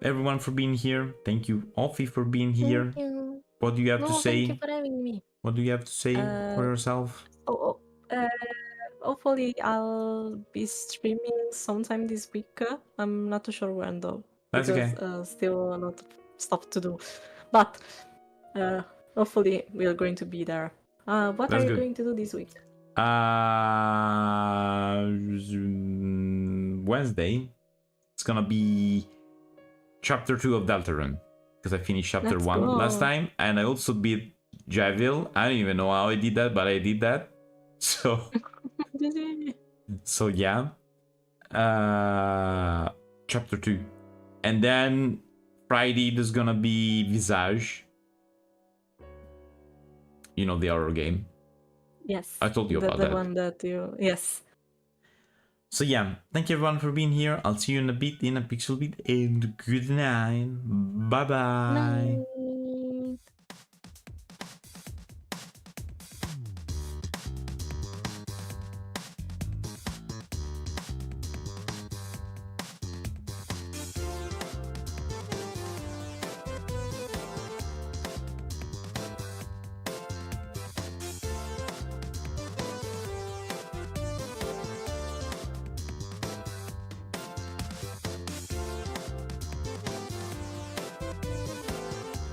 everyone for being here. Thank you, Offie, for being here. Thank you. What do you have to say? Thank you for having me. What do you have to say for yourself? Hopefully I'll be streaming sometime this week. I'm not too sure when though. That's because okay. Still a lot of stuff to do. But hopefully we are going to be there. What That's are you good. going to do this week? Wednesday. It's gonna be chapter 2 of Deltarune, because I finished chapter Let's 1 go. last time, and I also beat Javil. I don't even know how I did that, but I did that. So yeah. Chapter 2. And then Friday there's gonna be Visage. You know, the horror game. Yes. I told you about the that. one that you So yeah, thank you everyone for being here. I'll see you in a bit, in a pixel bit, and good night. Bye bye. Bye.